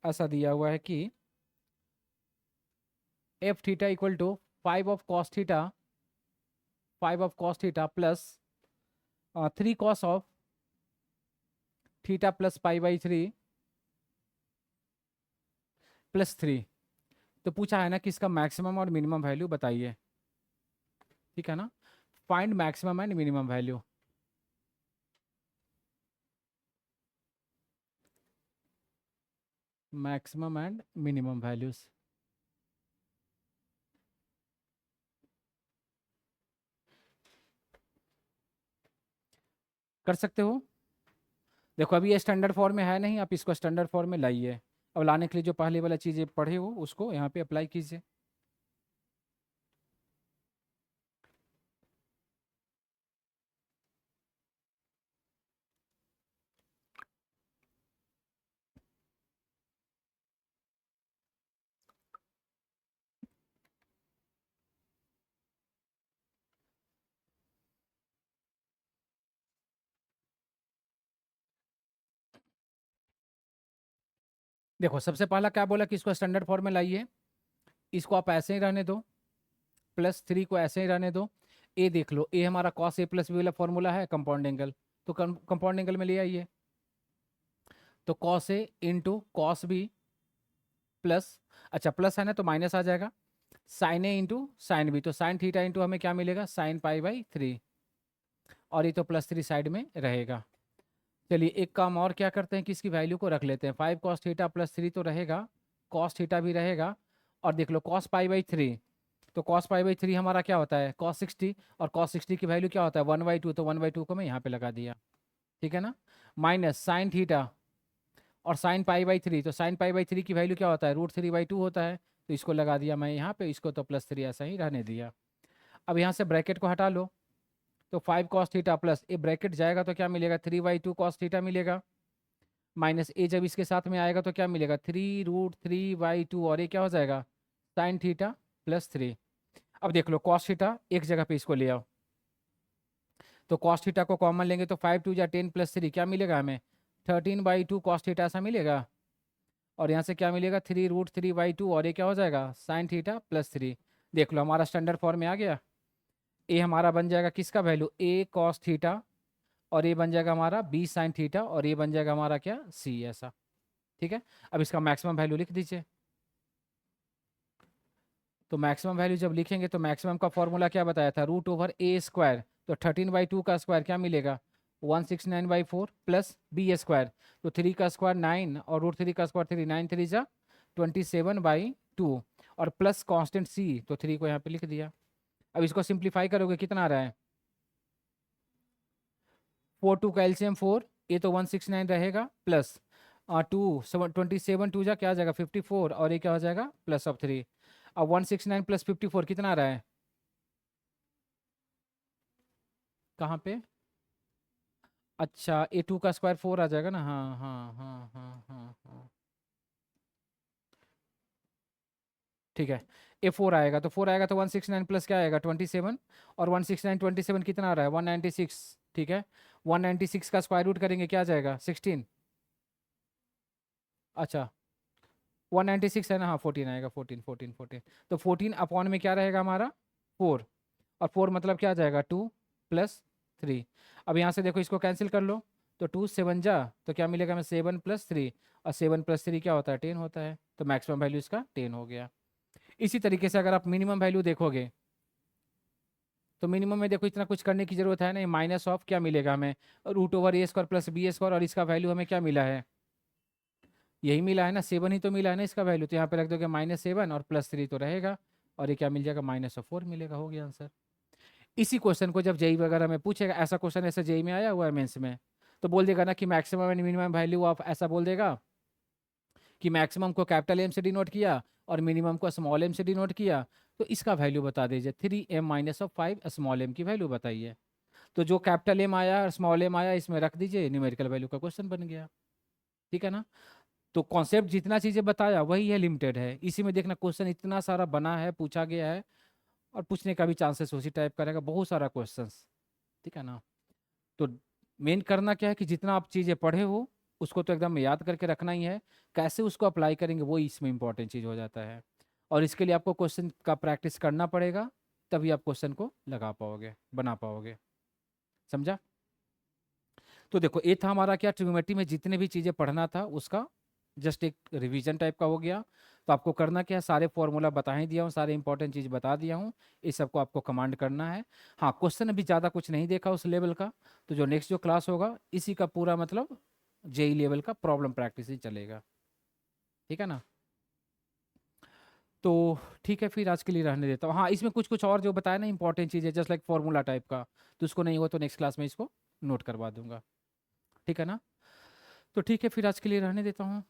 ऐसा दिया हुआ है कि F theta equal to 5 of cos theta, 5 of cos theta plus 3 cos of theta plus pi by 3 plus 3। तो पूछा है ना कि इसका मैक्सिमम और मिनिमम वैल्यू बताइए, ठीक है ना। Find maximum and minimum value. Maximum and minimum values, कर सकते हो। देखो अभी ये स्टैंडर्ड फॉर्म में है नहीं, आप इसको स्टैंडर्ड फॉर्म में लाइए। अब लाने के लिए जो पहले वाला चीज़ें पढ़े हो उसको यहाँ पे अप्लाई कीजिए। देखो सबसे पहला क्या बोला कि इसको स्टैंडर्ड फॉर्म में लाइए, इसको आप ऐसे ही रहने दो, प्लस 3 को ऐसे ही रहने दो। ए देख लो, ए हमारा कॉस ए प्लस बी वाला फॉर्मूला है, कंपाउंड एंगल, तो कंपाउंड एंगल में ले आइए। तो cos A into cos B plus, अच्छा प्लस है ना तो माइनस आ जाएगा, sign A into sine B, तो साइन थीटा इंटू हमें क्या मिलेगा, साइन पाई बाई 3, और ये तो प्लस 3 साइड में रहेगा। चलिए एक काम और क्या करते हैं कि इसकी वैल्यू को रख लेते हैं, 5 कॉस थीटा प्लस 3 तो रहेगा, कॉस थीटा भी रहेगा, और देख लो कॉस पाई बाई 3, तो कॉस पाई बाई 3 हमारा क्या होता है, कॉस 60, और कॉस 60 की वैल्यू क्या होता है, 1/2, तो 1/2 को मैं यहाँ पे लगा दिया, ठीक है ना। माइनस साइन थीटा और साइन पाई बाई 3, तो साइन पाई बाई 3 की वैल्यू क्या होता है, √3/2 होता है, तो इसको लगा दिया मैं यहाँ पे, इसको तो प्लस 3 ऐसा ही रहने दिया। अब यहाँ से ब्रैकेट को हटा लो, तो 5 cos theta plus A bracket जाएगा तो क्या मिलेगा, 3/2 कॉस थीटा मिलेगा, माइनस ए जब इसके साथ में आएगा तो क्या मिलेगा, 3√3/2, और ये क्या हो जाएगा, साइन थीटा प्लस 3। अब देख लो कॉस थीटा एक जगह पे इसको ले आओ, तो कॉस थीटा को कॉमन लेंगे तो 5 2 जा 10 प्लस 3 क्या मिलेगा हमें, 13/2 कॉस थीटा ऐसा मिलेगा। और यहाँ से क्या मिलेगा 3√3/2 और ये क्या हो जाएगा साइन थीटा प्लस 3। देख लो हमारा स्टैंडर्ड फॉर्म में आ गया। ए हमारा बन जाएगा किसका वैल्यू ए कॉस थीटा, और ये बन जाएगा हमारा बी साइन थीटा, और ये बन जाएगा हमारा क्या सी ऐसा। ठीक है, अब इसका मैक्सिमम वैल्यू लिख दीजिए। तो मैक्सिमम वैल्यू जब लिखेंगे तो मैक्सिमम का फॉर्मूला क्या बताया था √a²। तो 13/2 का स्क्वायर क्या मिलेगा 169/4 प्लस b² तो 3 का स्क्वायर 9 और √3 का स्क्वायर 3, 9 3 जा 27/2 और प्लस कांस्टेंट c तो 3 को यहाँ पे लिख दिया। अब इसको सिंप्लीफाई करोगे कितना आ रहा है 4 2 का एलसीएम 4, ये तो 169 रहेगा प्लस 27 2 जा क्या आ जाएगा 54 और ये क्या हो जाएगा प्लस ऑफ 3। अब 169 प्लस 54 कितना आ रहा है कहाँ पे, अच्छा a2 का स्क्वायर 4 आ जाएगा ना, हाँ हाँ हाँ हाँ हाँ हाँ ठीक है। a4 आएगा तो 4 आएगा तो 169 प्लस क्या आएगा 27, और 169 27 कितना आ रहा है 196। ठीक है, 196 का स्क्वायर रूट करेंगे क्या आ जाएगा 16। अच्छा 196 है ना, हाँ 14 आएगा 14 14 14। तो 14 अपॉन में क्या रहेगा हमारा 4, और 4 मतलब क्या आ जाएगा 2 प्लस 3। अब यहाँ से देखो इसको कैंसिल कर लो, तो 2 7 जा तो क्या मिलेगा हमें 7 प्लस 3, और 7 प्लस 3 क्या होता है 10 होता है, तो मैक्सिमम वैल्यू इसका 10 हो गया। इसी तरीके से अगर आप मिनिमम वैल्यू देखोगे तो मिनिमम में देखो इतना कुछ करने की जरूरत है नहीं, माइनस ऑफ क्या मिलेगा हमें √a² प्लस b², और इसका वैल्यू हमें क्या मिला है यही मिला है ना 7 ही तो मिला है ना इसका वैल्यू, तो यहाँ पे रख दोगे -7 और प्लस 3 तो रहेगा, और ये क्या मिल जाएगा -4 मिलेगा, हो गया आंसर। इसी क्वेश्चन को जब जेई वगैरह में पूछेगा, ऐसा क्वेश्चन ऐसा जेई में आया हुआ है मेंस में, तो बोल देगा ना कि maximum and minimum value of, ऐसा बोल देगा कि मैक्सिमम को कैपिटल एम से डिनोट किया और मिनिमम को स्मॉल एम से डिनोट किया, तो इसका वैल्यू बता दीजिए 3m-5 स्मॉल एम की वैल्यू बताइए। तो जो कैपिटल एम आया और स्मॉल एम आया इसमें रख दीजिए, न्यूमेरिकल वैल्यू का क्वेश्चन बन गया। ठीक है ना, तो कॉन्सेप्ट जितना चीज़ें बताया वही है, लिमिटेड है, इसी में देखना क्वेश्चन इतना सारा बना है पूछा गया है, और पूछने का भी चांसेस उसी टाइप का रहेगा, बहुत सारा क्वेश्चंस। ठीक है ना, तो मेन करना क्या है कि जितना आप चीज़ें पढ़े हो उसको तो एकदम याद करके रखना ही है, कैसे उसको अप्लाई करेंगे वो इसमें इंपॉर्टेंट चीज़ हो जाता है, और इसके लिए आपको क्वेश्चन का प्रैक्टिस करना पड़ेगा, तभी आप क्वेश्चन को लगा पाओगे बना पाओगे। समझा। तो देखो ये था हमारा क्या ट्रिग्नोमेट्री में जितने भी चीज़ें पढ़ना था उसका जस्ट एक रिवीजन टाइप का हो गया। तो आपको करना क्या है, सारे फॉर्मूला बता ही दिया हूँ, सारे इंपॉर्टेंट चीज़ बता दिया हूँ, इस सबको आपको कमांड करना है। हाँ क्वेश्चन अभी ज़्यादा कुछ नहीं देखा उस लेवल का, तो जो नेक्स्ट जो क्लास होगा इसी का पूरा मतलब जेई लेवल का प्रॉब्लम प्रैक्टिस ही चलेगा। ठीक है ना, तो ठीक है फिर आज के लिए रहने देता हूँ। हाँ इसमें कुछ कुछ और जो बताया ना इंपॉर्टेंट चीज़ है जस्ट लाइक फॉर्मूला टाइप का, तो उसको नहीं हुआ तो नेक्स्ट क्लास में इसको नोट करवा दूंगा। ठीक है ना, तो ठीक है फिर आज के लिए रहने देता हूँ।